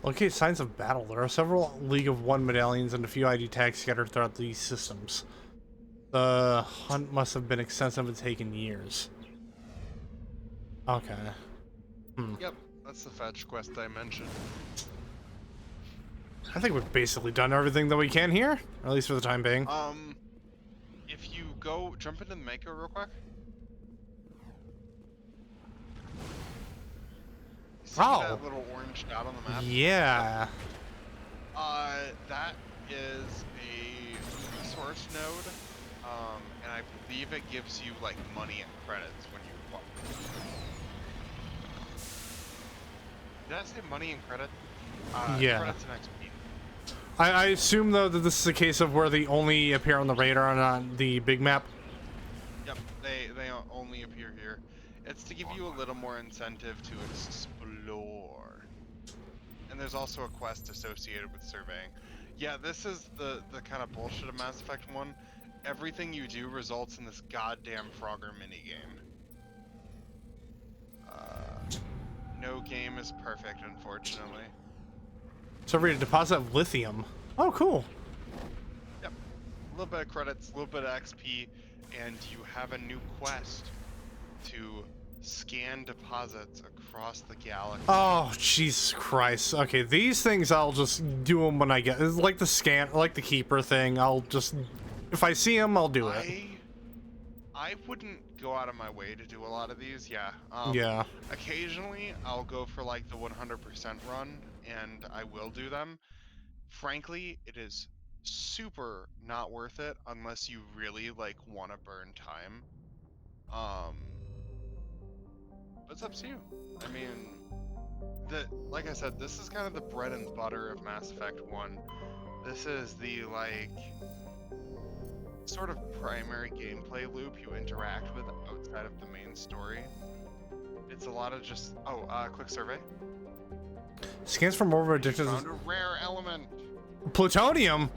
locate signs of battle. There are several League of One medallions and a few ID tags scattered throughout these systems. The hunt must have been extensive and taken years. Okay. Yep, that's the fetch quest I mentioned. I think we've basically done everything that we can here, or at least for the time being. If you go jump into the Mako real quick. See that little orange dot on the map? Yeah. That is a resource node, and I believe it gives you like money and credits when you walk. Did I say money and credit? Yeah. Credits and XP. I assume though that this is a case of where they only appear on the radar and on the big map. Yep, they only appear here. It's to give you a little more incentive to explore. And there's also a quest associated with surveying. Yeah, this is the kind of bullshit of Mass Effect 1. Everything you do results in this goddamn Frogger minigame. No game is perfect, unfortunately. So we're to deposit of lithium. Oh, cool. Yep. A little bit of credits, a little bit of XP, and you have a new quest to scan deposits across the galaxy. Oh, Jesus Christ. Okay, these things I'll just do them when I get. It's like the scan, like the keeper thing. I'll just, if I see them, I'll do it. I wouldn't go out of my way to do a lot of these. Yeah. Yeah. Occasionally, I'll go for like the 100% run, and I will do them. Frankly, it is super not worth it unless you really like want to burn time. But it's up to you. I mean, like I said, this is kind of the bread and butter of Mass Effect 1. This is the like sort of primary gameplay loop you interact with outside of the main story. It's a lot of just quick survey. Scans for more addictions. Found a rare element. Plutonium.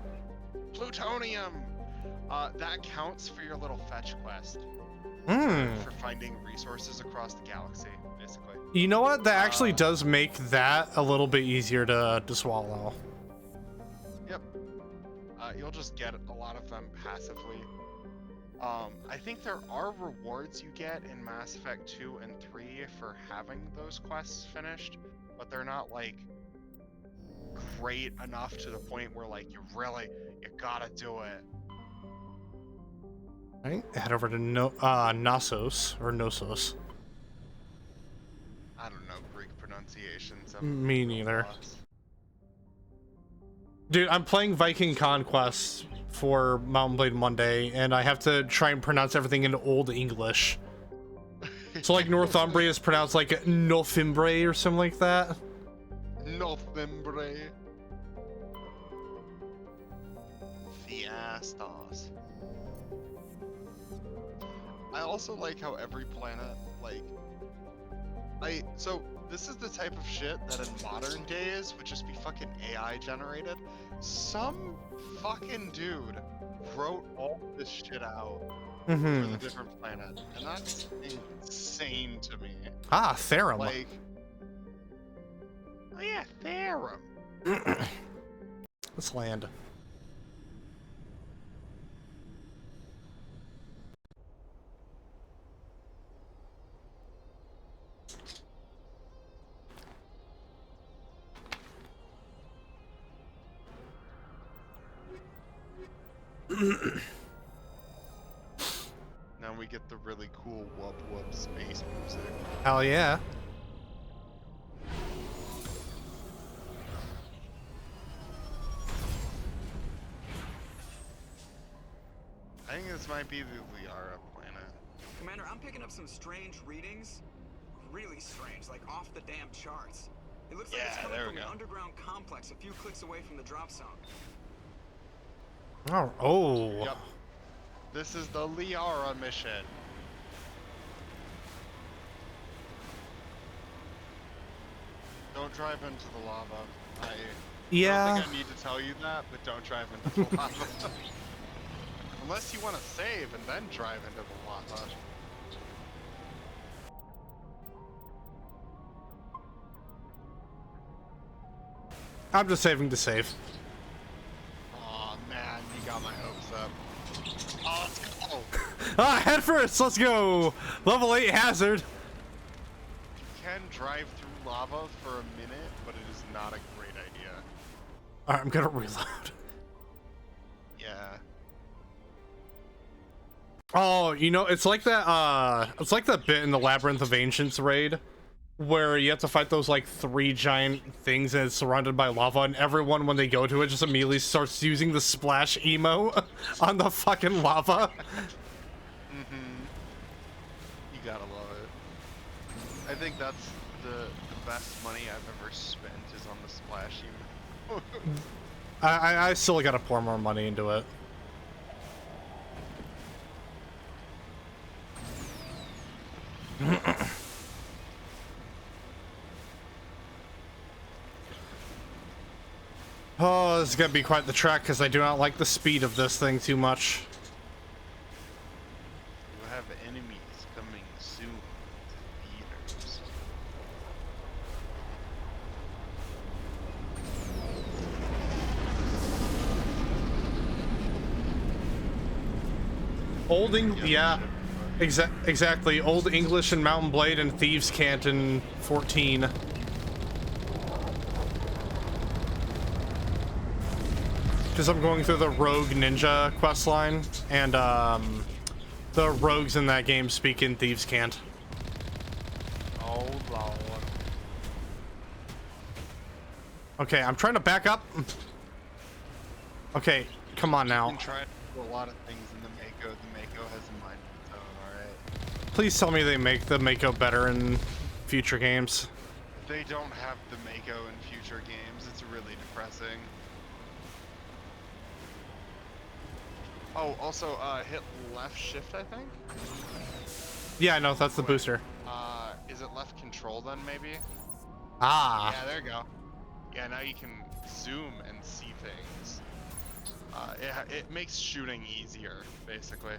Plutonium. That counts for your little fetch quest. For finding resources across the galaxy, basically. You know what? That actually does make that a little bit easier to swallow. Yep. You'll just get a lot of them passively. I think there are rewards you get in Mass Effect 2 and 3 for having those quests finished, but they're not like great enough to the point where like you gotta do it. Right, head over to Knossos or Knossos. I don't know Greek pronunciations. Me neither. Dude, I'm playing Viking Conquest for Mountain Blade Monday, and I have to try and pronounce everything in Old English. So like Northumbria is pronounced like Nofimbre or something like that. Nofimbre. Fiestas. I also like how every planet, like, so this is the type of shit that in modern days would just be fucking AI generated. Some fucking dude wrote all this shit out for the different planets, and that's insane to me. Ah, Therum. Like, oh yeah, Therum. Let's land. Now we get the really cool wub wub space music. Hell yeah. I think this might be the Liara planet. Commander, I'm picking up some strange readings. Really strange, like off the damn charts. It looks like it's coming from an underground complex a few clicks away from the drop zone. Oh. Yep. This is the Liara mission. Don't drive into the lava. I don't think I need to tell you that, but don't drive into the lava. Unless you want to save and then drive into the lava. I'm just saving to save. Aw, man, you got my hopes up. Oh, let's go! Ah, head first, let's go! Level 8 hazard. You can drive through lava for a minute, but it is not a great idea. Alright, I'm gonna reload. Yeah. Oh, you know, it's like that bit in the Labyrinth of Ancients raid where you have to fight those like 3 giant things and it's surrounded by lava, and everyone when they go to it just immediately starts using the splash emo on the fucking lava. You gotta love it. I think that's the best money I've ever spent is on the splash emo. I still gotta pour more money into it. Oh, this is gonna be quite the trek because I do not like the speed of this thing too much. You have enemies coming soon to theaters. Yeah, exactly. Old English and Mountain Blade and Thieves' Cant in 14. Because I'm going through the Rogue Ninja questline, and the rogues in that game speak in Thieves' Cant. Oh lord. Okay, I'm trying to back up. Okay, come on now. You can try to do a lot of things in the Mako. The Mako has a mind of its own, alright? Please tell me they make the Mako better in future games. They don't have the Mako in future games. It's really depressing. Oh, also, hit left shift, I think? Yeah, no, that's the booster. Is it left control then, maybe? Ah. Yeah, there you go. Yeah, now you can zoom and see things. It makes shooting easier, basically.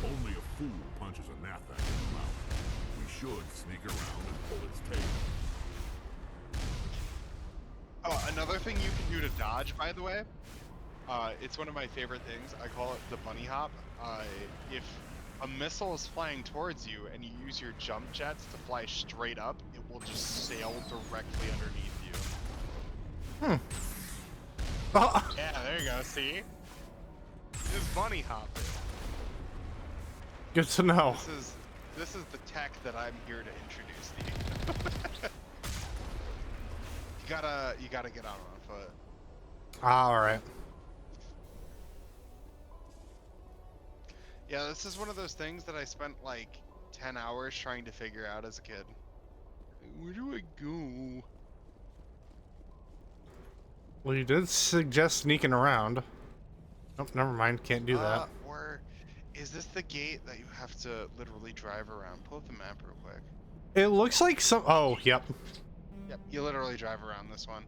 Only a fool punches a gnat in the mouth. We should sneak around and pull its tail. Oh, another thing you can do to dodge, by the way, it's one of my favorite things. I call it the bunny hop. If a missile is flying towards you and you use your jump jets to fly straight up, it will just sail directly underneath you. Oh. Yeah, there you go. See, it's bunny hopping. Good to know. This is the tech that I'm here to introduce to you. you gotta get out on foot. All right. Yeah, this is one of those things that I spent like 10 hours trying to figure out as a kid. Where do I go? Well, you did suggest sneaking around. Oh, never mind. Can't do that. Or is this the gate that you have to literally drive around? Pull up the map real quick. It looks like some. Oh, yep. Yep, you literally drive around this one.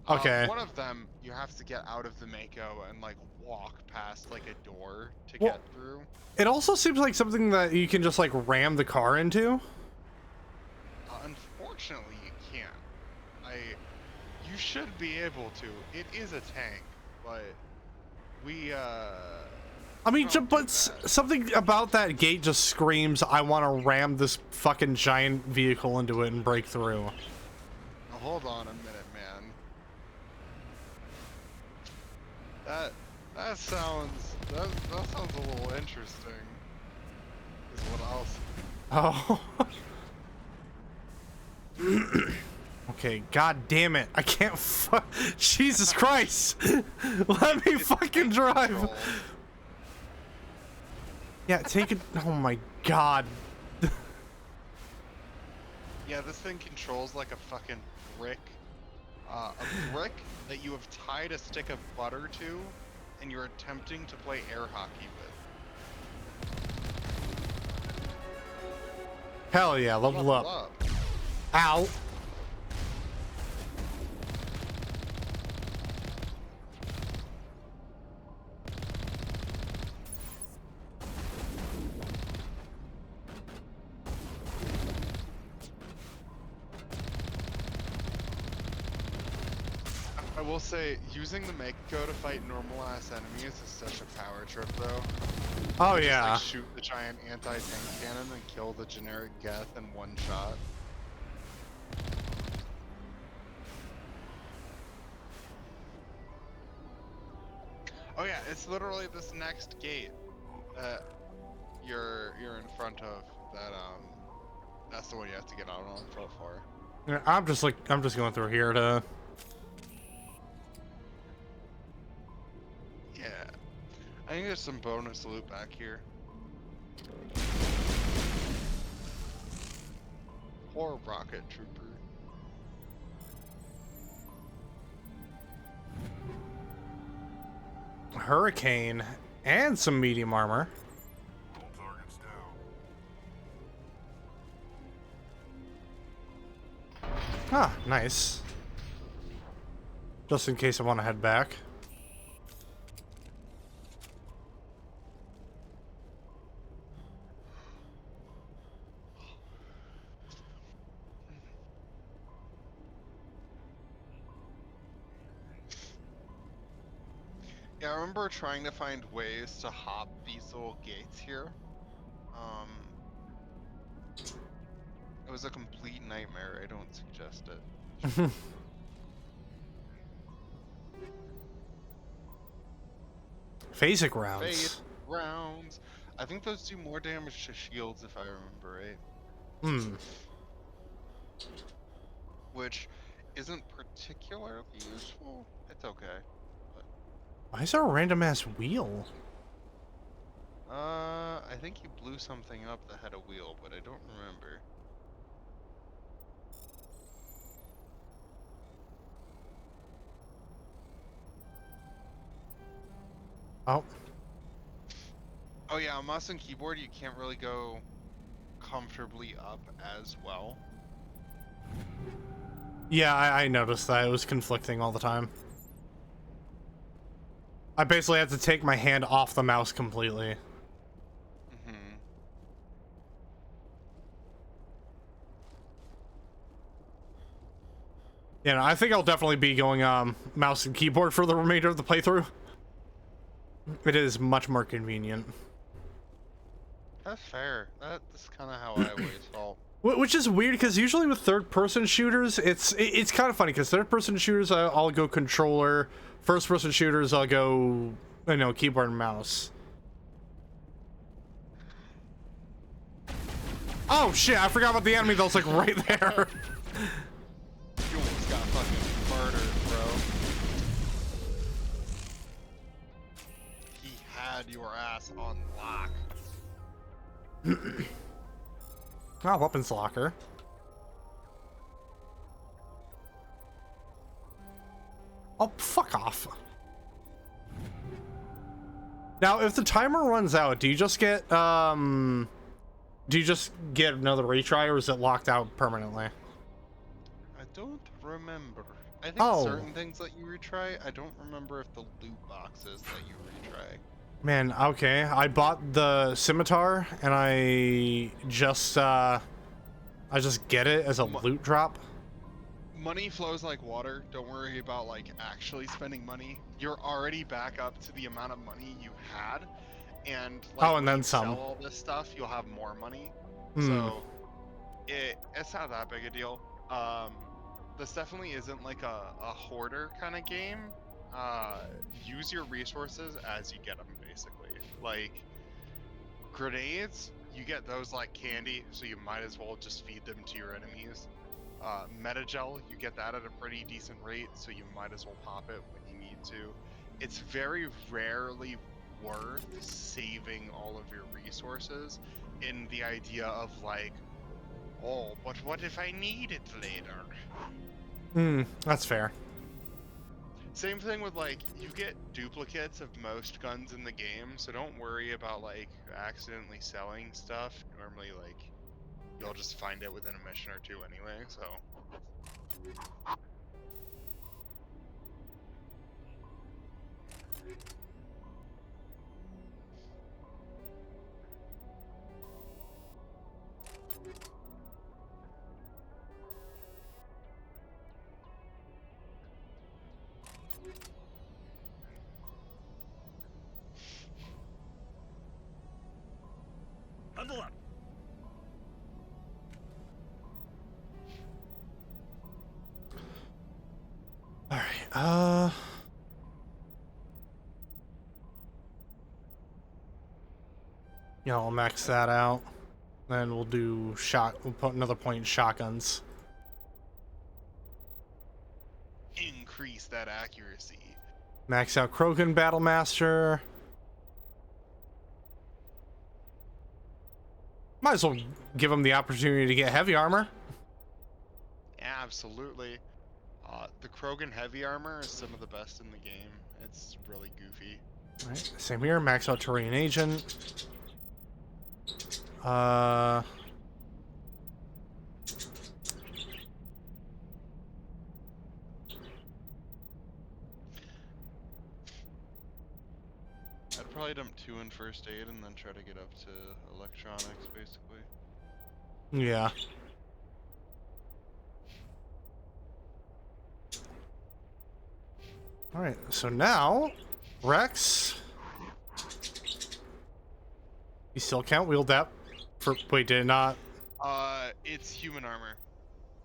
Okay. One of them, you have to get out of the Mako and like walk past like a door to get through. It also seems like something that you can just like ram the car into. Unfortunately, you can't. You should be able to. It is a tank, but we I mean, something about that gate just screams, I want to ram this fucking giant vehicle into it and break through. Now, hold on a minute, man. That sounds a little interesting. Is what I'll say. Oh. Okay, god damn it. I can't Jesus Christ. Let me fucking drive. Yeah, take it. Oh my god. Yeah, this thing controls like a fucking brick. A brick that you have tied a stick of butter to, and you're attempting to play air hockey with. Hell yeah, level up. Ow. I will say, using the Mako to fight normal ass enemies is such a power trip though. Oh You yeah. just, like, shoot the giant anti-tank cannon and kill the generic Geth in one shot. Oh yeah, it's literally this next gate that you're in front of. That's the one you have to get out on foot for. Yeah, I'm just going through here to. Yeah, I think there's some bonus loot back here. Poor rocket trooper. Hurricane and some medium armor. All targets down. Ah, nice. Just in case I want to head back. Yeah, I remember trying to find ways to hop these little gates here. It was a complete nightmare. I don't suggest it. Phasic rounds. Phase rounds. I think those do more damage to shields if I remember right. Hmm. Which isn't particularly useful. It's okay. Why is there a random ass wheel? I think you blew something up that had a wheel, but I don't remember. Oh. Oh yeah, on mouse and keyboard you can't really go comfortably up as well. Yeah, I noticed that. It was conflicting all the time. I basically had to take my hand off the mouse completely. Yeah, no, I think I'll definitely be going mouse and keyboard for the remainder of the playthrough. It is much more convenient. That's fair. That's kind of how I always felt. Which is weird because usually with third-person shooters, it's kind of funny because third-person shooters I'll go controller, first-person shooters I'll go, you know, keyboard and mouse. Oh shit! I forgot about the enemy that was like right there. You almost got fucking murdered, bro. He had your ass on lock. Ah, weapons locker. Oh, fuck off. Now, if the timer runs out, do you just get another retry, or is it locked out permanently? I don't remember. I think certain things let you retry. I don't remember if the loot boxes let you retry. Man, okay. I bought the scimitar, and I just get it as a loot drop. Money flows like water. Don't worry about like actually spending money. You're already back up to the amount of money you had, and like, and then some. Sell all this stuff, you'll have more money. So it's not that big a deal. This definitely isn't like a hoarder kind of game. Use your resources as you get them, basically. Like grenades, you get those like candy, so you might as well just feed them to your enemies. Metagel, you get that at a pretty decent rate, so you might as well pop it when you need to. It's very rarely worth saving all of your resources in the idea of like, oh, but what if I need it later? That's fair. Same thing with like, you get duplicates of most guns in the game, so don't worry about like accidentally selling stuff. Normally like, you'll just find it within a mission or two anyway, so. Huddle up. Alright, yeah, I'll max that out. Then we'll put another point in shotguns. Increase that accuracy. Max out Krogan Battlemaster. Might as well give him the opportunity to get heavy armor. Absolutely. The Krogan heavy armor is some of the best in the game. It's really goofy. Alright, same here. Max out Terrain Agent. I'd probably dump 2 in first aid and then try to get up to electronics, basically. Yeah. Alright, so now, Rex. You still can't wield that. Wait, did it not? It's human armor.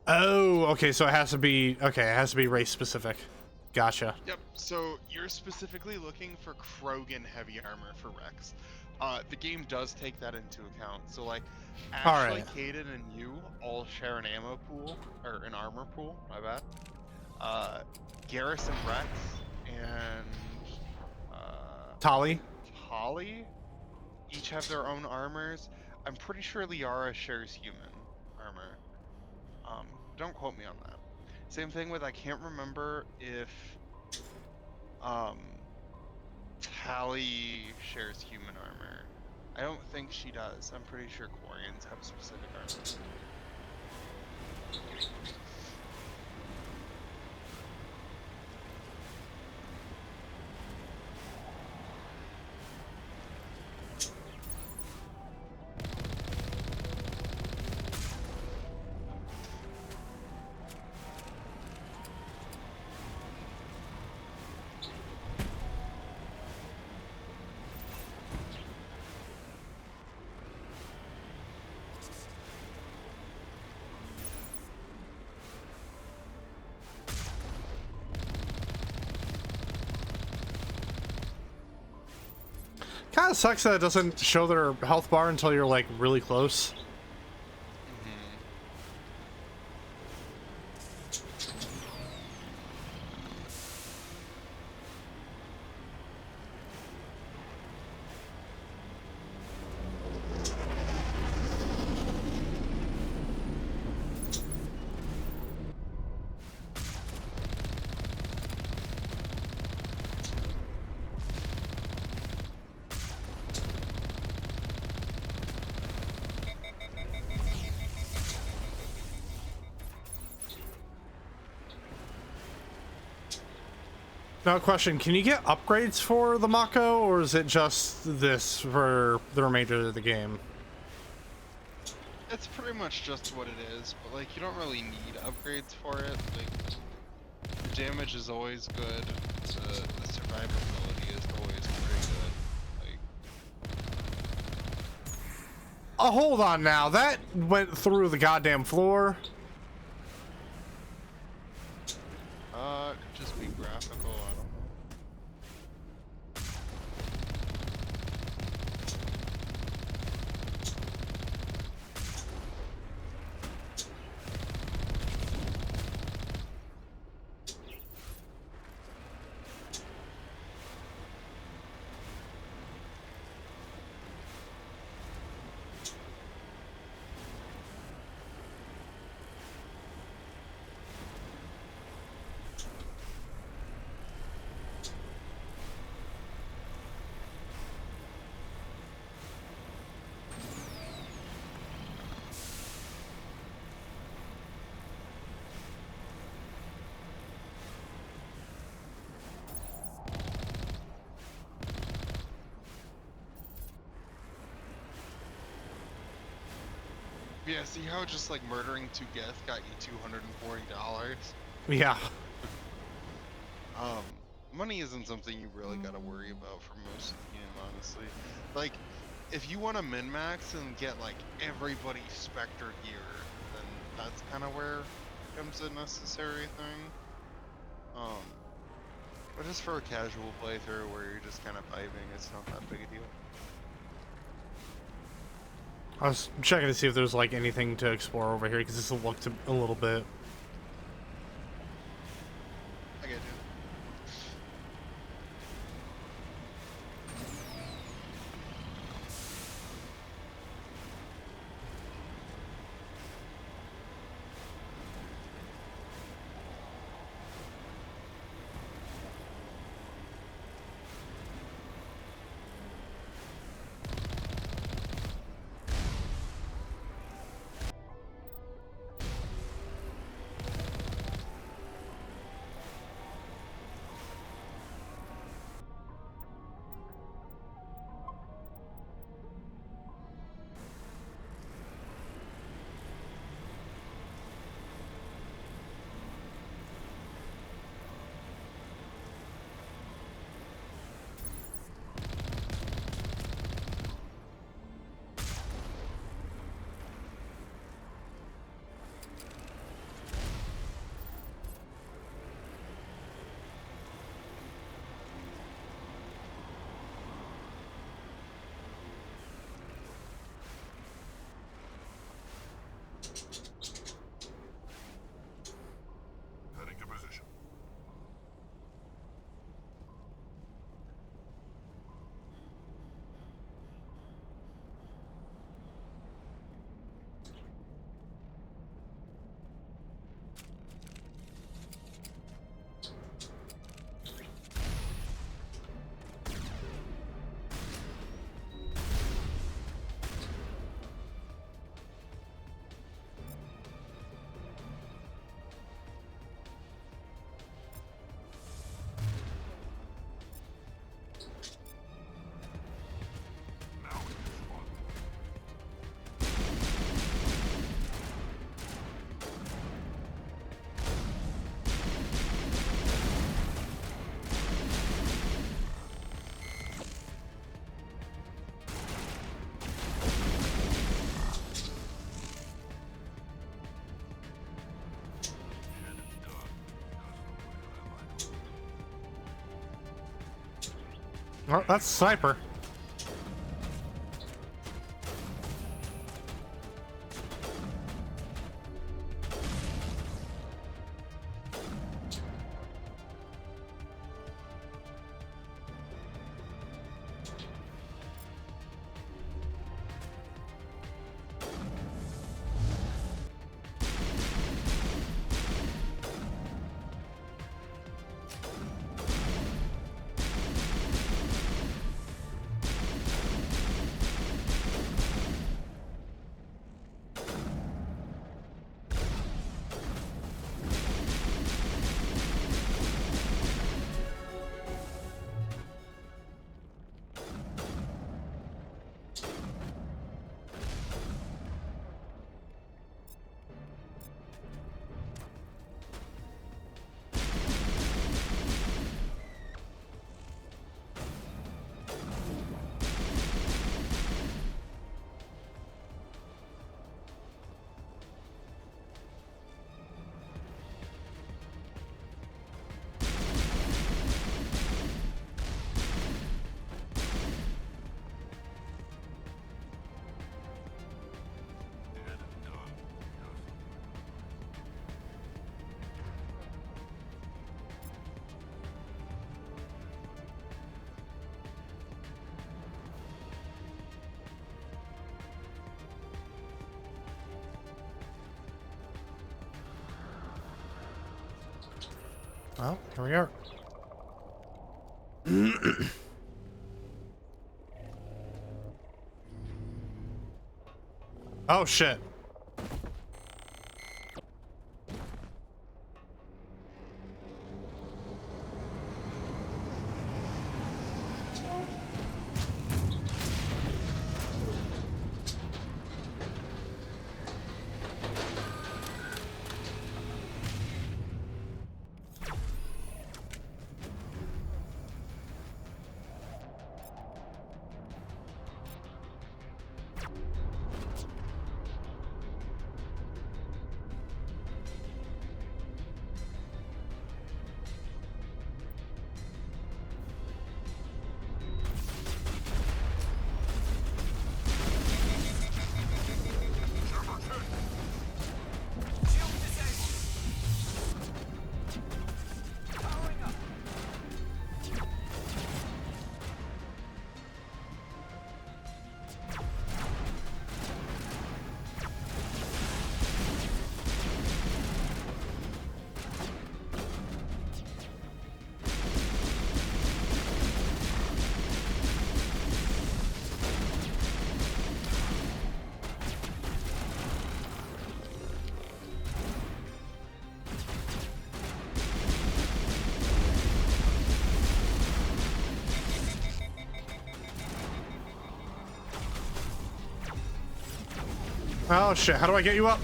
Oh, okay, so it has to be, it has to be race specific. Gotcha. Yep, so you're specifically looking for Krogan heavy armor for Rex. The game does take that into account. So like, Ashley, right. Kaden, and you all share an ammo pool, or an armor pool, my bad. Garrus and Rex, and Tali each have their own armors. I'm pretty sure Liara shares human armor. Don't quote me on that. Same thing with, I can't remember if Tali shares human armor. I don't think she does. I'm pretty sure Quarians have specific armor. kind of sucks that it doesn't show their health bar until you're like really close. Now, question, can you get upgrades for the Mako, or is it just this for the remainder of the game? It's pretty much just what it is, but like you don't really need upgrades for it. Like the damage is always good, the survivability is always pretty good. Like, Oh, hold on now. That went through the goddamn floor. it could just be graphical. I don't know. Yeah, see how just like murdering to death got you $240? Yeah. Money isn't something you really gotta worry about for most of the game, honestly. Like, if you want to min-max and get like everybody's Spectre gear, then that's kind of where it becomes a necessary thing. But just for a casual playthrough where you're just kind of vibing, it's not that big a deal. I was checking to see if there's like anything to explore over here because this looked a little bit. I get you. Heading to position. Oh, that's Sniper. Well, here we are. Oh shit. Oh shit, how do I get you up?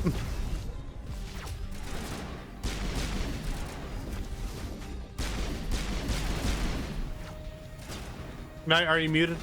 Knight, are you muted?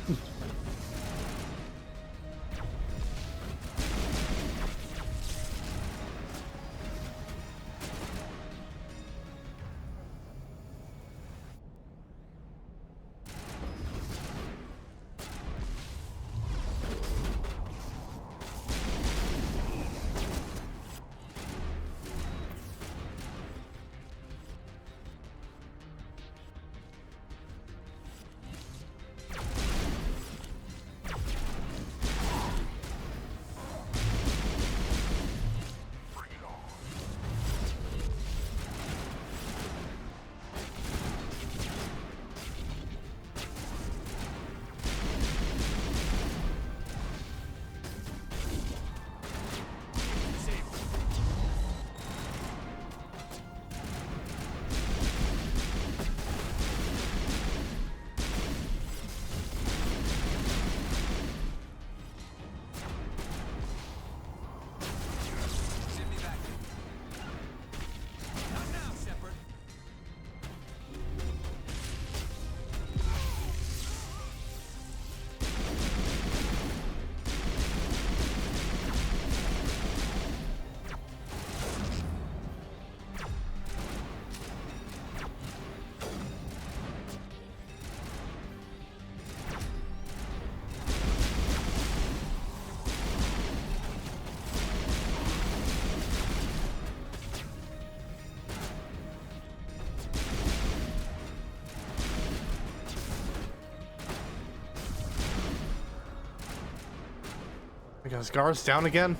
Because Gar's down again.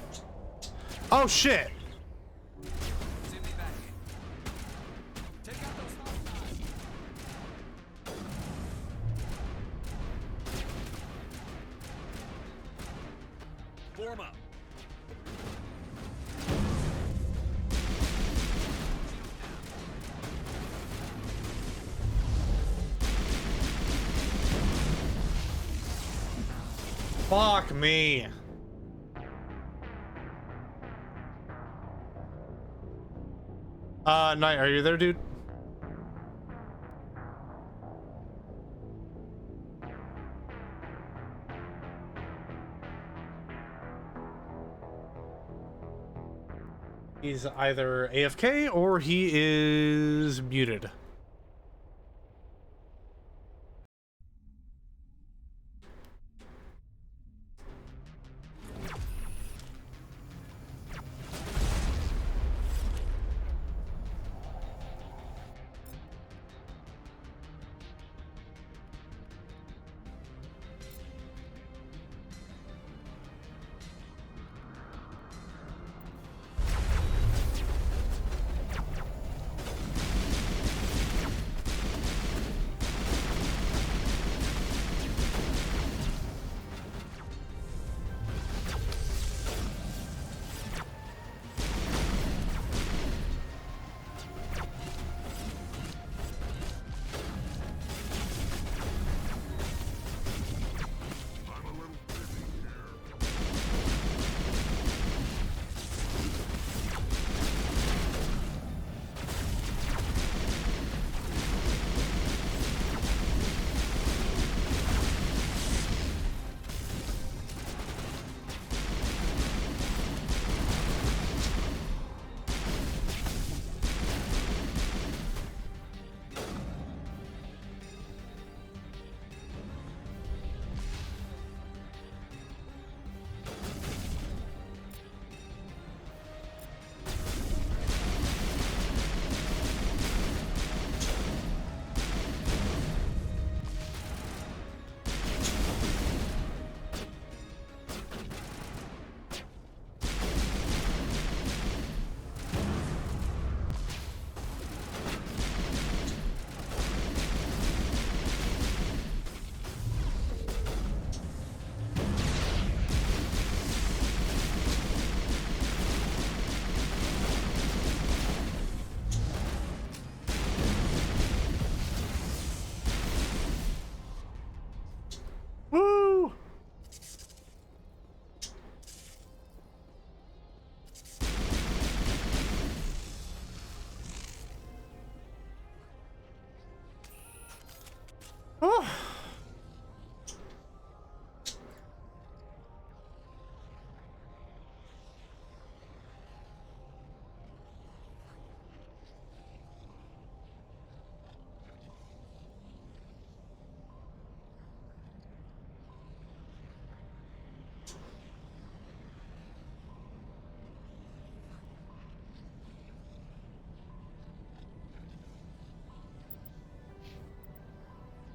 Oh shit! Form up. Fuck me. Knight, are you there, dude? He's either AFK or he is muted.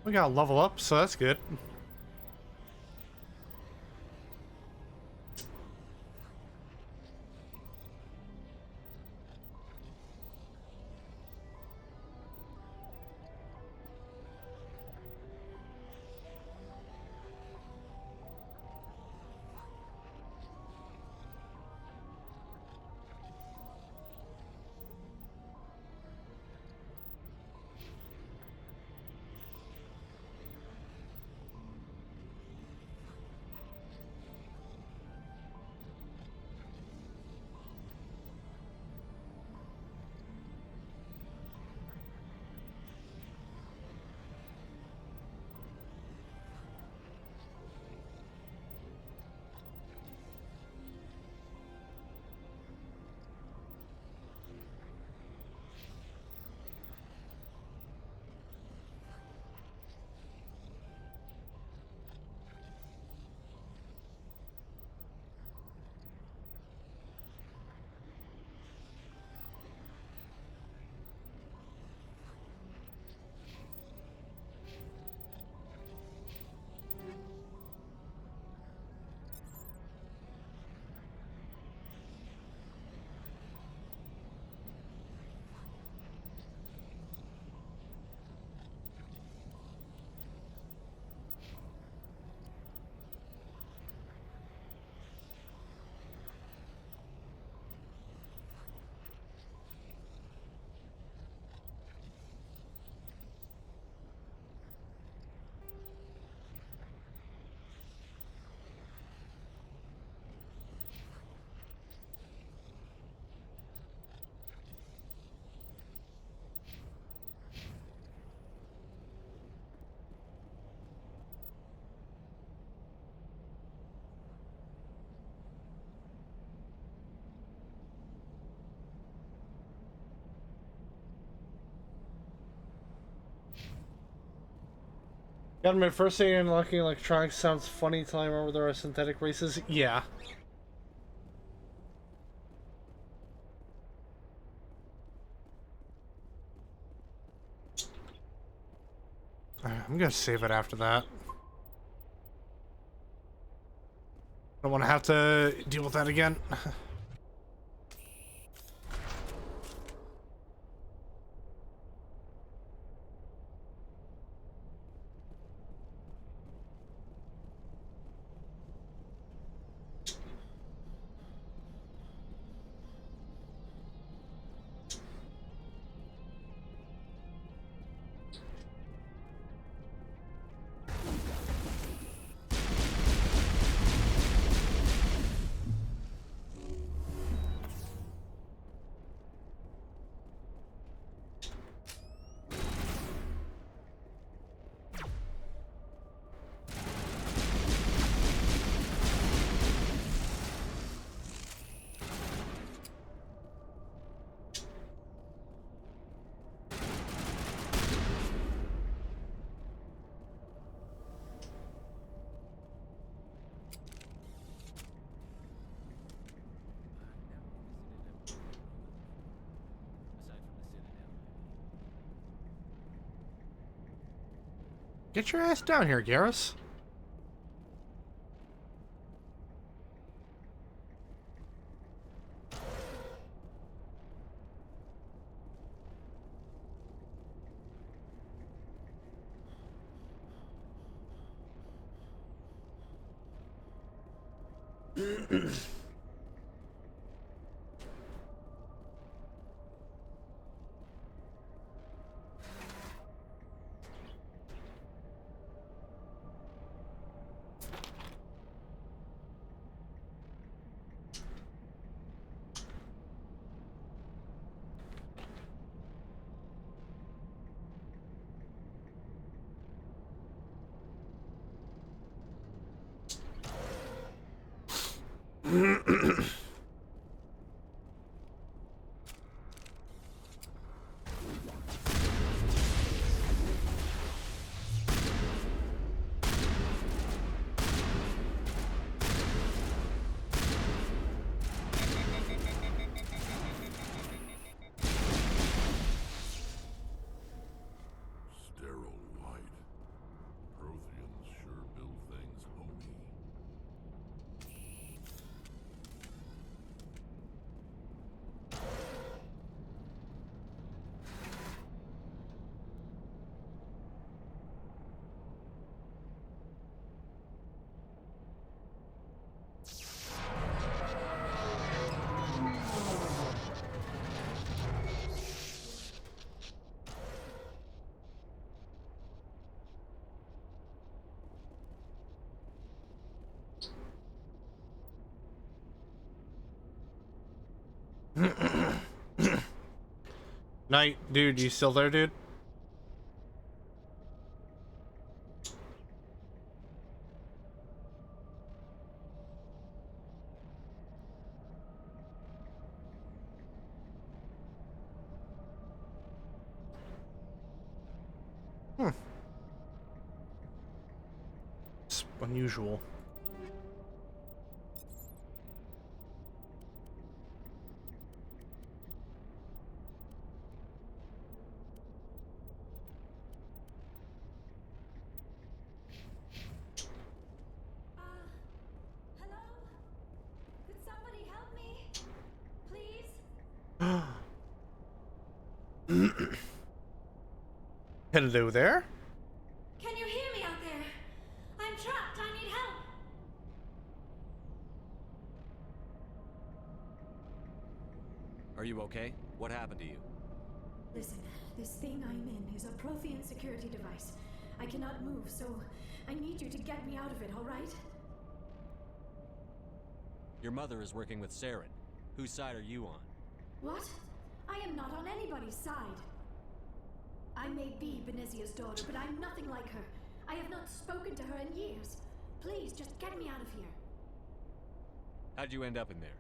We got to level up, so that's good. Got my first day unlocking electronics sounds funny until I remember there are synthetic races. Yeah. I'm gonna save it after that. I don't want to have to deal with that again. Get your ass down here, Garrus. Night, dude, you still there, dude? It's unusual. Hello? Could somebody help me? Please? Hello there? Can you hear me out there? I'm trapped. I need help. Are you okay? What happened to you? Listen, this thing I'm in is a Prothean security device. I cannot move, so I need you to get me out of it, all right? Your mother is working with Saren. Whose side are you on? What? I am not on anybody's side. I may be Benezia's daughter, but I'm nothing like her. I have not spoken to her in years. Please, just get me out of here. How'd you end up in there?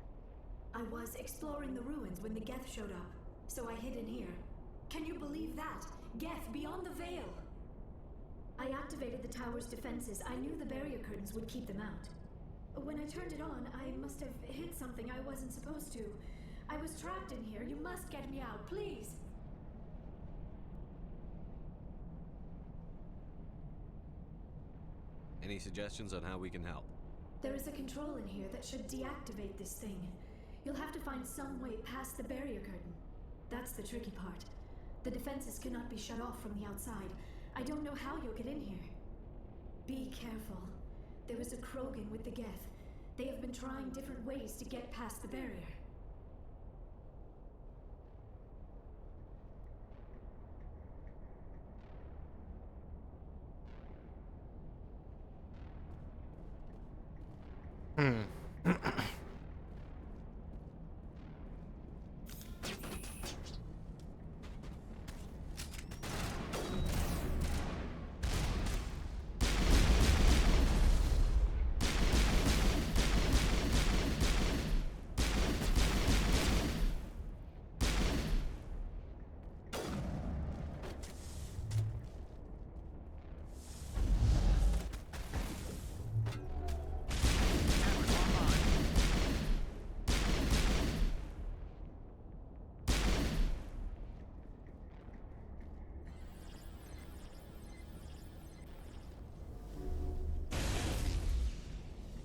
I was exploring the ruins when the Geth showed up, so I hid in here. Can you believe that? Geth beyond the veil! I activated the tower's defenses. I knew the barrier curtains would keep them out. When I turned it on, I must have hit something I wasn't supposed to. I was trapped in here. You must get me out, please! Any suggestions on how we can help? There is a control in here that should deactivate this thing. You'll have to find some way past the barrier curtain. That's the tricky part. The defenses cannot be shut off from the outside. I don't know how you'll get in here. Be careful. There is a Krogan with the Geth. They have been trying different ways to get past the barrier.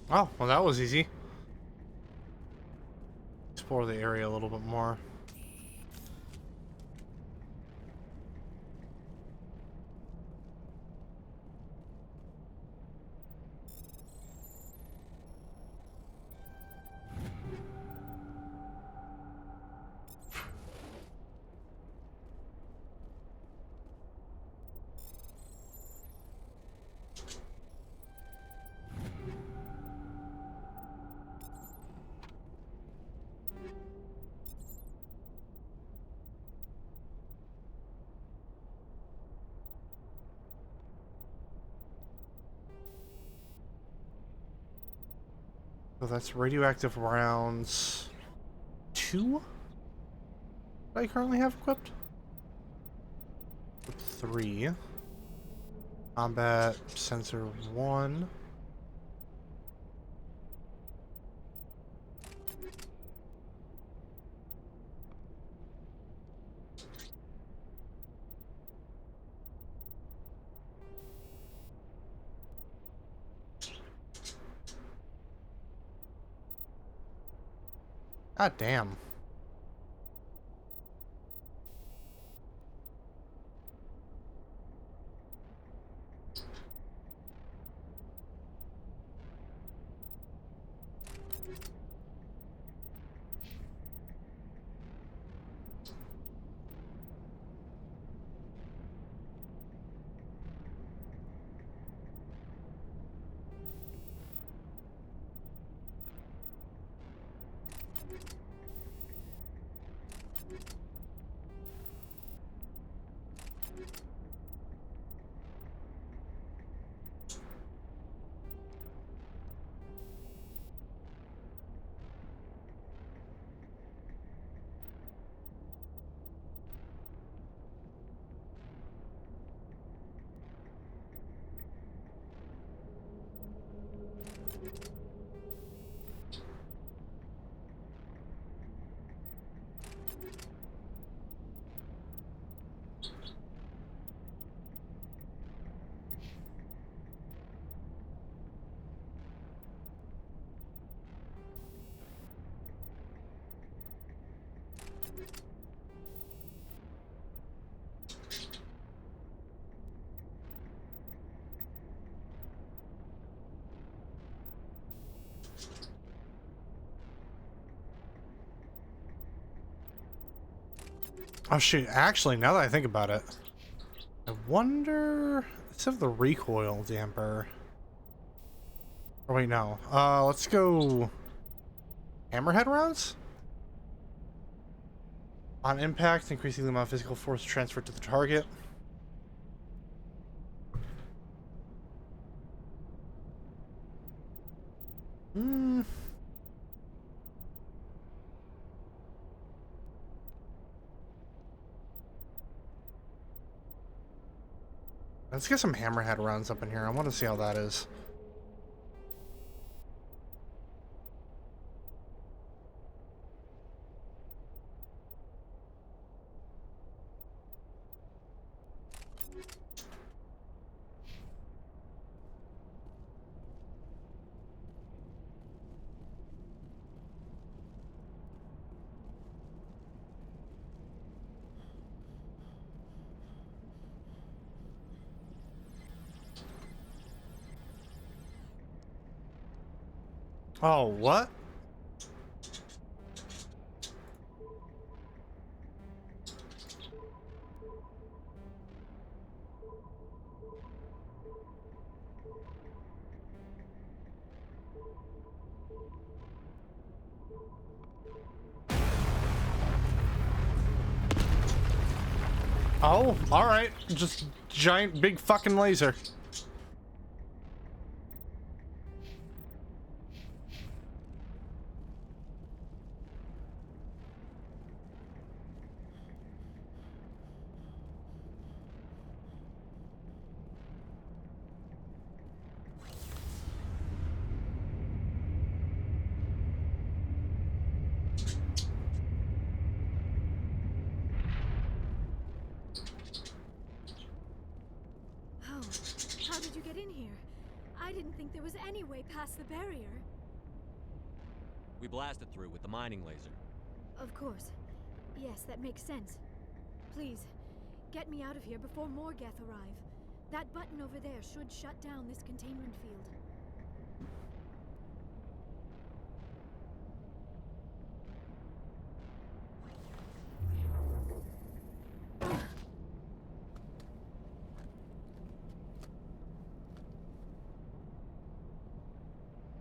Oh, well, that was easy. Explore the area a little bit more. So that's radioactive rounds 2 that I currently have equipped. 3. Combat sensor 1. God damn. Oh shoot, actually, now that I think about it, I wonder... Let's have the recoil damper. Oh wait, no. Let's go... Hammerhead rounds? On impact, increasing the amount of physical force transferred to the target. Let's get some hammerhead rounds up in here. I want to see how that is. Oh, what? Oh, alright. Just giant big fucking laser. How did you get in here? I didn't think there was any way past the barrier. We blasted through with the mining laser. Of course. Yes, that makes sense. Please, get me out of here before more Geth arrive. That button over there should shut down this containment field.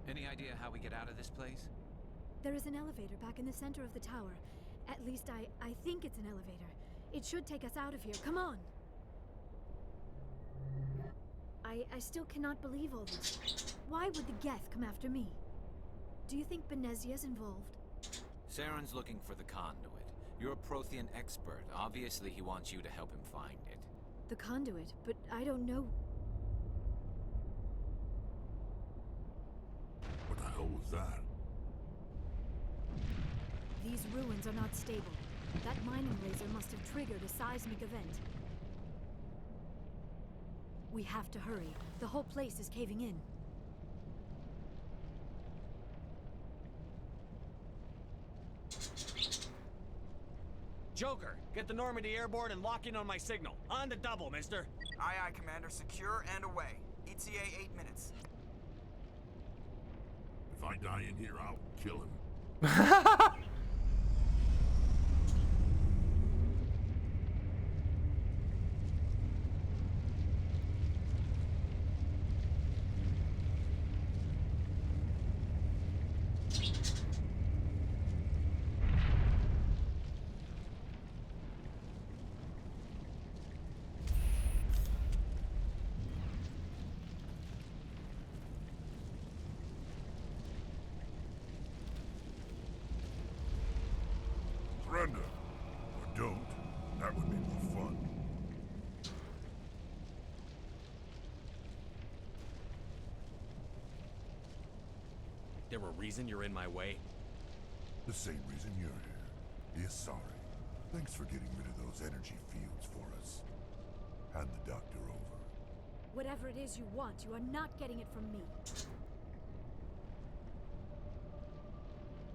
Any idea how we get out of this place? There is an elevator back in the center of the tower. At least I think it's an elevator. It should take us out of here. Come on! I still cannot believe all this. Why would the Geth come after me? Do you think Benezia's involved? Saren's looking for the conduit. You're a Prothean expert. Obviously, he wants you to help him find it. The conduit? But I don't know... What the hell was that? These ruins are not stable. That mining laser must have triggered a seismic event. We have to hurry. The whole place is caving in. Joker, get the Normandy airborne and lock in on my signal. On the double, mister. Aye, aye, Commander. Secure and away. ETA 8 minutes. If I die in here, I'll kill him. Surrender. Or don't. That would be more fun. There a reason you're in my way? The same reason you're here. The Asari. Thanks for getting rid of those energy fields for us. Hand the doctor over. Whatever it is you want, you are not getting it from me.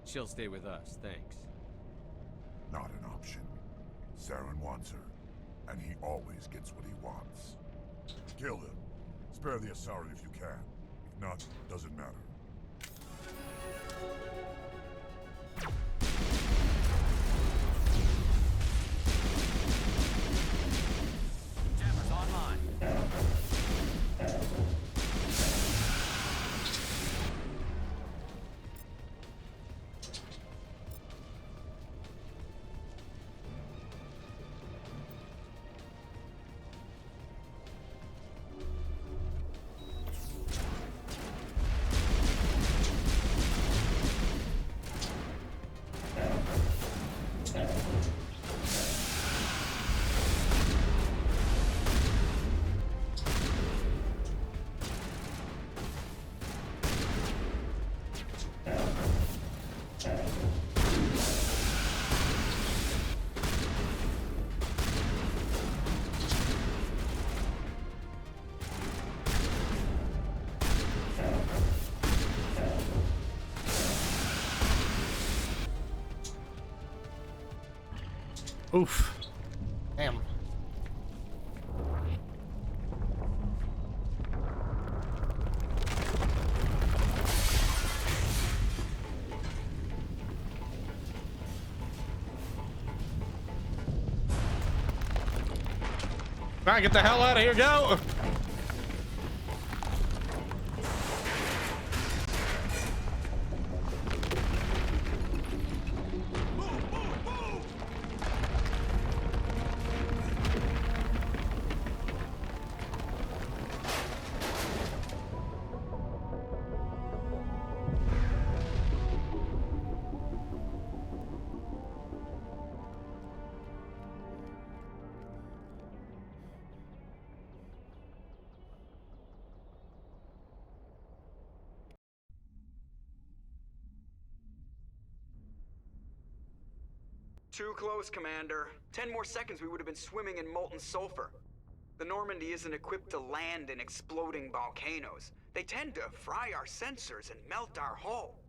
She'll stay with us, thanks. Not an option. Saren wants her, and he always gets what he wants. Kill him. Spare the Asari if you can. If not, doesn't matter. Oof. Damn. All right, get the hell out of here, go! Too close, Commander. 10 more seconds we would have been swimming in molten sulfur. The Normandy isn't equipped to land in exploding volcanoes. They tend to fry our sensors and melt our hull.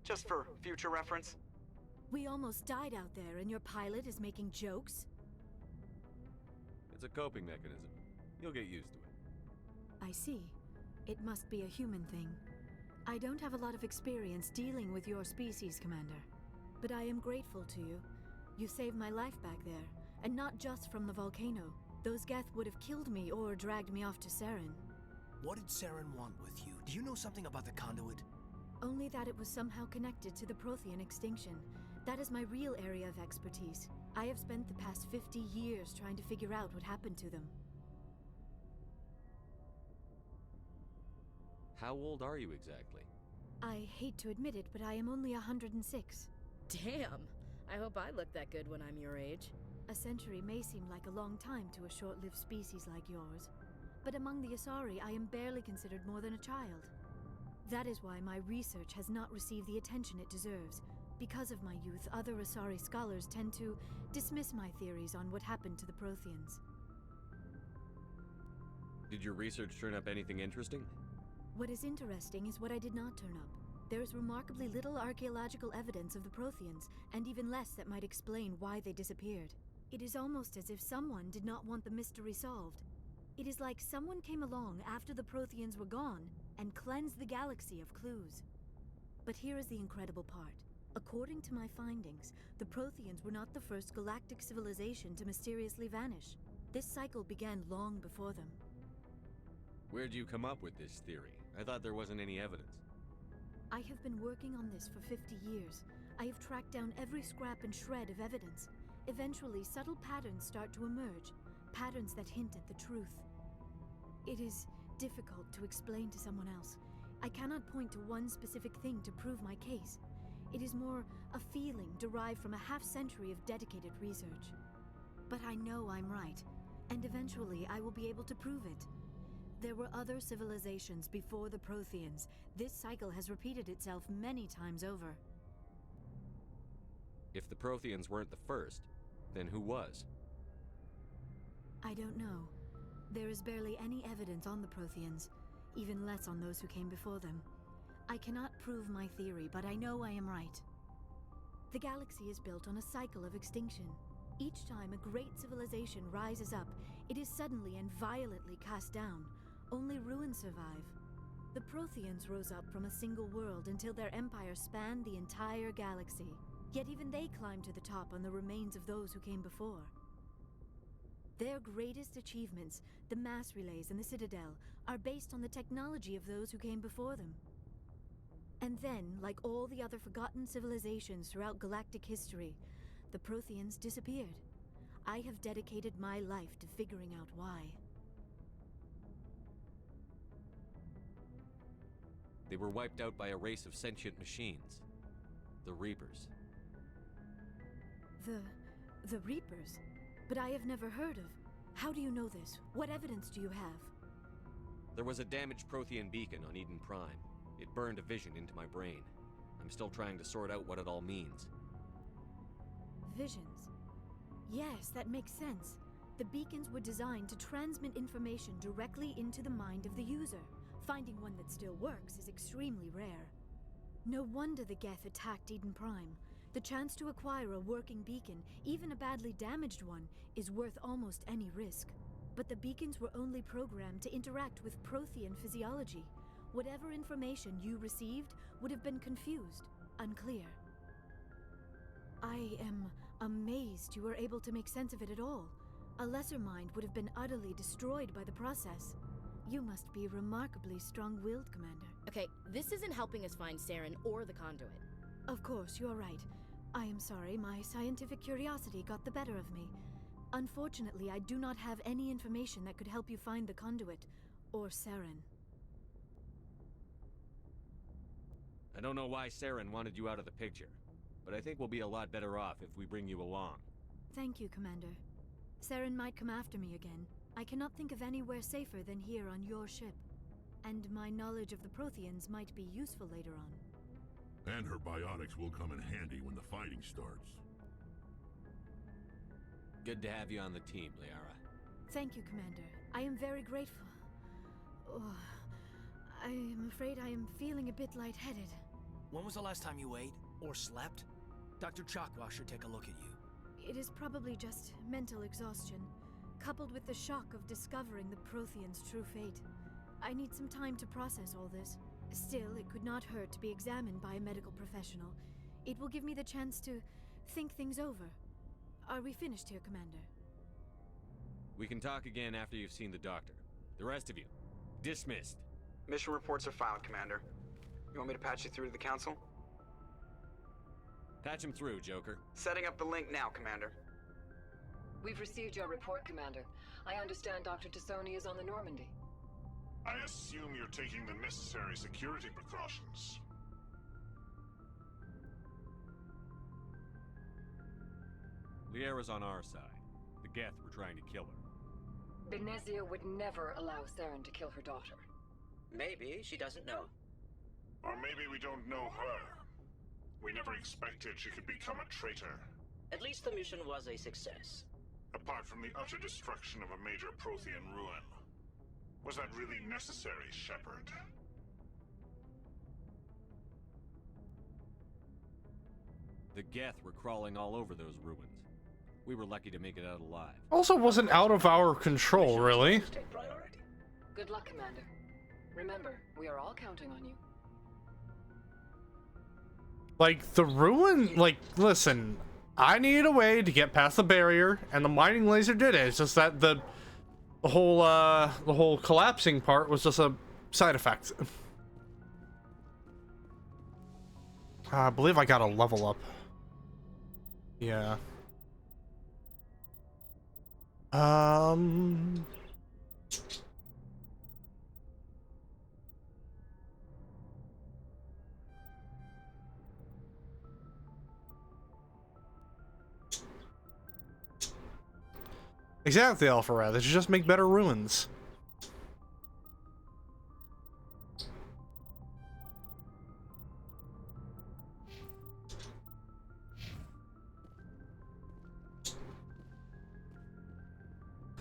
Just for future reference. We almost died out there, and your pilot is making jokes? It's a coping mechanism. You'll get used to it. I see. It must be a human thing. I don't have a lot of experience dealing with your species, Commander. But I am grateful to you. You saved my life back there, and not just from the volcano. Those Geth would have killed me or dragged me off to Saren. What did Saren want with you? Do you know something about the conduit? Only that it was somehow connected to the Prothean extinction. That is my real area of expertise. I have spent the past 50 years trying to figure out what happened to them. How old are you exactly? I hate to admit it, but I am only 106. Damn! I hope I look that good when I'm your age. A century may seem like a long time to a short-lived species like yours, but among the Asari, I am barely considered more than a child. That is why my research has not received the attention it deserves. Because of my youth, other Asari scholars tend to dismiss my theories on what happened to the Protheans. Did your research turn up anything interesting? What is interesting is what I did not turn up. There is remarkably little archaeological evidence of the Protheans, and even less that might explain why they disappeared. It is almost as if someone did not want the mystery solved. It is like someone came along after the Protheans were gone and cleansed the galaxy of clues. But here is the incredible part. According to my findings, the Protheans were not the first galactic civilization to mysteriously vanish. This cycle began long before them. Where'd you come up with this theory? I thought there wasn't any evidence. I have been working on this for 50 years. I have tracked down every scrap and shred of evidence. Eventually, subtle patterns start to emerge, patterns that hint at the truth. It is difficult to explain to someone else. I cannot point to one specific thing to prove my case. It is more a feeling derived from a half-century of dedicated research. But I know I'm right, and eventually I will be able to prove it. There were other civilizations before the Protheans. This cycle has repeated itself many times over. If the Protheans weren't the first, then who was? I don't know. There is barely any evidence on the Protheans, even less on those who came before them. I cannot prove my theory, but I know I am right. The galaxy is built on a cycle of extinction. Each time a great civilization rises up, it is suddenly and violently cast down. Only ruins survive. The Protheans rose up from a single world until their empire spanned the entire galaxy. Yet even they climbed to the top on the remains of those who came before. Their greatest achievements, the mass relays and the Citadel, are based on the technology of those who came before them. And then, like all the other forgotten civilizations throughout galactic history, the Protheans disappeared. I have dedicated my life to figuring out why. They were wiped out by a race of sentient machines. The Reapers. The Reapers? But I have never heard of. How do you know this? What evidence do you have? There was a damaged Prothean beacon on Eden Prime. It burned a vision into my brain. I'm still trying to sort out what it all means. Visions. Yes, that makes sense. The beacons were designed to transmit information directly into the mind of the user. Finding one that still works is extremely rare. No wonder the Geth attacked Eden Prime. The chance to acquire a working beacon, even a badly damaged one, is worth almost any risk. But the beacons were only programmed to interact with Prothean physiology. Whatever information you received would have been confused, unclear. I am amazed you were able to make sense of it at all. A lesser mind would have been utterly destroyed by the process. You must be remarkably strong-willed, Commander. Okay, this isn't helping us find Saren or the conduit. Of course, you're right. I am sorry, my scientific curiosity got the better of me. Unfortunately, I do not have any information that could help you find the conduit, or Saren. I don't know why Saren wanted you out of the picture, but I think we'll be a lot better off if we bring you along. Thank you, Commander. Saren might come after me again. I cannot think of anywhere safer than here on your ship. And my knowledge of the Protheans might be useful later on. And her biotics will come in handy when the fighting starts. Good to have you on the team, Liara. Thank you, Commander. I am very grateful. Oh, I am afraid I am feeling a bit lightheaded. When was the last time you ate or slept? Dr. Chakwa should take a look at you. It is probably just mental exhaustion, coupled with the shock of discovering the Protheans' true fate. I need some time to process all this. Still, it could not hurt to be examined by a medical professional. It will give me the chance to think things over. Are we finished here, Commander? We can talk again after you've seen the doctor. The rest of you, dismissed. Mission reports are filed, Commander. You want me to patch you through to the Council? Patch him through, Joker. Setting up the link now, Commander. We've received your report, Commander. I understand Dr. Tassoni is on the Normandy. I assume you're taking the necessary security precautions. Liara's on our side. The Geth were trying to kill her. Benezia would never allow Saren to kill her daughter. Maybe she doesn't know. Or maybe we don't know her. We never expected she could become a traitor. At least the mission was a success. Apart from the utter destruction of a major Prothean ruin. Was that really necessary, Shepard? The Geth were crawling all over those ruins. We were lucky to make it out alive. Also wasn't out of our control, really. Good luck, Commander. Remember, we are all counting on you. Like, the ruin, like, listen, I needed a way to get past the barrier, and the mining laser did it. It's just that the whole collapsing part was just a side effect. I believe I got a level up. Yeah. Exactly, Alpharad. They should just make better ruins.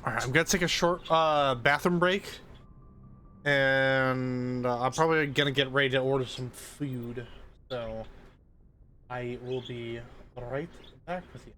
Alright, I'm gonna take a short bathroom break. And I'm probably gonna get ready to order some food. So I will be right back with you.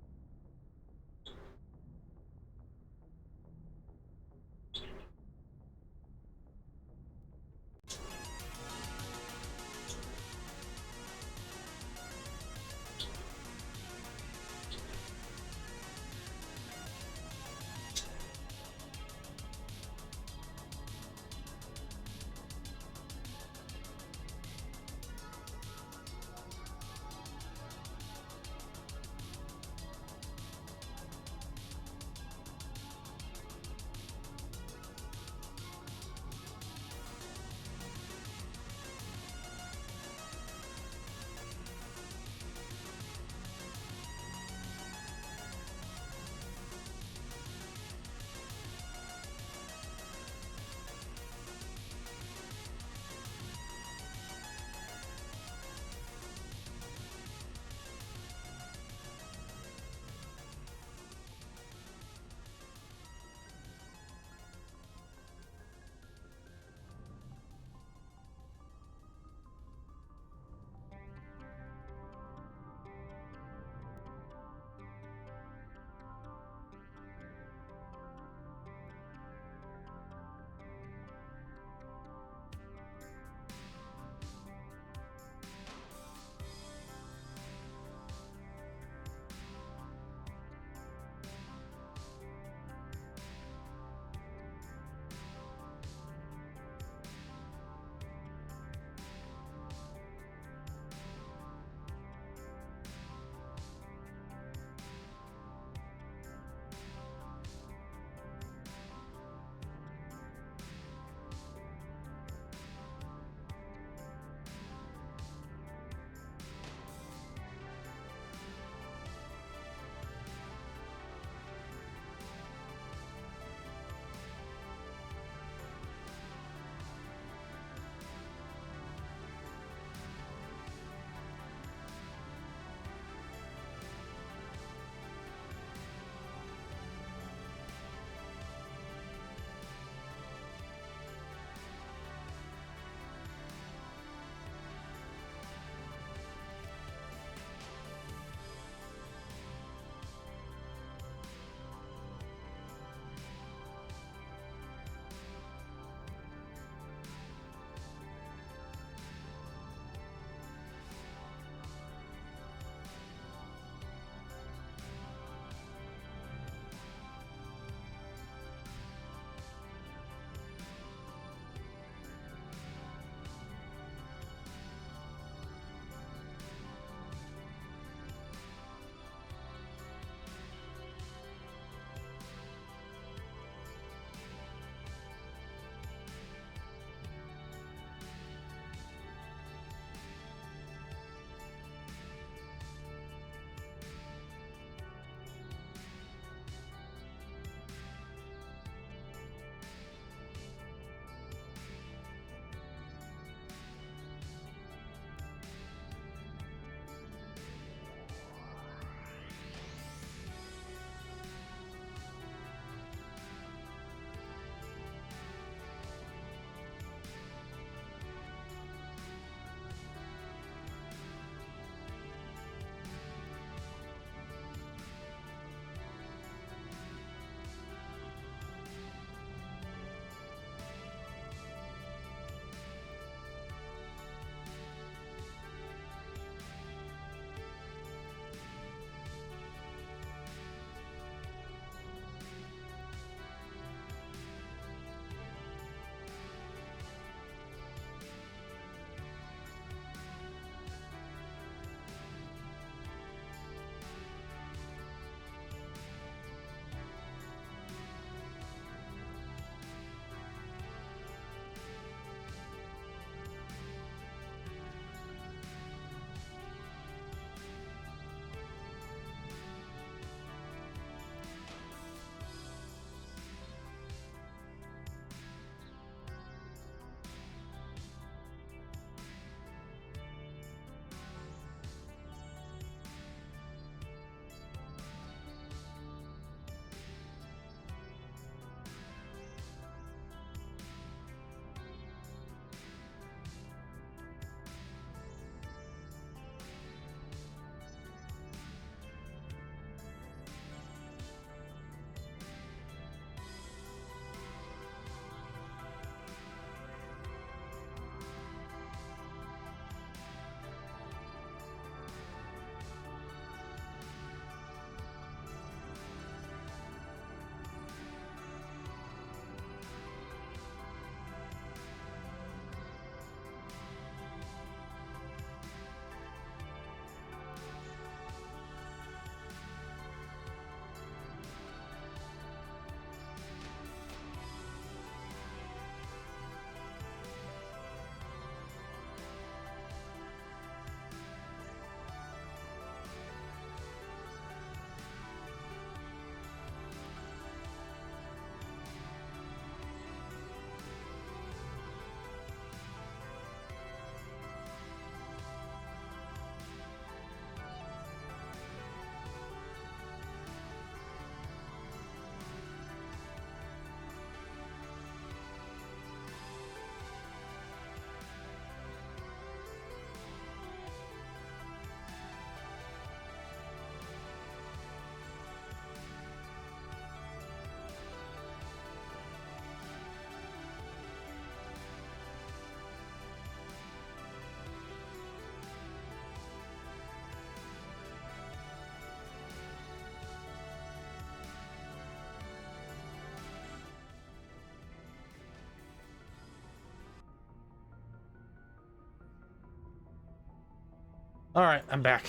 All right, I'm back.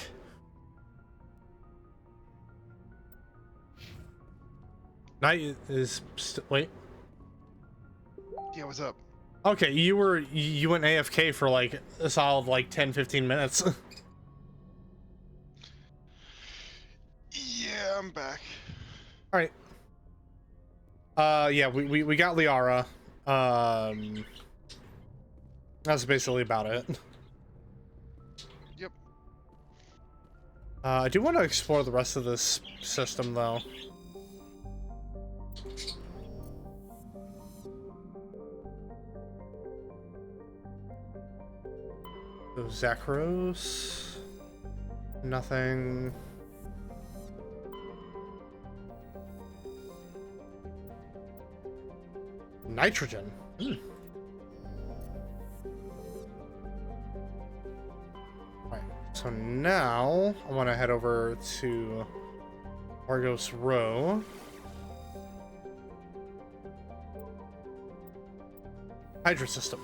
Night is wait. Yeah, what's up? Okay, you went AFK for like a solid like 10-15 minutes. Yeah, I'm back. All right. Yeah, we got Liara. That's basically about it. Yep. I do want to explore the rest of this system though. So Zakros. Nothing. Nitrogen. Right. So now I want to head over to Argos Row. Hydra system.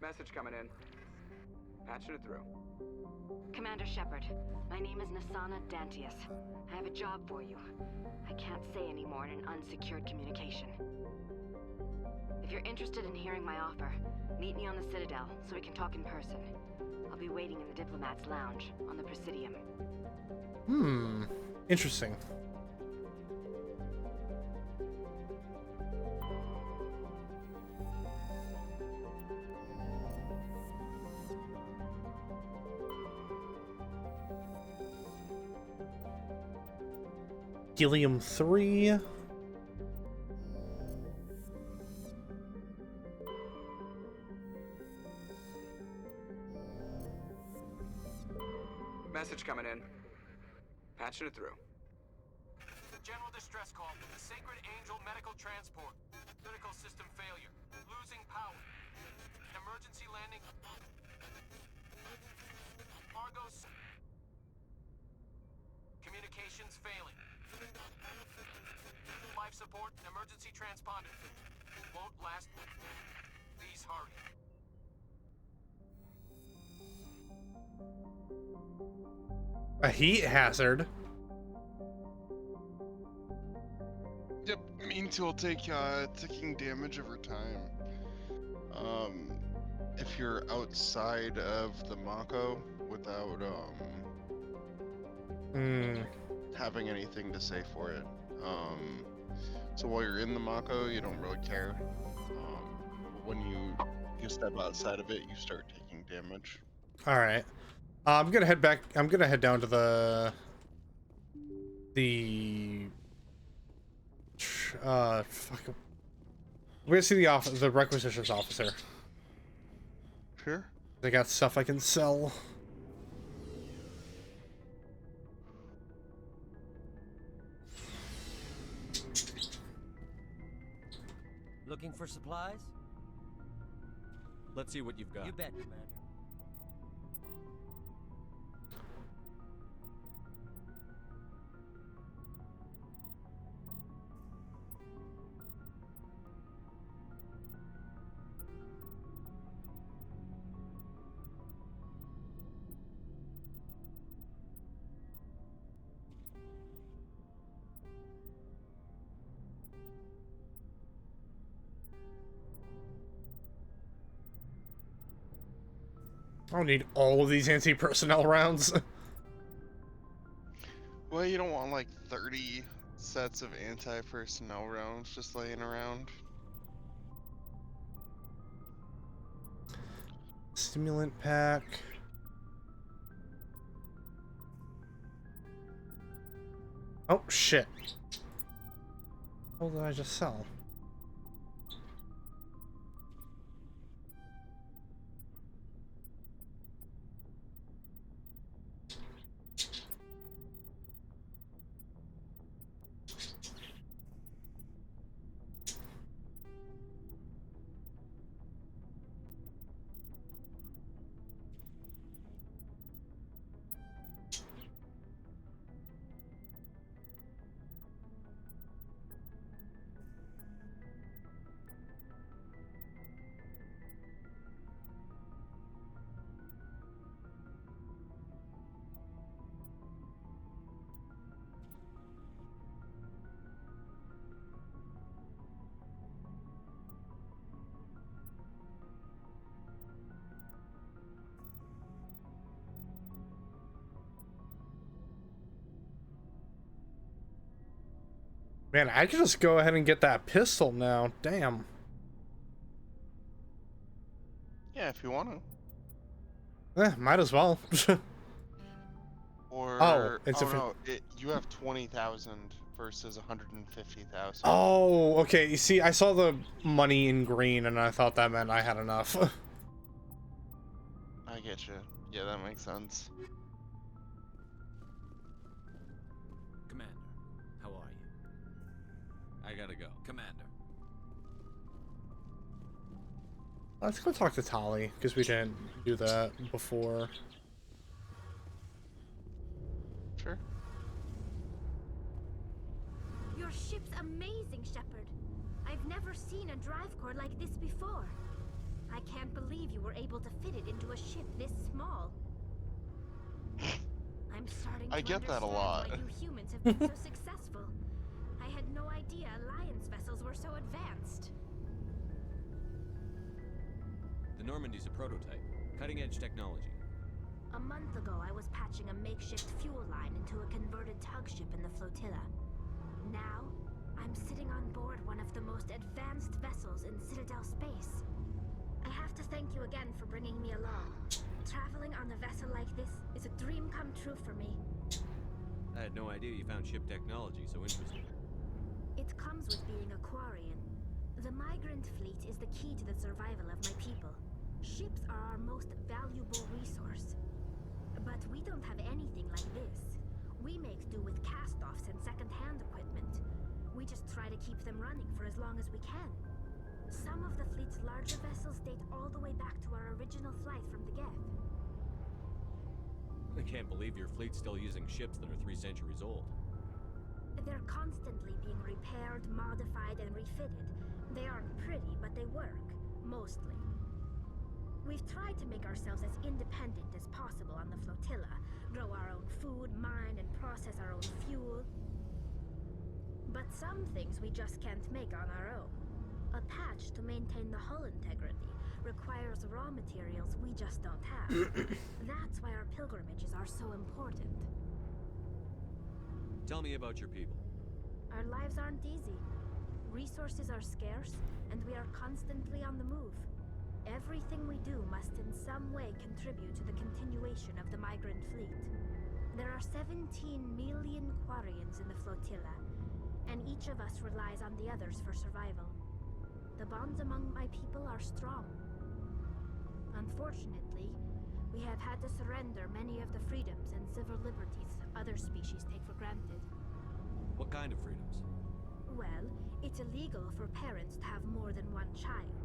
Message coming in. Patching it through. Commander Shepard, my name is Nasana Dantius. I have a job for you. I can't say any more in an unsecured communication. If you're interested in hearing my offer, meet me on the Citadel so we can talk in person. I'll be waiting in the Diplomat's Lounge on the Presidium. Interesting. Helium-3. Message coming in. Patching it through. General distress call from the Sacred Angel Medical Transport. Critical system failure. Losing power. Emergency landing. Argos. Communications failing. Life support and emergency transponder. Won't last. Please hurry. A heat hazard. Yep, mean tool take ticking damage over time. If you're outside of the Mako without having anything to say for it. So while you're in the Mako, you don't really care. But when you step outside of it, you start taking damage. All right. I'm gonna head back. I'm gonna head down to the fuck. We're gonna see the requisitions officer. Sure. They got stuff I can sell. Looking for supplies? Let's see what you've got. You bet, Commander. I don't need all of these anti-personnel rounds. Well, you don't want like 30 sets of anti-personnel rounds just laying around. Stimulant pack. Oh shit. What did I just sell? Man, I could just go ahead and get that pistol now. Damn. Yeah, if you want Might as well. to. Or it's no, you have 20,000 versus 150,000. Oh, okay. You see, I saw the money in green, and I thought that meant I had enough. I get you. Yeah, that makes sense. Commander, how are you? I gotta go. Commander. Let's go talk to Tali, because we didn't do that before. Sure. Your ship's amazing, Shepard. I've never seen a drive core like this before. I can't believe you were able to fit it into a ship this small. I'm starting to I get that a understand lot. why you humans have been so successful. I had no idea Alliance vessels were so advanced. The Normandy's a prototype. Cutting-edge technology. A month ago, I was patching a makeshift fuel line into a converted tug ship in the flotilla. Now, I'm sitting on board one of the most advanced vessels in Citadel space. I have to thank you again for bringing me along. Traveling on a vessel like this is a dream come true for me. I had no idea you found ship technology so interesting. It comes with being a Quarian. The migrant fleet is the key to the survival of my people. Ships are our most valuable resource. But we don't have anything like this. We make do with cast-offs and second-hand equipment. We just try to keep them running for as long as we can. Some of the fleet's larger vessels date all the way back to our original flight from the Geth. I can't believe your fleet's still using ships that are 3 centuries old. They're constantly being repaired, modified, and refitted. They aren't pretty, but they work. Mostly. We've tried to make ourselves as independent as possible on the flotilla, grow our own food, mine, and process our own fuel. But some things we just can't make on our own. A patch to maintain the hull integrity requires raw materials we just don't have. That's why our pilgrimages are so important. Tell me about your people. Our lives aren't easy. Resources are scarce, and we are constantly on the move. Everything we do must in some way contribute to the continuation of the migrant fleet. There are 17 million Quarians in the flotilla, and each of us relies on the others for survival. The bonds among my people are strong. Unfortunately, we have had to surrender many of the freedoms and civil liberties other species take for granted. What kind of freedoms? Well, it's illegal for parents to have more than one child.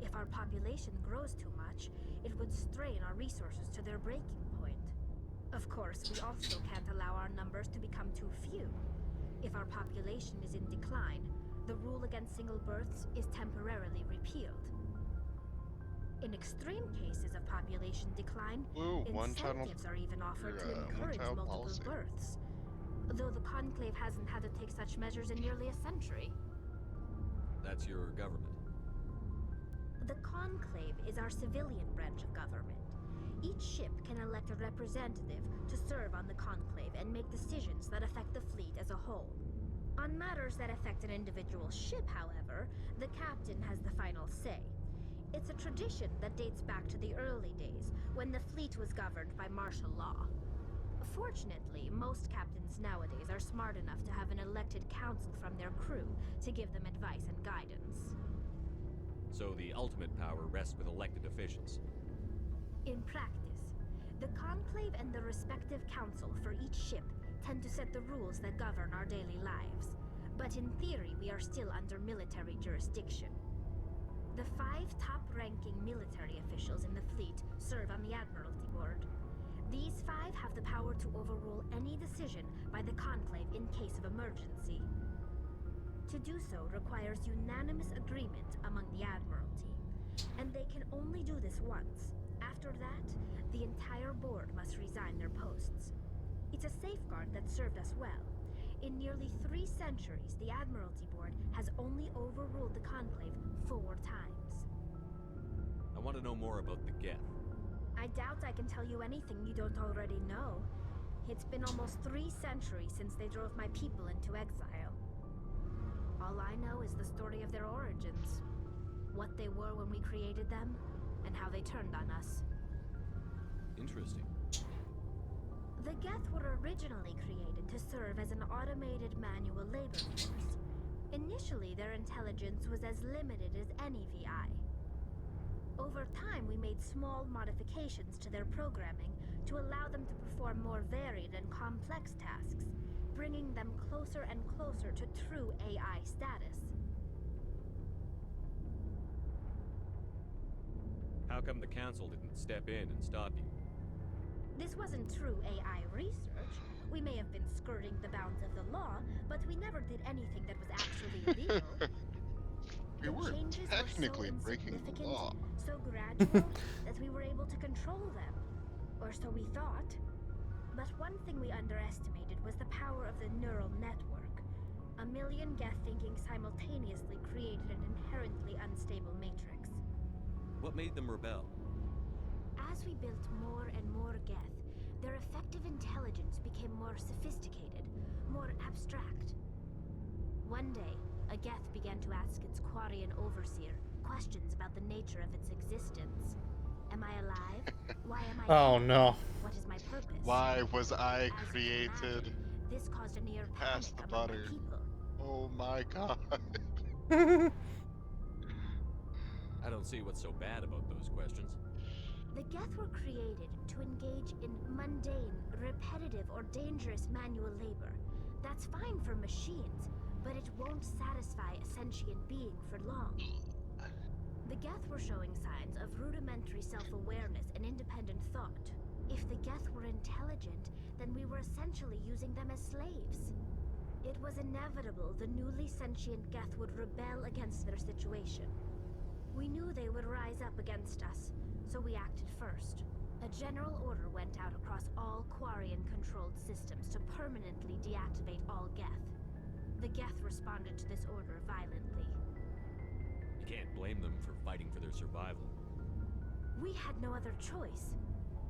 If our population grows too much, it would strain our resources to their breaking point. Of course, we also can't allow our numbers to become too few. If our population is in decline, the rule against single births is temporarily repealed. In extreme cases of population decline, incentives are even offered to encourage multiple births. Though the Conclave hasn't had to take such measures in nearly a century. That's your government. The Conclave is our civilian branch of government. Each ship can elect a representative to serve on the Conclave and make decisions that affect the fleet as a whole. On matters that affect an individual ship, however, the captain has the final say. It's a tradition that dates back to the early days, when the fleet was governed by martial law. Fortunately, most captains nowadays are smart enough to have an elected council from their crew to give them advice and guidance. So the ultimate power rests with elected officials. In practice, the Conclave and the respective council for each ship tend to set the rules that govern our daily lives. But in theory, we are still under military jurisdiction. The 5 top-ranking military officials in the fleet serve on the Admiralty Board. These 5 have the power to overrule any decision by the Conclave in case of emergency. To do so requires unanimous agreement among the Admiralty, and they can only do this once. After that, the entire board must resign their posts. It's a safeguard that served us well. In nearly 3 centuries, the Admiralty Board has only overruled the Conclave 4 times. I want to know more about the Geth. I doubt I can tell you anything you don't already know. It's been almost 3 centuries since they drove my people into exile. All I know is the story of their origins. What they were when we created them, and how they turned on us. Interesting. The Geth were originally created to serve as an automated manual labor force. Initially, their intelligence was as limited as any VI. Over time, we made small modifications to their programming to allow them to perform more varied and complex tasks, bringing them closer and closer to true AI status. How come the council didn't step in and stop you? This wasn't true AI research. We may have been skirting the bounds of the law, but we never did anything that was actually illegal. We were technically breaking the law. So gradual that we were able to control them. Or so we thought. But one thing we underestimated was the power of the neural network. A million Geth thinking simultaneously created an inherently unstable matrix. What made them rebel? As we built more and more Geth, their effective intelligence became more sophisticated, more abstract. One day, a Geth began to ask its Quarian overseer questions about the nature of its existence. Am I alive? Why am I Oh here? no. What is my purpose? Why was I As you can created? imagine, this caused a near Pass panic the among my butter. people. Oh my god. I don't see what's so bad about those questions. The Geth were created to engage in mundane, repetitive, or dangerous manual labor. That's fine for machines, but it won't satisfy a sentient being for long. The Geth were showing signs of rudimentary self-awareness and independent thought. If the Geth were intelligent, then we were essentially using them as slaves. It was inevitable the newly sentient Geth would rebel against their situation. We knew they would rise up against us, so we acted first. A general order went out across all Quarian-controlled systems to permanently deactivate all Geth. The Geth responded to this order violently. You can't blame them for fighting for their survival. We had no other choice.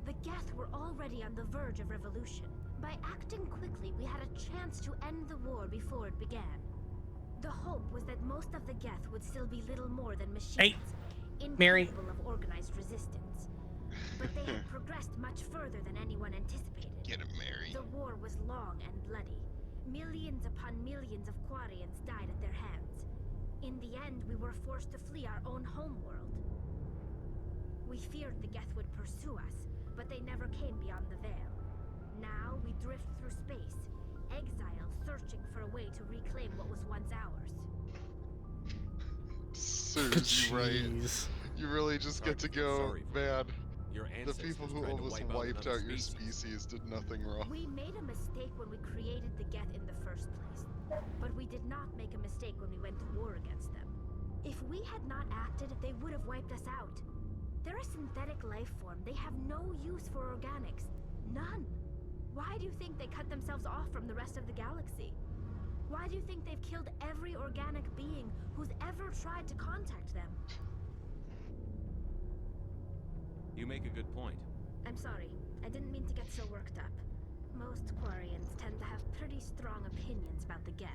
The Geth were already on the verge of revolution. By acting quickly, we had a chance to end the war before it began. The hope was that most of the Geth would still be little more than machines, Mary. incapable of organized resistance. But they had progressed much further than anyone anticipated. Get him, Mary. The war was long and bloody. Millions upon millions of Quarians died at their hands. In the end, we were forced to flee our own homeworld. We feared the Geth would pursue us, but they never came beyond the veil. Now we drift through space, exile, searching for a way to reclaim what was once ours. Serves you right. You really just get to go, man. Your The people who almost wiped out your species did nothing wrong. We made a mistake when we created the Geth in the first place. But we did not make a mistake when we went to war against them. If we had not acted, they would have wiped us out. They're a synthetic life form. They have no use for organics. None. Why do you think they cut themselves off from the rest of the galaxy? Why do you think they've killed every organic being who's ever tried to contact them? You make a good point. I'm sorry. I didn't mean to get so worked up. Most Quarians tend to have pretty strong opinions about the Geth.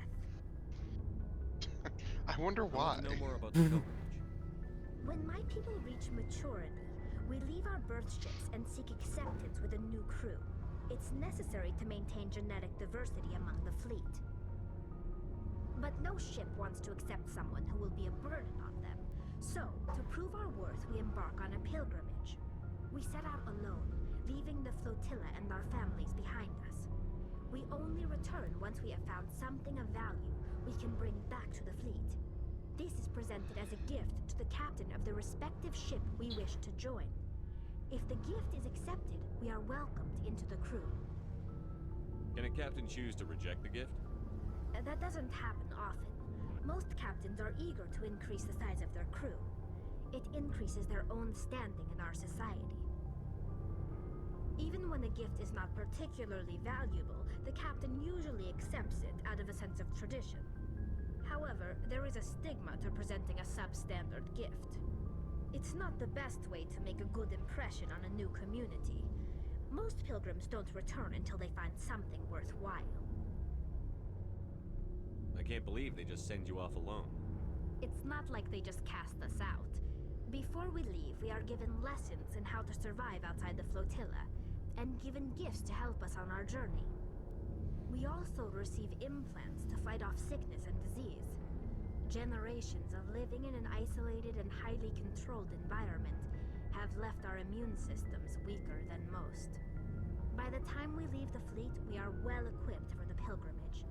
I wonder why. I want to know more about the pilgrimage. When my people reach maturity, we leave our birth ships and seek acceptance with a new crew. It's necessary to maintain genetic diversity among the fleet. But no ship wants to accept someone who will be a burden on them. So, to prove our worth, we embark on a pilgrimage. We set out alone, leaving the flotilla and our families behind us. We only return once we have found something of value we can bring back to the fleet. This is presented as a gift to the captain of the respective ship we wish to join. If the gift is accepted, we are welcomed into the crew. Can a captain choose to reject the gift? That doesn't happen often. Most captains are eager to increase the size of their crew. It increases their own standing in our society. Even when the gift is not particularly valuable, the captain usually accepts it out of a sense of tradition. However, there is a stigma to presenting a substandard gift. It's not the best way to make a good impression on a new community. Most pilgrims don't return until they find something worthwhile. I can't believe they just send you off alone. It's not like they just cast us out. Before we leave, we are given lessons in how to survive outside the flotilla, and given gifts to help us on our journey. We also receive implants to fight off sickness and disease. Generations of living in an isolated and highly controlled environment have left our immune systems weaker than most. By the time we leave the fleet, we are well equipped for the pilgrimage.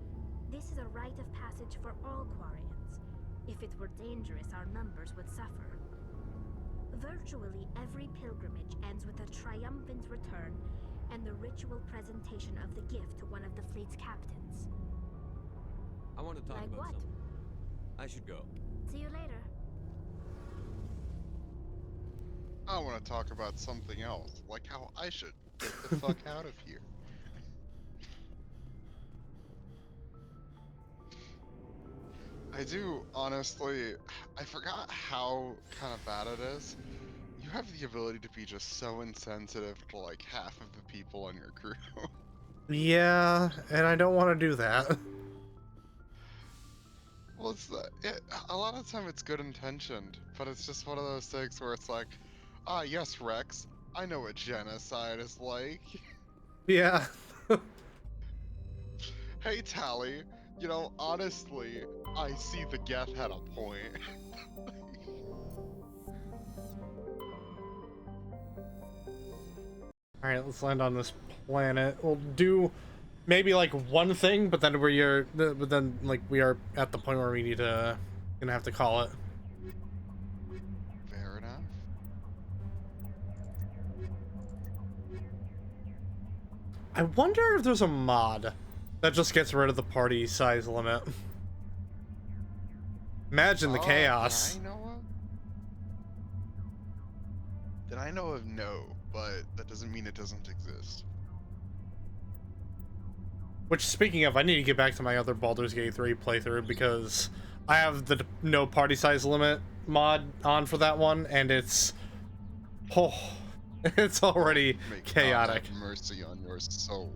This is a rite of passage for all Quarians. If it were dangerous, our numbers would suffer. Virtually every pilgrimage ends with a triumphant return and the ritual presentation of the gift to one of the fleet's captains. I want to talk Like about what? something. I should go. See you later. I want to talk about something else, like how I should get the fuck out of here. I do, honestly, I forgot how kind of bad it is. You have the ability to be just so insensitive to like half of the people on your crew. Yeah, and I don't want to do that. Well, a lot of the time it's good intentioned, but it's just one of those things where it's like, ah, yes, Rex, I know what genocide is like. Yeah. Hey, Tally, you know, honestly, I see the Geth had a point. Alright, let's land on this planet. We'll do maybe like one thing, but then we are at the point where we need to gonna have to call it. Fair enough. I wonder if there's a mod that just gets rid of the party size limit. Imagine the chaos. That I know of, no, but that doesn't mean it doesn't exist. Which, speaking of, I need to get back to my other Baldur's Gate 3 playthrough because I have the no party size limit mod on for that one, and it's it's already chaotic. God have mercy on your soul.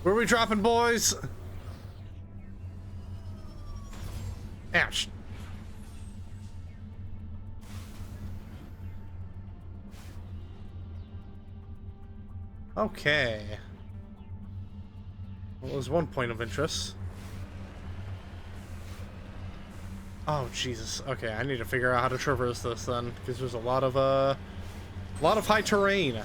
Where are we dropping, boys? Ouch. Okay. Well, there's one point of interest. Oh, Jesus. Okay, I need to figure out how to traverse this then, because there's a lot of high terrain.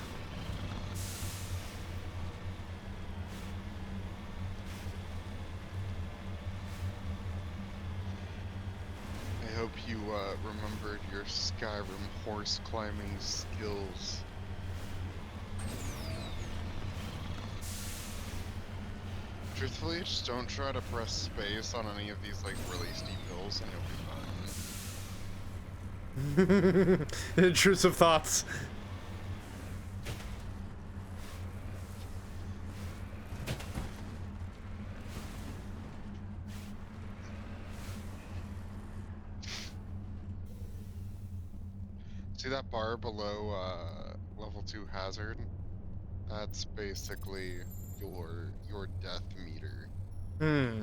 I hope you remembered your Skyrim horse climbing skills. Truthfully, just don't try to press space on any of these like really steep hills and you'll be fine. Intrusive thoughts. See that bar below level 2 hazard? That's basically your death meter. Hmm.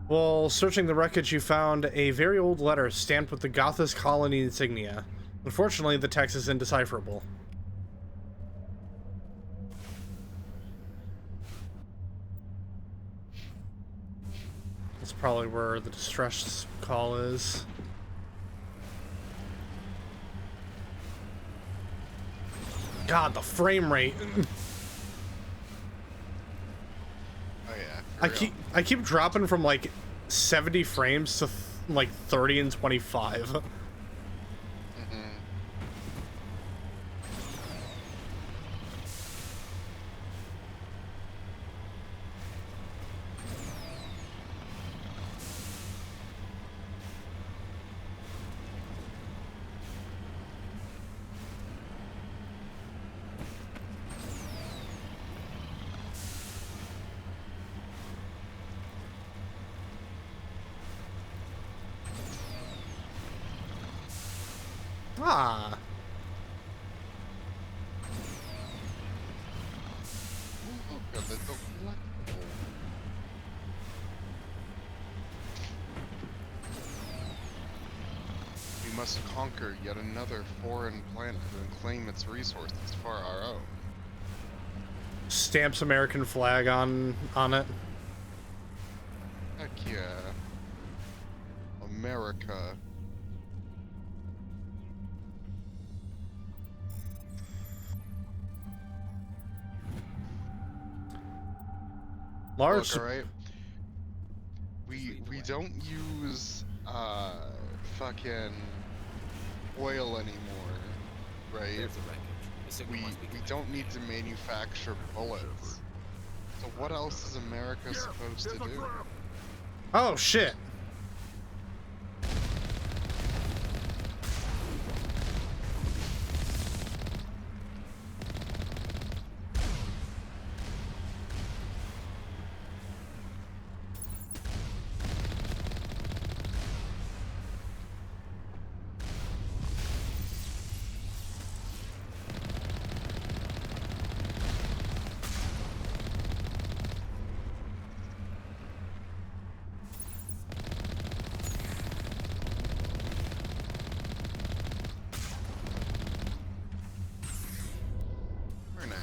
While searching the wreckage, you found a very old letter stamped with the Gothis colony insignia. Unfortunately, the text is indecipherable. That's probably where the distress call is. God, the frame rate. Oh yeah. I keep dropping from like 70 frames to like 30 and 25. Ah. Look, a little collectible. We must conquer yet another foreign planet and claim its resources for our own. Stamps American flag on it. Heck yeah. America. Large. Look, alright. We don't use fucking oil anymore, right? We don't need to manufacture bullets. So what else is America supposed to do? Oh shit. Very nice.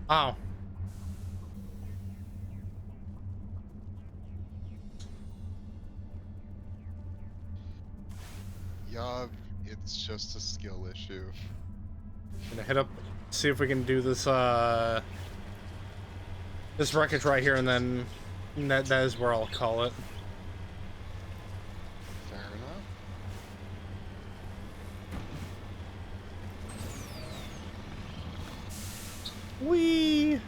Oh. Yeah, it's just a skill issue. Gonna hit up, see if we can do this this wreckage right here, and then that is where I'll call it. Fair enough. Whee!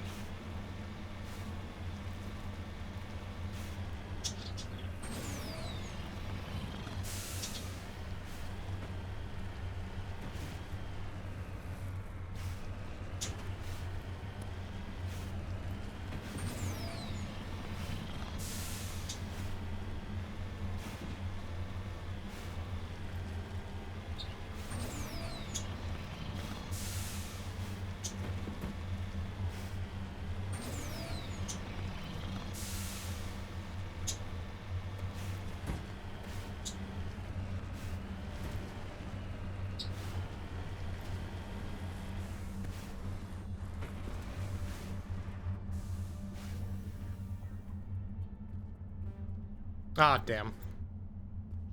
Ah, damn.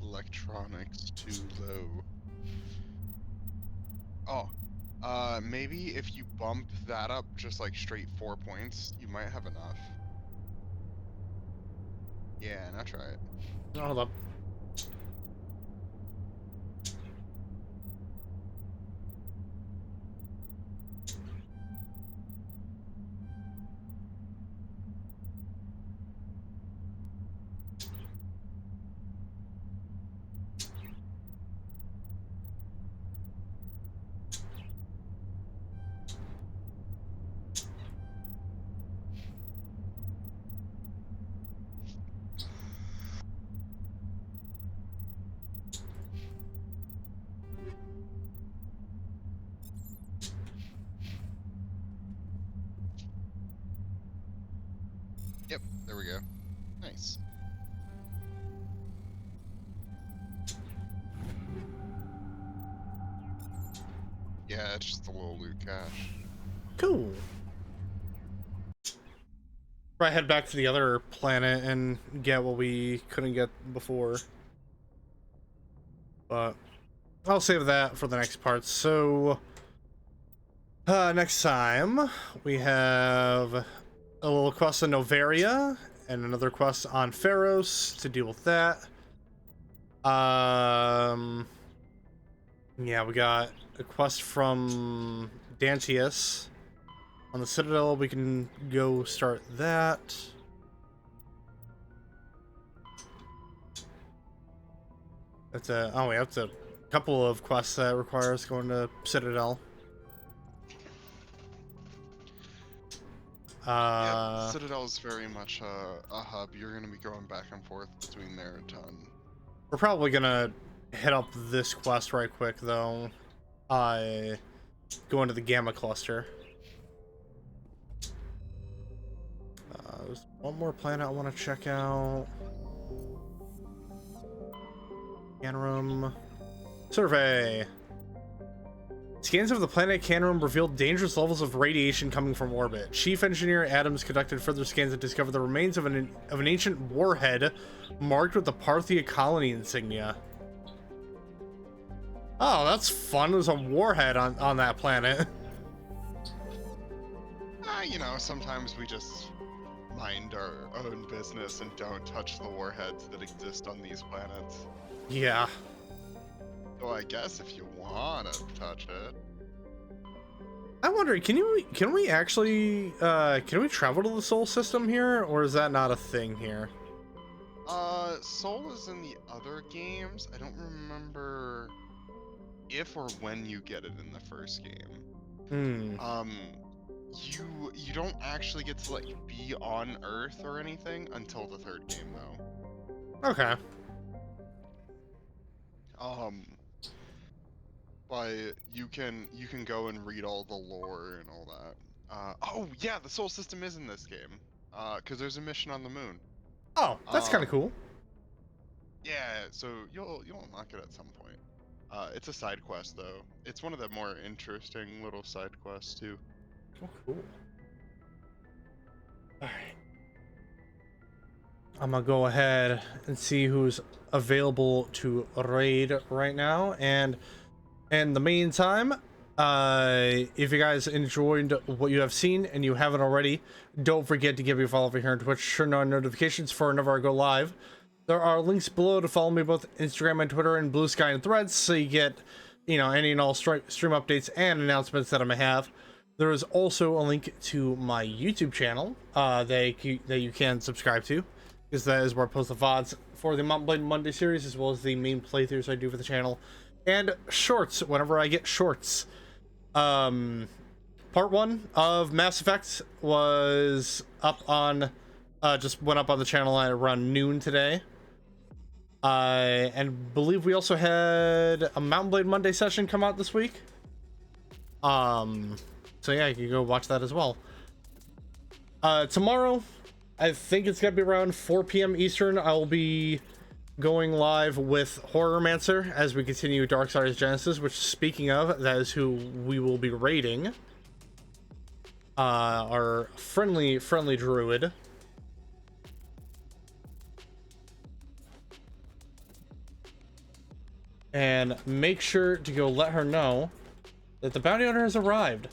Electronics too low. Oh, maybe if you bump that up just like straight 4 points, you might have enough. Yeah, now try it. Oh, hold up. Yep, there we go. Nice. Yeah, it's just a little loot cache. Cool. Right, head back to the other planet and get what we couldn't get before. But I'll save that for the next part. So next time we have a little quest on Novaria and another quest on Pharos to deal with that. Yeah, we got a quest from Dantius on the Citadel. We can go start that. That's a, oh, we have to, couple of quests that require us going to Citadel. Citadel's very much a hub. You're gonna be going back and forth between there a ton. We're probably gonna hit up this quest right quick though. Go into the Gamma cluster. There's one more planet I want to check out. Canrum. Survey. Scans of the planet Canrum revealed dangerous levels of radiation coming from orbit. Chief Engineer Adams conducted further scans and discovered the remains of an ancient warhead marked with the Parthia colony insignia. Oh, that's fun. There's a warhead on that planet. You know, sometimes we just mind our own business and don't touch the warheads that exist on these planets. Yeah. So I guess if you wanna touch it. I wonder, can we actually can we travel to the Sol system here, or is that not a thing here? Sol is in the other games. I don't remember if or when you get it in the first game. You don't actually get to like be on Earth or anything until the third game though. Okay. But you can go and read all the lore and all that. Oh yeah, the Sol system is in this game. Cause there's a mission on the moon. Oh, that's kind of cool. Yeah, so you'll unlock it at some point. It's a side quest though. It's one of the more interesting little side quests too. Oh, cool. All right. I'm gonna go ahead and see who's available to raid right now, and in the meantime, if you guys enjoyed what you have seen and you haven't already, don't forget to give me a follow over here on Twitch, turn on notifications for whenever I go live. There are links below to follow me both Instagram and Twitter and Blue Sky and Threads, so you get, you know, any and all stream updates and announcements that I may have. There is also a link to my YouTube channel that you can subscribe to, because that is where I post the VODs for the Mountain Blade Monday series, as well as the main playthroughs I do for the channel, and shorts whenever I get shorts. Part 1 of Mass Effect was up on, just went up on the channel at around noon today. And believe we also had a Mountain Blade Monday session come out this week. So yeah, you can go watch that as well. Tomorrow, I think it's gonna be around 4 p.m. Eastern. I will be going live with Horrormancer as we continue Darksiders Genesis, which, speaking of, that is who we will be raiding. Our friendly druid. And make sure to go let her know that the bounty hunter has arrived.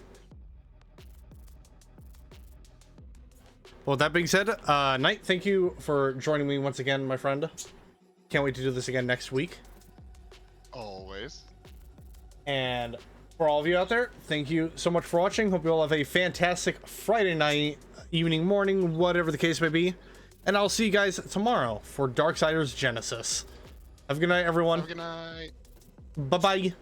Well, that being said, Knight, thank you for joining me once again, my friend. Can't wait to do this again next week. Always. And for all of you out there, thank you so much for watching. Hope you all have a fantastic Friday night, evening, morning, whatever the case may be. And I'll see you guys tomorrow for Darksiders Genesis. Have a good night, everyone. Have a good night. Bye-bye.